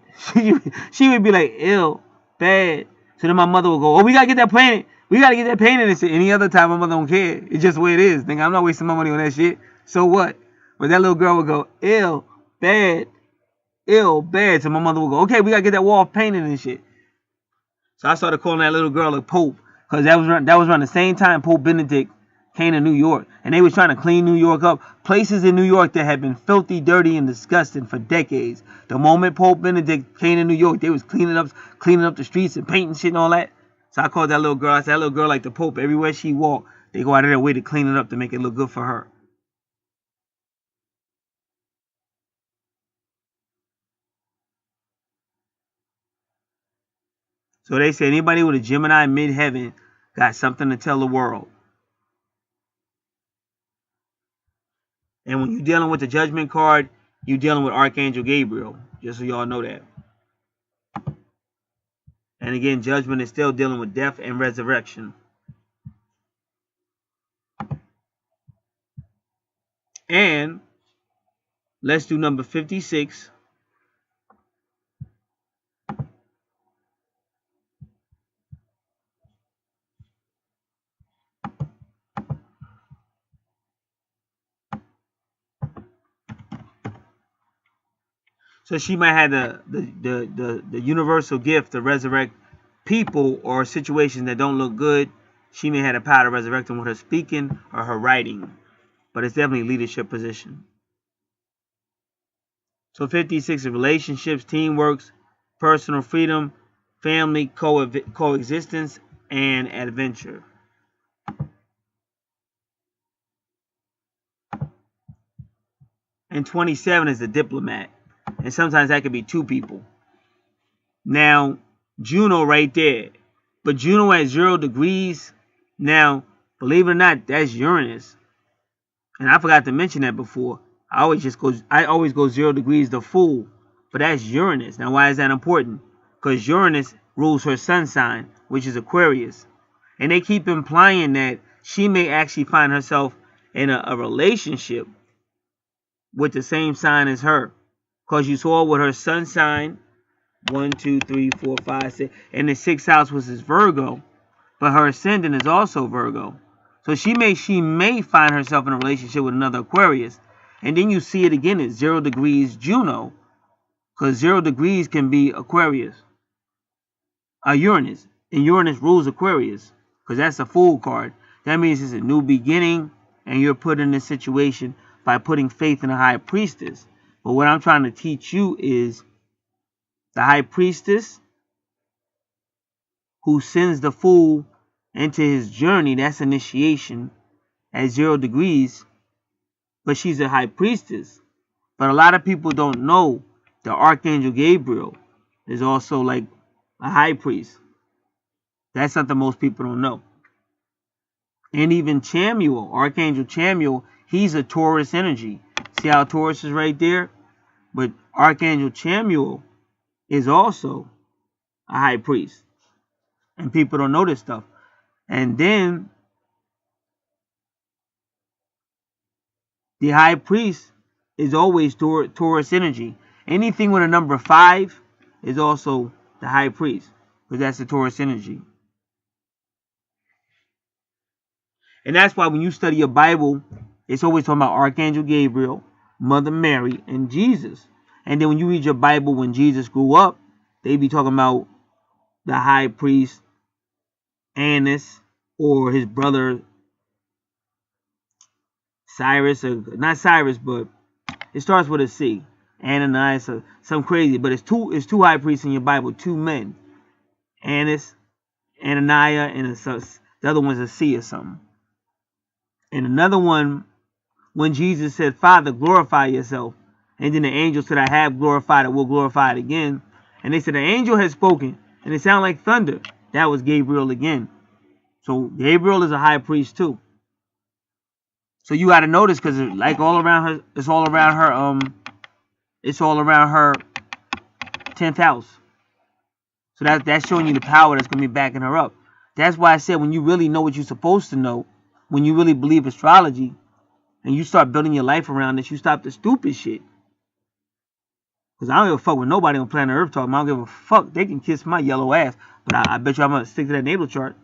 She would be like, ew, bad. So then my mother would go, oh, we gotta get that painted. We gotta get that painted. And any other time, my mother don't care. It's just the way it is. Nigga, I'm not wasting my money on that shit. So what? But that little girl would go, ew, bad. Ew, bad. So my mother would go, okay, we gotta get that wall painted and shit. So I started calling that little girl a Pope, because that was around the same time Pope Benedict came to New York, and they was trying to clean New York up. Places in New York that had been filthy, dirty, and disgusting for decades. The moment Pope Benedict came to New York, they was cleaning up the streets and painting shit and all that. So I called that little girl. I said, that little girl like the Pope. Everywhere she walked, they go out of their way to clean it up to make it look good for her. So they say anybody with a Gemini midheaven got something to tell the world. And when you're dealing with the Judgment card, you're dealing with Archangel Gabriel. Just so y'all know that. And again, Judgment is still dealing with death and resurrection. And let's do number 56. So she might have the universal gift to resurrect people or situations that don't look good. She may have the power to resurrect them with her speaking or her writing. But it's definitely a leadership position. So 56 is relationships, teamwork, personal freedom, family, coexistence, and adventure. And 27 is the diplomat. And sometimes that could be two people. Now, Juno right there. But Juno at 0 degrees. Now, believe it or not, that's Uranus. And I forgot to mention that before. I always go 0 degrees the Fool. But that's Uranus. Now, why is that important? Because Uranus rules her sun sign, which is Aquarius. And they keep implying that she may actually find herself in a relationship with the same sign as her. Because you saw with her sun sign, 1, 2, 3, 4, 5, 6, and the 6th house was his Virgo, but her ascendant is also Virgo. So she may find herself in a relationship with another Aquarius. And then you see it again at 0 degrees Juno, because 0 degrees can be Aquarius, Uranus, and Uranus rules Aquarius, because that's a Fool card. That means it's a new beginning, and you're put in this situation by putting faith in a high priestess. But what I'm trying to teach you is the high priestess who sends the Fool into his journey. That's initiation at 0 degrees. But she's a high priestess. But a lot of people don't know the Archangel Gabriel is also like a high priest. That's something most people don't know. And even Chamuel, Archangel Chamuel, he's a Taurus energy. See how Taurus is right there? But Archangel Chamuel is also a high priest. And people don't know this stuff. And then the high priest is always Taurus energy. Anything with a number 5 is also the high priest, because that's the Taurus energy. And that's why when you study your Bible, it's always talking about Archangel Gabriel, Mother Mary, and Jesus. And then when you read your Bible when Jesus grew up, they be talking about the high priest, Annas, or his brother Cyrus, or not Cyrus, but it starts with a C. Ananias, or something crazy. But it's two high priests in your Bible, 2 men. Annas, Ananias, and the other one's a C or something. And another one, when Jesus said, Father, glorify yourself. And then the angel said, I have glorified it, will glorify it again. And they said, the angel has spoken. And it sounded like thunder. That was Gabriel again. So Gabriel is a high priest too. So you got to notice, because like all around her, it's all around her 10th house. So that's showing you the power that's going to be backing her up. That's why I said when you really know what you're supposed to know, when you really believe astrology, and you start building your life around it, you stop the stupid shit. Because I don't give a fuck with nobody on planet Earth talking. I don't give a fuck. They can kiss my yellow ass. But I bet you I'm going to stick to that natal chart.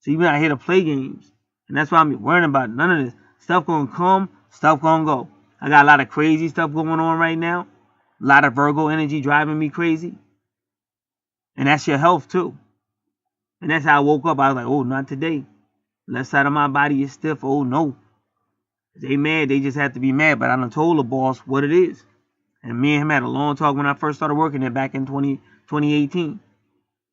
So you're not here to play games. And that's why I'm worrying about none of this. Stuff going to come. Stuff going to go. I got a lot of crazy stuff going on right now. A lot of Virgo energy driving me crazy. And that's your health too. And that's how I woke up. I was like, oh, not today. Left side of my body is stiff. Oh, no. They mad. They just have to be mad. But I done told the boss what it is. And me and him had a long talk when I first started working there back in 2018.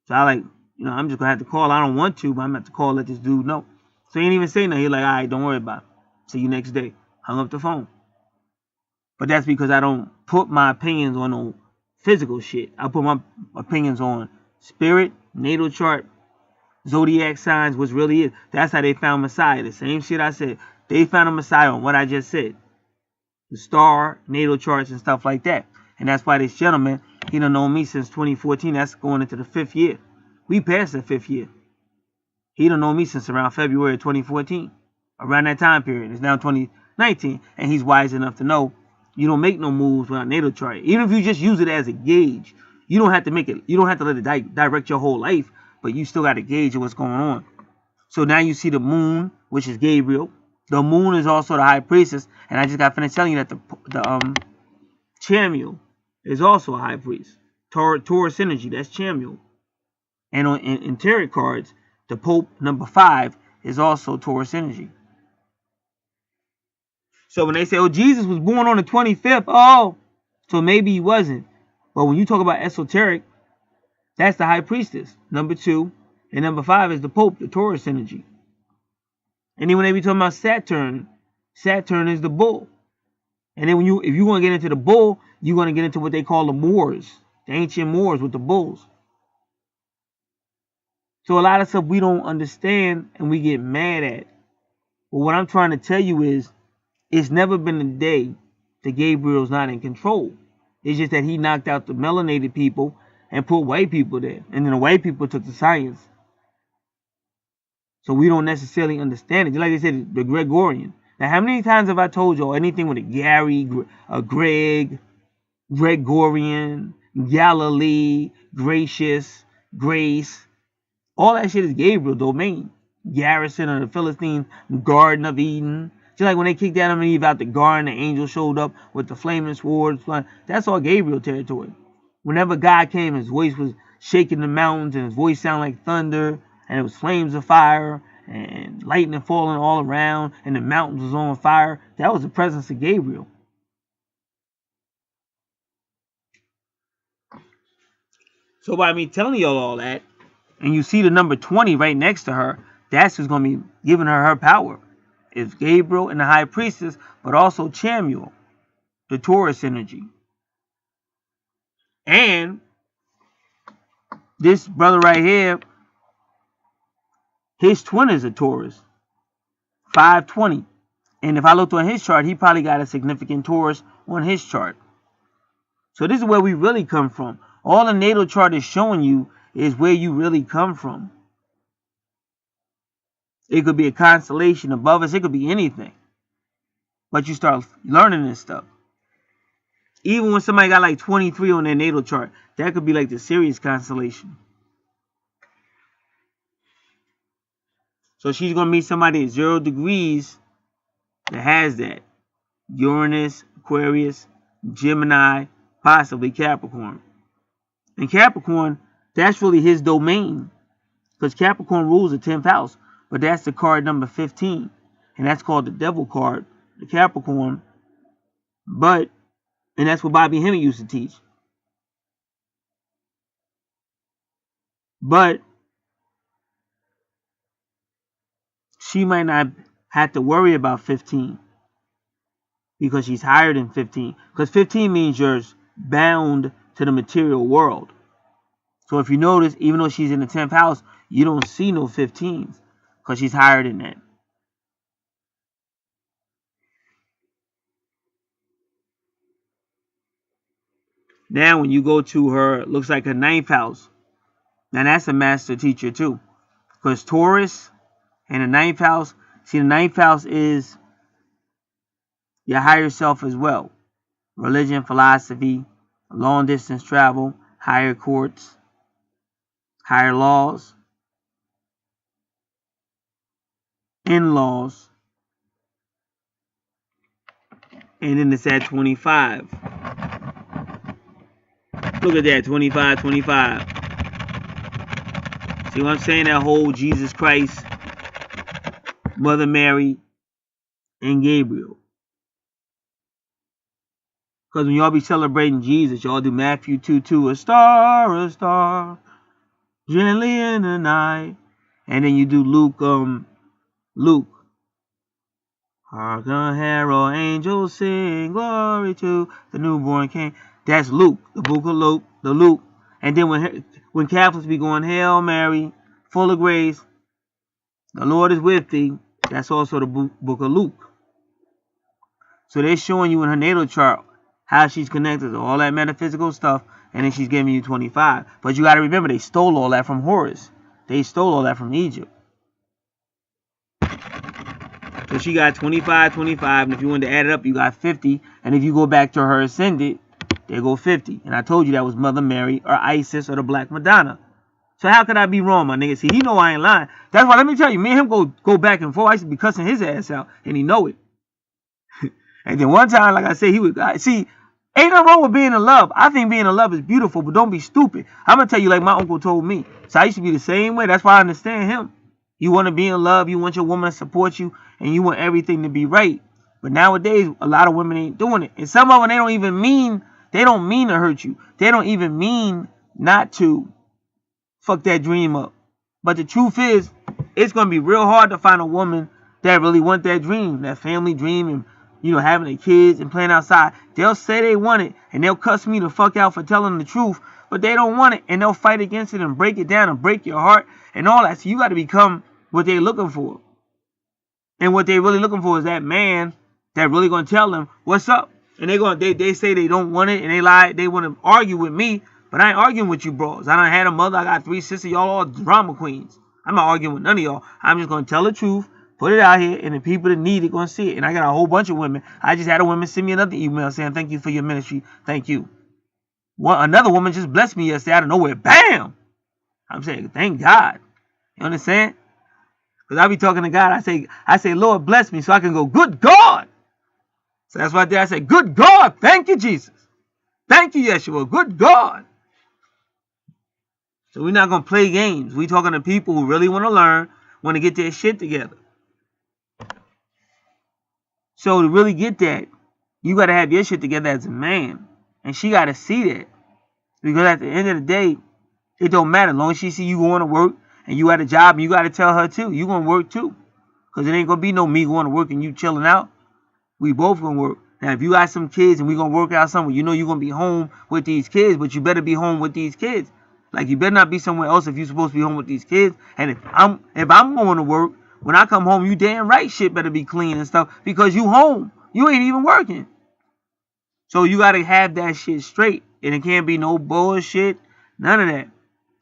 So I like, I'm just going to have to call. I don't want to, but I'm going to have to call, let this dude know. So he ain't even say nothing. He like, all right, don't worry about it. See you next day. Hung up the phone. But that's because I don't put my opinions on no physical shit. I put my opinions on spirit, natal chart, zodiac signs, which really is. That's how they found Messiah. The same shit I said. They found a Messiah on what I just said. The star, natal charts, and stuff like that. And that's why this gentleman, he done known me since 2014. That's going into the 5th year. We passed the 5th year. He done known me since around February 2014. Around that time period. It's now 2019. And he's wise enough to know you don't make no moves without natal chart. Even if you just use it as a gauge, you don't have to make it. You don't have to let it direct your whole life, but you still got to gauge what's going on. So now you see the moon, which is Gabriel. The moon is also the high priestess, and I just got finished telling you that the Chamuel is also a high priest. Taurus energy, that's Chamuel. And in tarot cards, the Pope number 5 is also Taurus energy. So when they say, oh, Jesus was born on the 25th, oh, so maybe he wasn't. But when you talk about esoteric, that's the high priestess, number 2. And number 5 is the Pope, the Taurus energy. And then when they be talking about Saturn, Saturn is the bull. And then if you want to get into the bull, you're going to get into what they call the Moors, the ancient Moors with the bulls. So a lot of stuff we don't understand and we get mad at. But what I'm trying to tell you is, it's never been a day that Gabriel's not in control. It's just that he knocked out the melanated people and put white people there. And then the white people took the science. So we don't necessarily understand it. Just like they said, the Gregorian. Now, how many times have I told y'all anything with a Gary, a Greg, Gregorian, Galilee, Gracious, Grace? All that shit is Gabriel domain. Garrison of the Philistines, Garden of Eden. Just like when they kicked Adam and Eve out the garden, the angel showed up with the flaming swords. That's all Gabriel territory. Whenever God came, his voice was shaking the mountains, and his voice sounded like thunder, and it was flames of fire, and lightning falling all around, and the mountains was on fire. That was the presence of Gabriel. So by me telling y'all all that, and you see the number 20 right next to her, that's who's going to be giving her power. It's Gabriel and the high priestess, but also Chamuel, the Taurus energy. And this brother right here, his twin is a Taurus, 520. And if I looked on his chart, he probably got a significant Taurus on his chart. So this is where we really come from. All the natal chart is showing you is where you really come from. It could be a constellation above us. It could be anything. But you start learning this stuff. Even when somebody got like 23 on their natal chart, that could be like the Sirius constellation. So she's going to meet somebody at 0 degrees that has that. Uranus, Aquarius, Gemini, possibly Capricorn. And Capricorn, that's really his domain. Because Capricorn rules the 10th house. But that's the card number 15. And that's called the devil card, the Capricorn. And that's what Bobby Hemming used to teach. But she might not have to worry about 15. Because she's higher than 15. Because 15 means you're bound to the material world. So if you notice, even though she's in the 10th house, you don't see no 15s. Because she's higher than that. Now when you go to her, looks like her 9th house. Now that's a master teacher too. Because Taurus and the 9th house, see the 9th house is your higher self as well. Religion, philosophy, long distance travel, higher courts, higher laws, in-laws. And then it's at 25. Look at that, 25, 25. See what I'm saying? That whole Jesus Christ, Mother Mary, and Gabriel. Because when y'all be celebrating Jesus, y'all do Matthew 2:2, a star, gently in the night. And then you do Luke. Hark the herald angels sing, glory to the newborn King. That's Luke, the book of Luke, the Luke. And then when Catholics be going, Hail Mary, full of grace, the Lord is with thee, that's also the book of Luke. So they're showing you in her natal chart how she's connected to all that metaphysical stuff, and then she's giving you 25. But you got to remember, they stole all that from Horus. They stole all that from Egypt. So she got 25, and if you wanted to add it up, you got 50. And if you go back to her ascendant, there go 50. And I told you that was Mother Mary or Isis or the Black Madonna. So how could I be wrong, my nigga? See, he know I ain't lying. That's why, let me tell you, me and him go back and forth. I used to be cussing his ass out, and he know it. And then one time, like I said, he would see. Ain't nothing wrong with being in love. I think being in love is beautiful, but don't be stupid. I'm gonna tell you like my uncle told me. So I used to be the same way. That's why I understand him. You want to be in love. You want your woman to support you, and you want everything to be right. But nowadays, a lot of women ain't doing it, and some of them they don't even mean. They don't mean to hurt you. They don't even mean not to fuck that dream up. But the truth is, it's gonna be real hard to find a woman that really want that dream, that family dream, and having their kids and playing outside. They'll say they want it, and they'll cuss me the fuck out for telling the truth, but they don't want it, and they'll fight against it and break it down and break your heart and all that. So you got to become what they're looking for. And what they're really looking for is that man that really going to tell them what's up. And they say they don't want it, and they lie. They want to argue with me, but I ain't arguing with you bros. I done had a mother. I got 3 sisters. Y'all all drama queens. I'm not arguing with none of y'all. I'm just going to tell the truth. Put it out here, and the people that need it going to see it. And I got a whole bunch of women. I just had a woman send me another email saying, thank you for your ministry. Thank you. Another woman just blessed me yesterday out of nowhere. Bam! I'm saying, thank God. You understand? Because I be talking to God. I say, Lord, bless me so I can go, good God. So that's right there. I say, good God. Thank you, Jesus. Thank you, Yeshua. Good God. So we're not going to play games. We're talking to people who really want to learn, want to get their shit together. So to really get that, you got to have your shit together as a man. And she got to see that. Because at the end of the day, it don't matter. As long as she see you going to work and you at a job, and you got to tell her too. You going to work too. Because it ain't going to be no me going to work and you chilling out. We both going to work. Now, if you got some kids and we going to work out somewhere, you know you're going to be home with these kids, but you better be home with these kids. Like, you better not be somewhere else if you're supposed to be home with these kids. And if I'm going to work, when I come home, you damn right shit better be clean and stuff because you home. You ain't even working. So you got to have that shit straight. And it can't be no bullshit. None of that.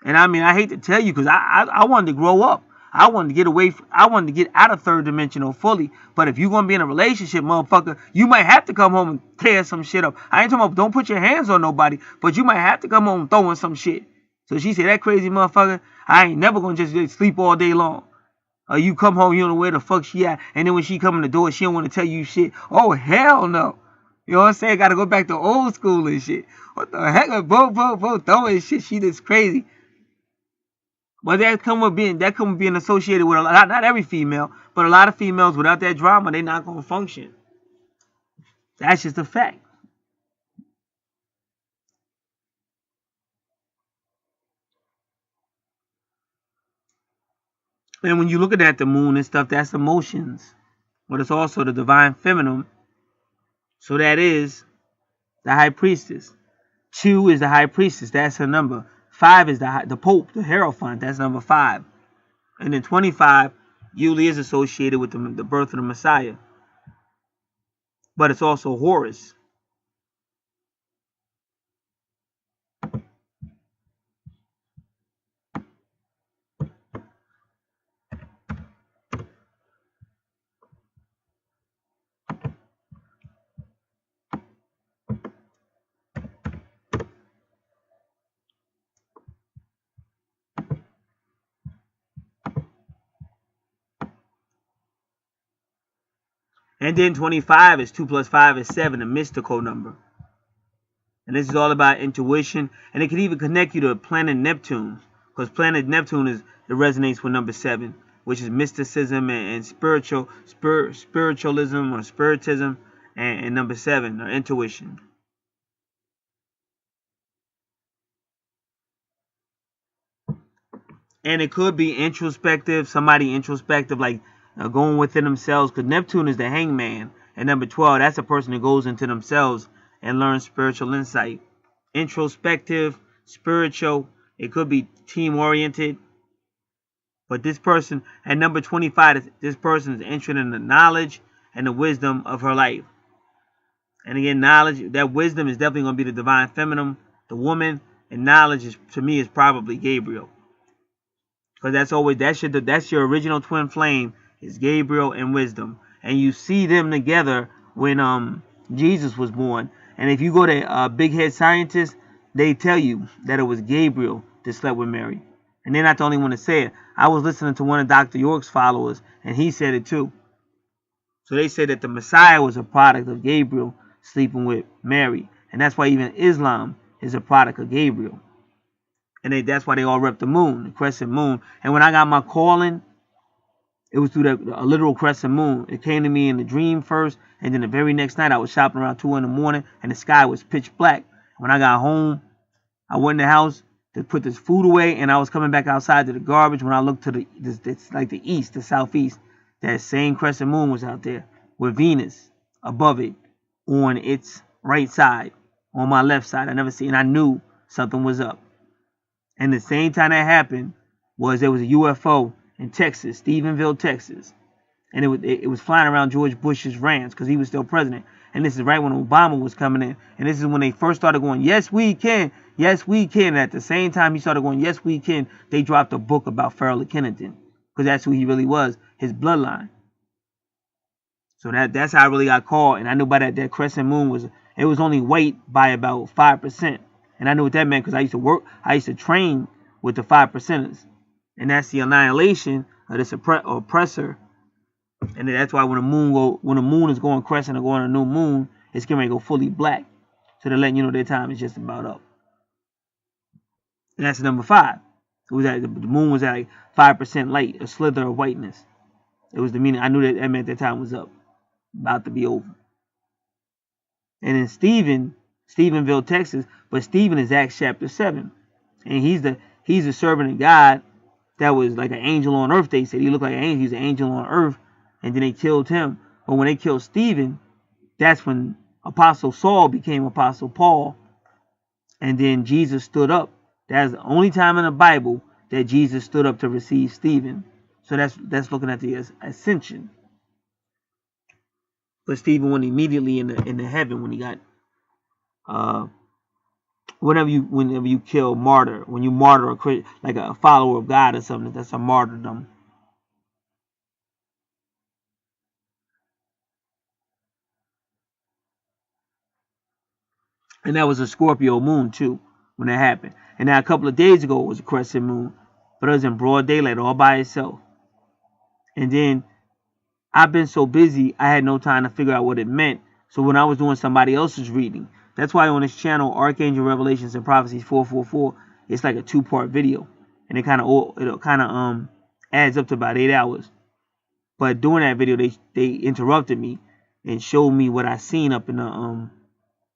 And I mean, I hate to tell you because I wanted to grow up. I wanted to get away. I wanted to get out of third dimensional fully. But if you're going to be in a relationship, motherfucker, you might have to come home and tear some shit up. I ain't talking about don't put your hands on nobody. But you might have to come home throwing some shit. So she said, that crazy motherfucker, I ain't never going to just sleep all day long. You come home, you don't know where the fuck she at. And then when she come in the door, she don't want to tell you shit. Oh, hell no. You know what I'm saying? Got to go back to old school and shit. What the heck? Both throwing shit. She just crazy. But that come with being associated with a lot, not every female, but a lot of females without that drama, they not going to function. That's just a fact. And when you look at the moon and stuff, that's emotions. But it's also the divine feminine. So that is the high priestess. 2 is the high priestess. That's her number. 5 is the Pope, the Hierophant. That's number 5. And then 25 usually is associated with the birth of the Messiah. But it's also Horus. And then 25 is 2 plus 5 is 7, a mystical number. And this is all about intuition. And it can even connect you to planet Neptune, because planet Neptune it resonates with number 7, which is mysticism and spiritualism or spiritism, and number 7 or intuition. And it could be introspective, somebody introspective, like going within themselves, because Neptune is the hangman. And number 12, that's a person that goes into themselves and learns spiritual insight. Introspective, spiritual, it could be team-oriented. But this person, at number 25, this person is interested in the knowledge and the wisdom of her life. And again, knowledge, that wisdom is definitely going to be the divine feminine, the woman, and knowledge is, to me, is probably Gabriel. Because that's your original twin flame is Gabriel and wisdom. And you see them together when Jesus was born. And if you go to big head scientists, they tell you that it was Gabriel that slept with Mary. And they're not the only one to say it. I was listening to one of Dr. York's followers, and he said it too. So they said that the Messiah was a product of Gabriel sleeping with Mary. And that's why even Islam is a product of Gabriel. And that's why they all rep the moon, the crescent moon. And when I got my calling, it was through a literal crescent moon. It came to me in the dream first, and then the very next night I was shopping around 2 in the morning, and the sky was pitch black. When I got home, I went in the house to put this food away, and I was coming back outside to the garbage. When I looked to it's like the east, the southeast, that same crescent moon was out there with Venus above it on its right side, on my left side. I never seen, and I knew something was up. And the same time that happened there was a UFO in Texas, Stephenville, Texas. And it was flying around George Bush's ranch because he was still president. And this is right when Obama was coming in. And this is when they first started going, yes, we can. Yes, we can. And at the same time he started going, yes, we can, they dropped a book about Farrell Kennedy. Because that's who he really was, his bloodline. So that's how I really got called. And I knew by that crescent moon was only white by about 5%. And I knew what that meant because I used to train with the 5%ers. And that's the annihilation of this oppressor. And that's why when the moon is going crescent or going a new moon, it's going to go fully black. So they're letting you know their time is just about up. And that's number 5. It was the moon was at like 5% light, a slither of whiteness. It was the meaning. I knew that meant their time was up, about to be over. And in Stephenville, Texas, but Stephen is Acts chapter 7. And he's the servant of God that was like an angel on earth. They said he looked like an angel. He's an angel on earth. And then they killed him. But when they killed Stephen, that's when Apostle Saul became Apostle Paul. And then Jesus stood up. That's the only time in the Bible that Jesus stood up to receive Stephen. So that's looking at the ascension. But Stephen went immediately into heaven when he got whenever you kill martyr, when you martyr like a follower of God or something, that's a martyrdom. And that was a Scorpio moon too when that happened. And now a couple of days ago it was a crescent moon, but it was in broad daylight all by itself. And then I've been so busy I had no time to figure out what it meant. So when I was doing somebody else's reading, that's why on this channel, Archangel Revelations and Prophecies 444, it's like a 2-part video, and it kind of adds up to about 8 hours. But during that video, they interrupted me and showed me what I seen up in the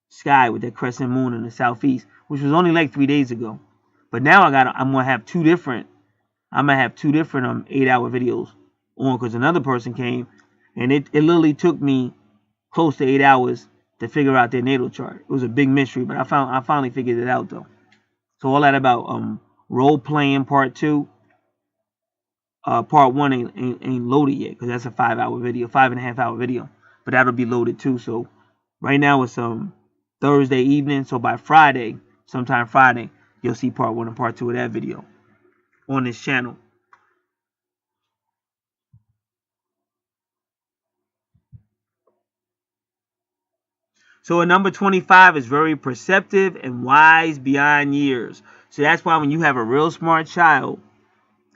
sky with that crescent moon in the southeast, which was only like 3 days ago. But now I'm gonna have two different 8-hour videos on, because another person came, and it literally took me close to 8 hours to figure out their natal chart. It was a big mystery, but I finally figured it out though. So all that about role playing part 2. Part 1 ain't loaded yet because that's a 5-hour video, 5.5-hour video. But that'll be loaded too. So right now it's Thursday evening. So by Friday, sometime Friday, you'll see part 1 and part 2 of that video on this channel. So a number 25 is very perceptive and wise beyond years. So that's why when you have a real smart child,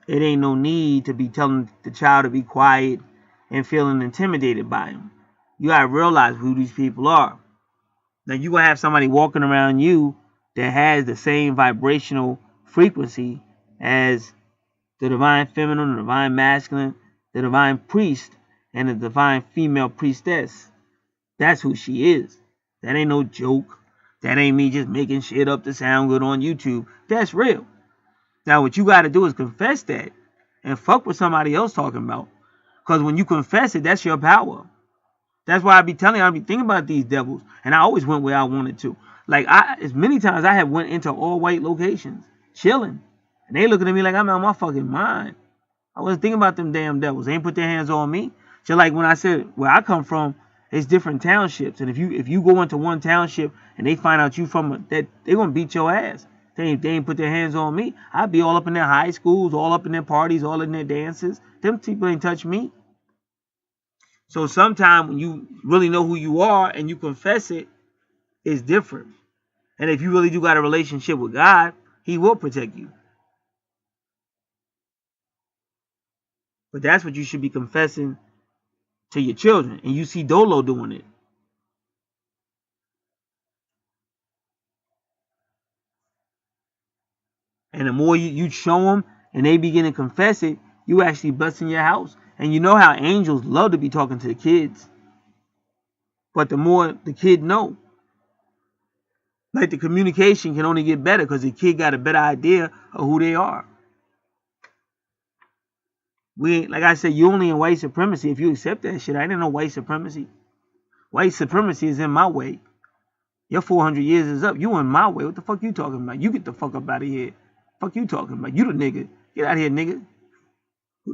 it ain't no need to be telling the child to be quiet and feeling intimidated by him. You gotta realize who these people are. Now you gonna have somebody walking around you that has the same vibrational frequency as the divine feminine, the divine masculine, the divine priest, and the divine female priestess. That's who she is. That ain't no joke. That ain't me just making shit up to sound good on YouTube. That's real. Now what you got to do is confess that and fuck what somebody else talking about. Because when you confess it, that's your power. That's why I be telling you, I be thinking about these devils. And I always went where I wanted to. Like, as many times I have went into all white locations, chilling. And they looking at me like I'm out of my fucking mind. I wasn't thinking about them damn devils. They ain't put their hands on me. Just like when I said where I come from, it's different townships. And if you go into one township and they find out you from that, they're going to beat your ass. They ain't put their hands on me. I'd be all up in their high schools, all up in their parties, all in their dances. Them people ain't touch me. So sometimes when you really know who you are and you confess it, it's different. And if you really do got a relationship with God, he will protect you. But that's what you should be confessing to your children. And you see Dolo doing it. And the more you show them and they begin to confess it, you actually blessing your house. And you know how angels love to be talking to the kids. But the more the kid know, like the communication can only get better because the kid got a better idea of who they are. Like I said, you only in white supremacy if you accept that shit. I didn't know white supremacy. White supremacy is in my way. Your 400 years is up. You in my way. What the fuck you talking about? You get the fuck up out of here. Fuck you talking about? You the nigga. Get out of here, nigga. Who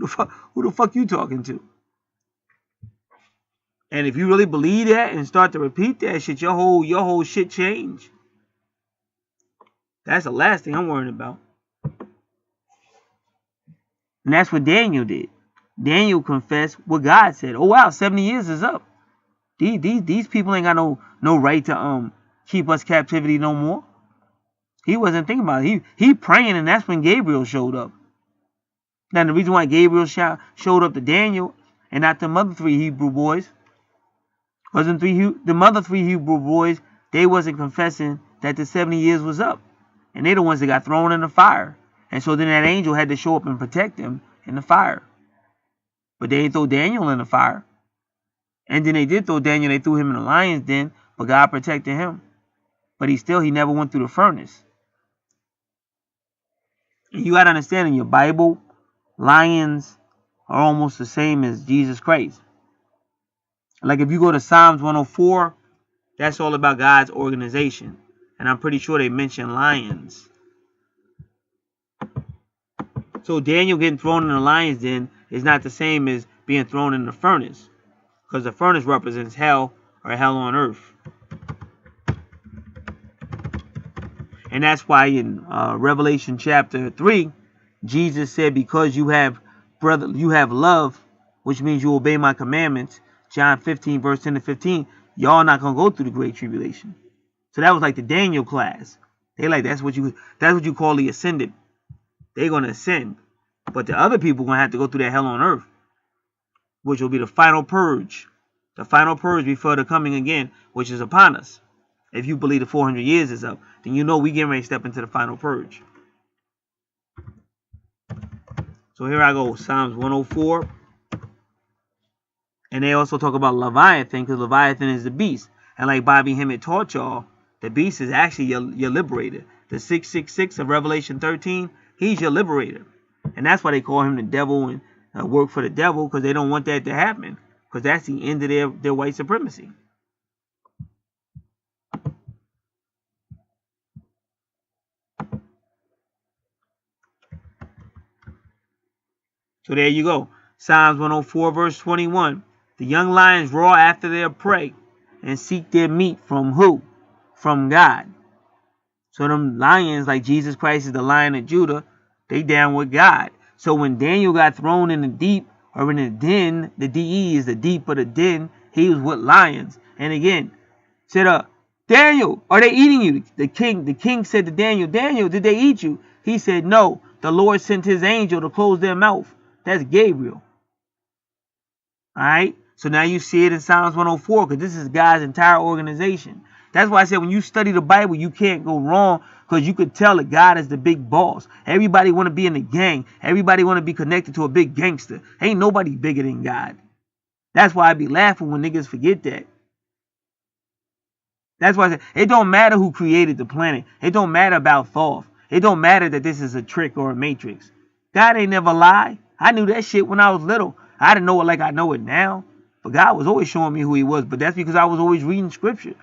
the fuck you talking to? And if you really believe that and start to repeat that shit, your whole shit change. That's the last thing I'm worrying about. And that's what Daniel did. Daniel confessed what God said. Oh wow, 70 years is up. These people ain't got no right to keep us captivity no more. He wasn't thinking about it. He praying, and that's when Gabriel showed up. Now the reason why Gabriel showed up to Daniel and not the other three Hebrew boys, wasn't the other three Hebrew boys, they wasn't confessing that the 70 years was up. And they're the ones that got thrown in the fire. And so then that angel had to show up and protect them in the fire. But they didn't throw Daniel in the fire. And then they did throw Daniel, they threw him in the lion's den, but God protected him. But he never went through the furnace. And you got to understand, in your Bible, lions are almost the same as Jesus Christ. Like if you go to Psalms 104, that's all about God's organization. And I'm pretty sure they mention lions. So Daniel getting thrown in the lion's den is not the same as being thrown in the furnace. Because the furnace represents hell, or hell on earth. And that's why in Revelation chapter 3, Jesus said, because you have love, which means you obey my commandments, John 15, verse 10 to 15, y'all not going to go through the great tribulation. So that was like the Daniel class. They like, that's what you call the ascended. They're going to ascend. But the other people going to have to go through that hell on earth, which will be the final purge. The final purge before the coming again, which is upon us. If you believe the 400 years is up, then you know we getting ready to step into the final purge. So here I go, Psalms 104. And they also talk about Leviathan, because Leviathan is the beast. And like Bobby Hemmett taught y'all, the beast is actually your liberator. The 666 of Revelation 13, he's your liberator. And that's why they call him the devil and work for the devil, because they don't want that to happen. Because that's the end of their white supremacy. So there you go. Psalms 104 verse 21. The young lions roar after their prey and seek their meat from who? From God. So them lions, like Jesus Christ is the Lion of Judah, they down with God. So when Daniel got thrown in the deep, or in the den, the DE is the deep of the den, he was with lions. And again, said, Daniel, are they eating you? The king said to Daniel, Daniel, did they eat you? He said, no, the Lord sent his angel to close their mouth. That's Gabriel. Alright? So now you see it in Psalms 104, because this is God's entire organization. That's why I said when you study the Bible, you can't go wrong, because you could tell that God is the big boss. Everybody want to be in the gang. Everybody want to be connected to a big gangster. Ain't nobody bigger than God. That's why I be laughing when niggas forget that. That's why I said it don't matter who created the planet. It don't matter about Thoth. It don't matter that this is a trick or a matrix. God ain't never lie. I knew that shit when I was little. I didn't know it like I know it now. But God was always showing me who he was. But that's because I was always reading scripture.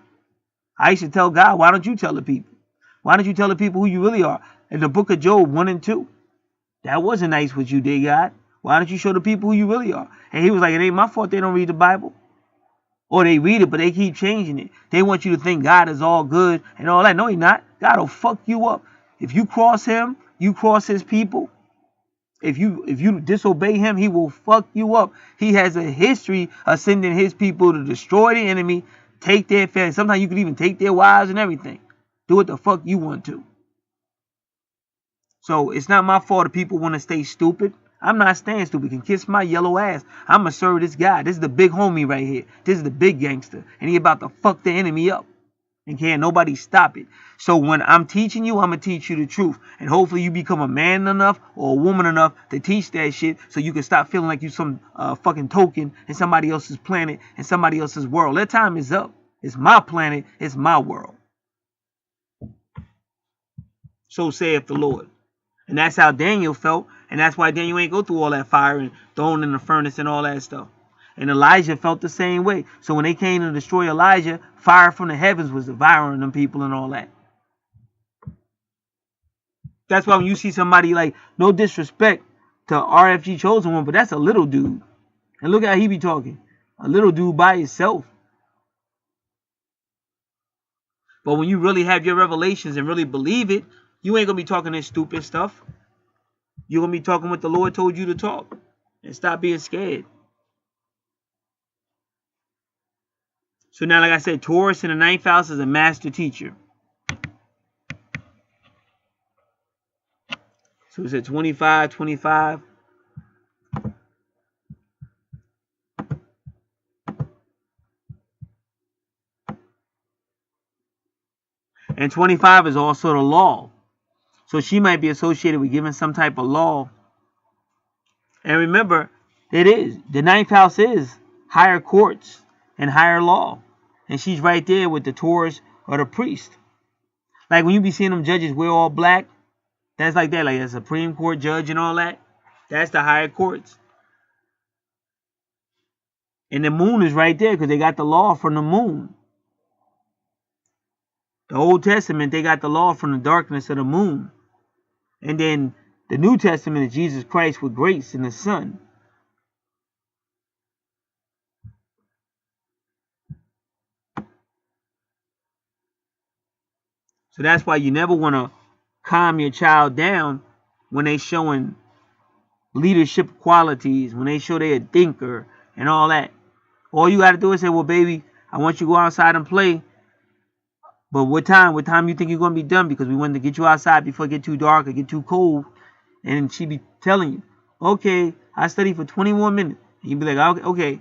I used to tell God, why don't you tell the people? Why don't you tell the people who you really are? In the book of Job 1 and 2. That wasn't nice what you did, God. Why don't you show the people who you really are? And he was like, it ain't my fault they don't read the Bible. Or they read it, but they keep changing it. They want you to think God is all good and all that. No, he's not. God will fuck you up. If you cross him, you cross his people. If you disobey him, he will fuck you up. He has a history of sending his people to destroy the enemy, take their family. Sometimes you could even take their wives and everything. Do what the fuck you want to. So it's not my fault if people want to stay stupid. I'm not staying stupid. Can kiss my yellow ass. I'm going to serve this guy. This is the big homie right here. This is the big gangster. And he about to fuck the enemy up. And can't nobody stop it. So when I'm teaching you, I'm going to teach you the truth. And hopefully you become a man enough or a woman enough to teach that shit so you can stop feeling like you some fucking token in somebody else's planet and somebody else's world. That time is up. It's my planet. It's my world. So saith the Lord. And that's how Daniel felt. And that's why Daniel ain't go through all that fire and thrown in the furnace and all that stuff. And Elijah felt the same way. So when they came to destroy Elijah, fire from the heavens was devouring them people and all that. That's why when you see somebody like, no disrespect to RFG Chosen One, but that's a little dude. And look how he be talking. A little dude by himself. But when you really have your revelations and really believe it, you ain't going to be talking this stupid stuff. You're going to be talking what the Lord told you to talk. And stop being scared. So now, like I said, Taurus in the 9th house is a master teacher. So it's at 25, 25. And 25 is also the law. So she might be associated with giving some type of law. And remember, it is. The 9th house is higher courts and higher law. And she's right there with the Taurus or the priest. Like when you be seeing them judges wear all black, that's like that. Like a Supreme Court judge and all that. That's the higher courts. And the moon is right there because they got the law from the moon. The Old Testament, they got the law from the darkness of the moon. And then the New Testament is Jesus Christ with grace in the sun. So that's why you never want to calm your child down when they showing leadership qualities, when they show they're a thinker and all that. All you got to do is say, well, baby, I want you to go outside and play. But what time you think you're going to be done? Because we wanted to get you outside before it get too dark or get too cold. And she be telling you, okay, I study for 21 minutes. And you be like, okay.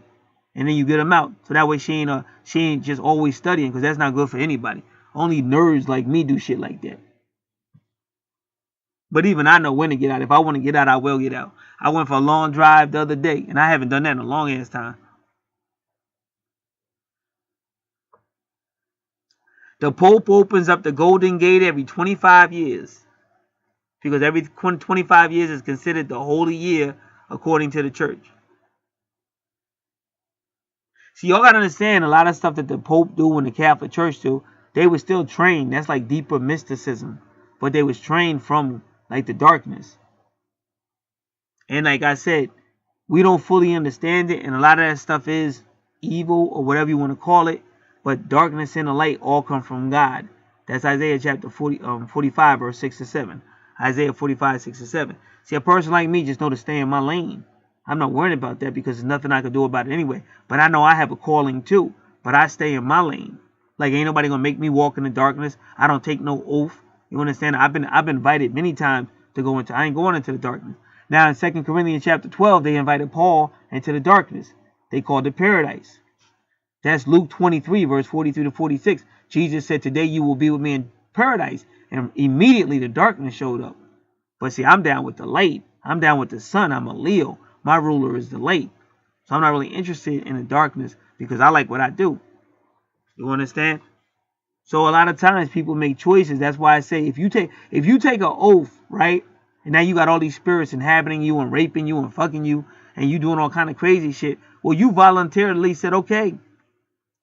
And then you get them out. So that way she ain't just always studying, because that's not good for anybody. Only nerds like me do shit like that. But even I know when to get out. If I want to get out, I will get out. I went for a long drive the other day, and I haven't done that in a long ass time. The Pope opens up the Golden Gate every 25 years. Because every 25 years is considered the holy year according to the church. See, y'all got to understand a lot of stuff that the Pope do and the Catholic Church do. They were still trained. That's like deeper mysticism. But they was trained from like the darkness. And like I said, we don't fully understand it. And a lot of that stuff is evil or whatever you want to call it. But darkness and the light all come from God. That's Isaiah chapter 45, verse 6 to 7. Isaiah 45, 6 to 7. See, a person like me just know to stay in my lane. I'm not worried about that because there's nothing I can do about it anyway. But I know I have a calling too. But I stay in my lane. Like ain't nobody gonna make me walk in the darkness. I don't take no oath. You understand? I've been invited many times to go into. I ain't going into the darkness. Now in 2 Corinthians chapter 12, they invited Paul into the darkness. They called it paradise. That's Luke 23, verse 43 to 46. Jesus said, today you will be with me in paradise. And immediately the darkness showed up. But see, I'm down with the light. I'm down with the sun. I'm a Leo. My ruler is the light. So I'm not really interested in the darkness because I like what I do. You understand? So a lot of times people make choices. That's why I say if you take an oath, right? And now you got all these spirits inhabiting you and raping you and fucking you and you doing all kind of crazy shit. Well, you voluntarily said, okay,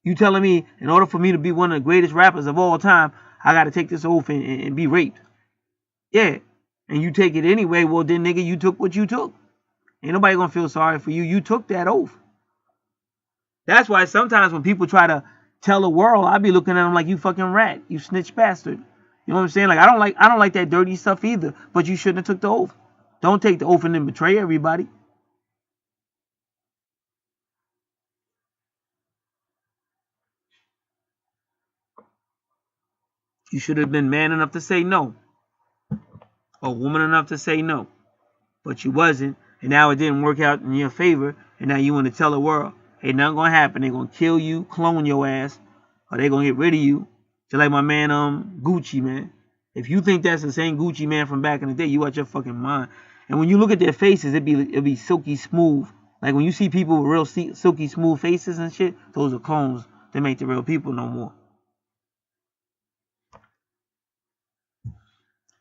you telling me in order for me to be one of the greatest rappers of all time, I got to take this oath and be raped. Yeah. And you take it anyway. Well, then, nigga, you took what you took. Ain't nobody going to feel sorry for you. You took that oath. That's why sometimes when people try to tell the world, I be looking at them like, you fucking rat. You snitch bastard. You know what I'm saying? Like, I don't like that dirty stuff either. But you shouldn't have took the oath. Don't take the oath and then betray everybody. You should have been man enough to say no. Or woman enough to say no. But you wasn't. And now it didn't work out in your favor. And now you want to tell the world, hey, nothing going to happen. They're going to kill you, clone your ass. Or they're going to get rid of you. Just like my man Gucci, man. If you think that's the same Gucci man from back in the day, you out your fucking mind. And when you look at their faces, it'd be silky smooth. Like when you see people with real silky smooth faces and shit, those are clones. They make the real people no more.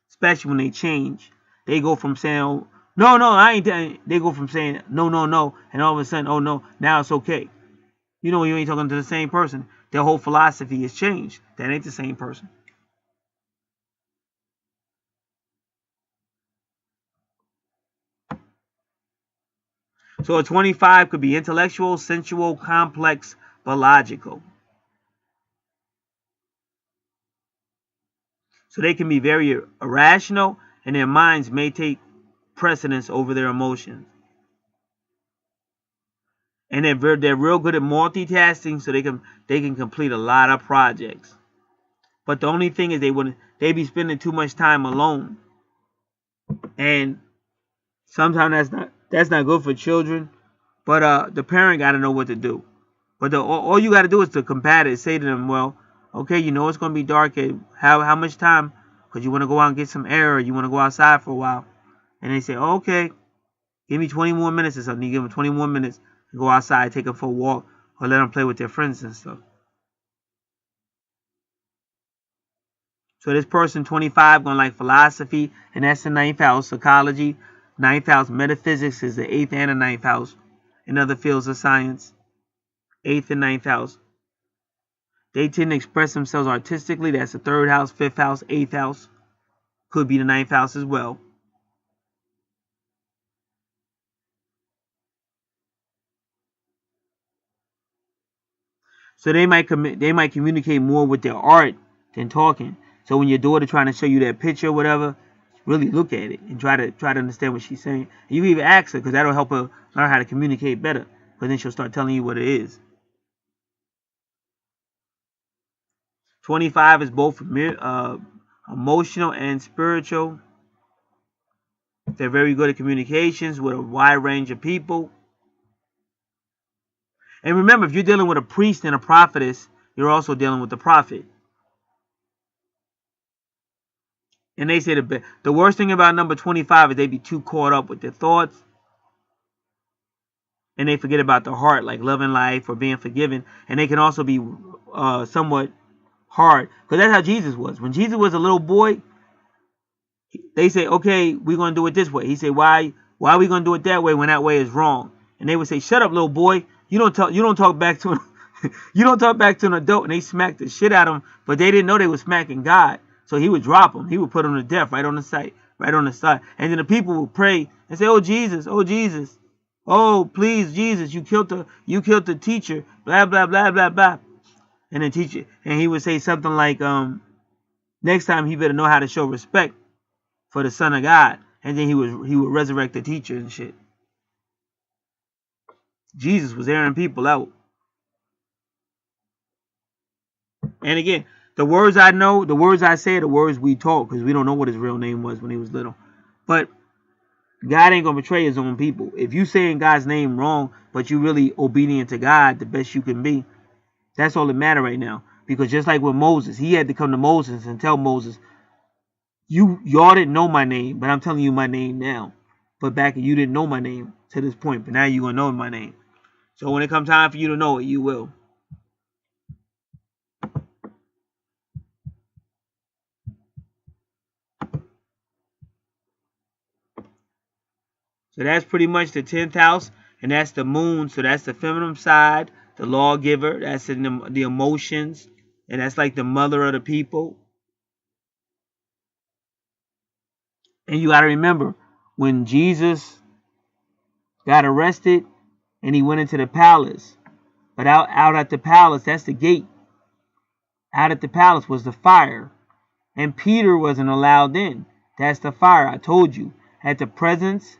Especially when they change. They go from saying, no, I ain't. They go from saying, no, and all of a sudden, oh, no, now it's okay. You know, you ain't talking to the same person. Their whole philosophy has changed. That ain't the same person. So a 25 could be intellectual, sensual, complex, but logical. So they can be very irrational, and their minds may take precedence over their emotions. And they're real good at multitasking, so they can complete a lot of projects. But the only thing is they be spending too much time alone, and sometimes that's not good for children. But the parent got to know what to do. But all you got to do is to combat it. Say to them, well, okay, you know it's gonna be dark. How much time? Because you want to go out and get some air, or you want to go outside for a while. And they say, oh, okay, give me 20 more minutes or something. You give them 20 more minutes to go outside, take them for a walk, or let them play with their friends and stuff. So this person, 25, gonna like philosophy, and that's the 9th house, psychology. 9th house, metaphysics is the 8th and the 9th house. In other fields of science, 8th and 9th house. They tend to express themselves artistically. That's the 3rd house, 5th house, 8th house. Could be the 9th house as well. So they might communicate more with their art than talking. So when your daughter trying to show you that picture or whatever, really look at it and try to understand what she's saying. And you even ask her, because that'll help her learn how to communicate better. Because then she'll start telling you what it is. 25 is both emotional and spiritual. They're very good at communications with a wide range of people. And remember, if you're dealing with a priest and a prophetess, you're also dealing with the prophet. And they say the worst thing about number 25 is they be too caught up with their thoughts. And they forget about the heart, like loving life or being forgiven. And they can also be somewhat hard. Because that's how Jesus was. When Jesus was a little boy, they say, okay, we're going to do it this way. He said, why are we going to do it that way when that way is wrong? And they would say, shut up, little boy. You don't talk back to you don't talk back to an adult. And they smacked the shit out of him. But they didn't know they were smacking God. So he would drop them. He would put them to death right on the side. And then the people would pray and say, oh, Jesus, oh, Jesus. Oh, please, Jesus, you killed the teacher. Blah, blah, blah, blah, blah. And then teacher, and he would say something like, next time he better know how to show respect for the Son of God. And then he would resurrect the teacher and shit. Jesus was airing people out. And again, the words I know, the words I say, the words we talk, because we don't know what his real name was when he was little. But God ain't gonna betray his own people. If you saying God's name wrong, but you really obedient to God the best you can be, that's all that matter right now. Because just like with Moses, he had to come to Moses and tell Moses, y'all didn't know my name, but I'm telling you my name now. But back you didn't know my name to this point, but now you're going to know my name. So when it comes time for you to know it, you will. So that's pretty much the 10th house, and that's the moon. So that's the feminine side, the lawgiver. That's in the emotions, and that's like the mother of the people. And you got to remember, when Jesus got arrested and he went into the palace, but out at the palace, that's the gate. Out at the palace was the fire, and Peter wasn't allowed in. That's the fire. I told you, at the presence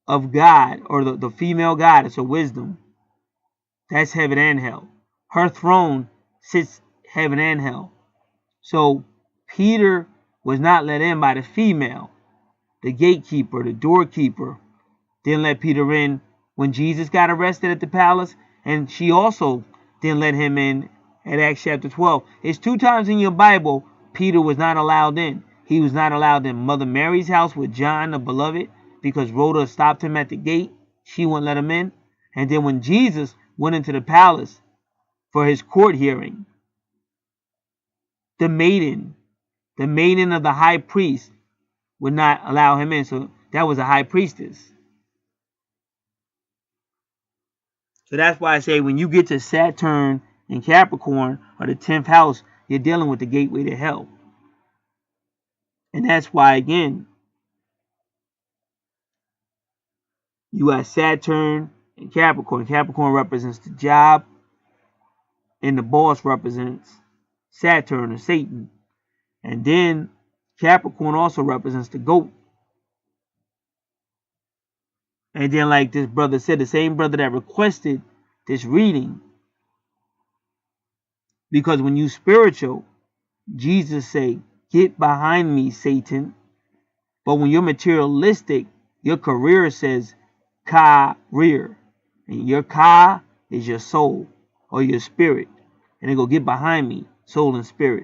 of God, or the female goddess or wisdom, that's heaven and hell. Her throne sits heaven and hell. So Peter was not let in by the female. The gatekeeper, the doorkeeper, didn't let Peter in when Jesus got arrested at the palace, and she also didn't let him in at Acts chapter 12. It's 2 times in your Bible Peter was not allowed in. He was not allowed in Mother Mary's house with John the beloved, because Rhoda stopped him at the gate. She wouldn't let him in. And then when Jesus went into the palace for his court hearing, the maiden of the high priest would not allow him in. So that was a high priestess. So that's why I say when you get to Saturn in Capricorn, or the 10th house, you're dealing with the gateway to hell. And that's why, again, you got Saturn and Capricorn. Capricorn represents the job, and the boss represents Saturn or Satan. And then Capricorn also represents the goat. And then, like this brother said, the same brother that requested this reading, because when you spiritual, Jesus say, "Get behind me, Satan." But when you're materialistic, your career says career. And your ka is your soul or your spirit. And they go, "Get behind me, soul and spirit."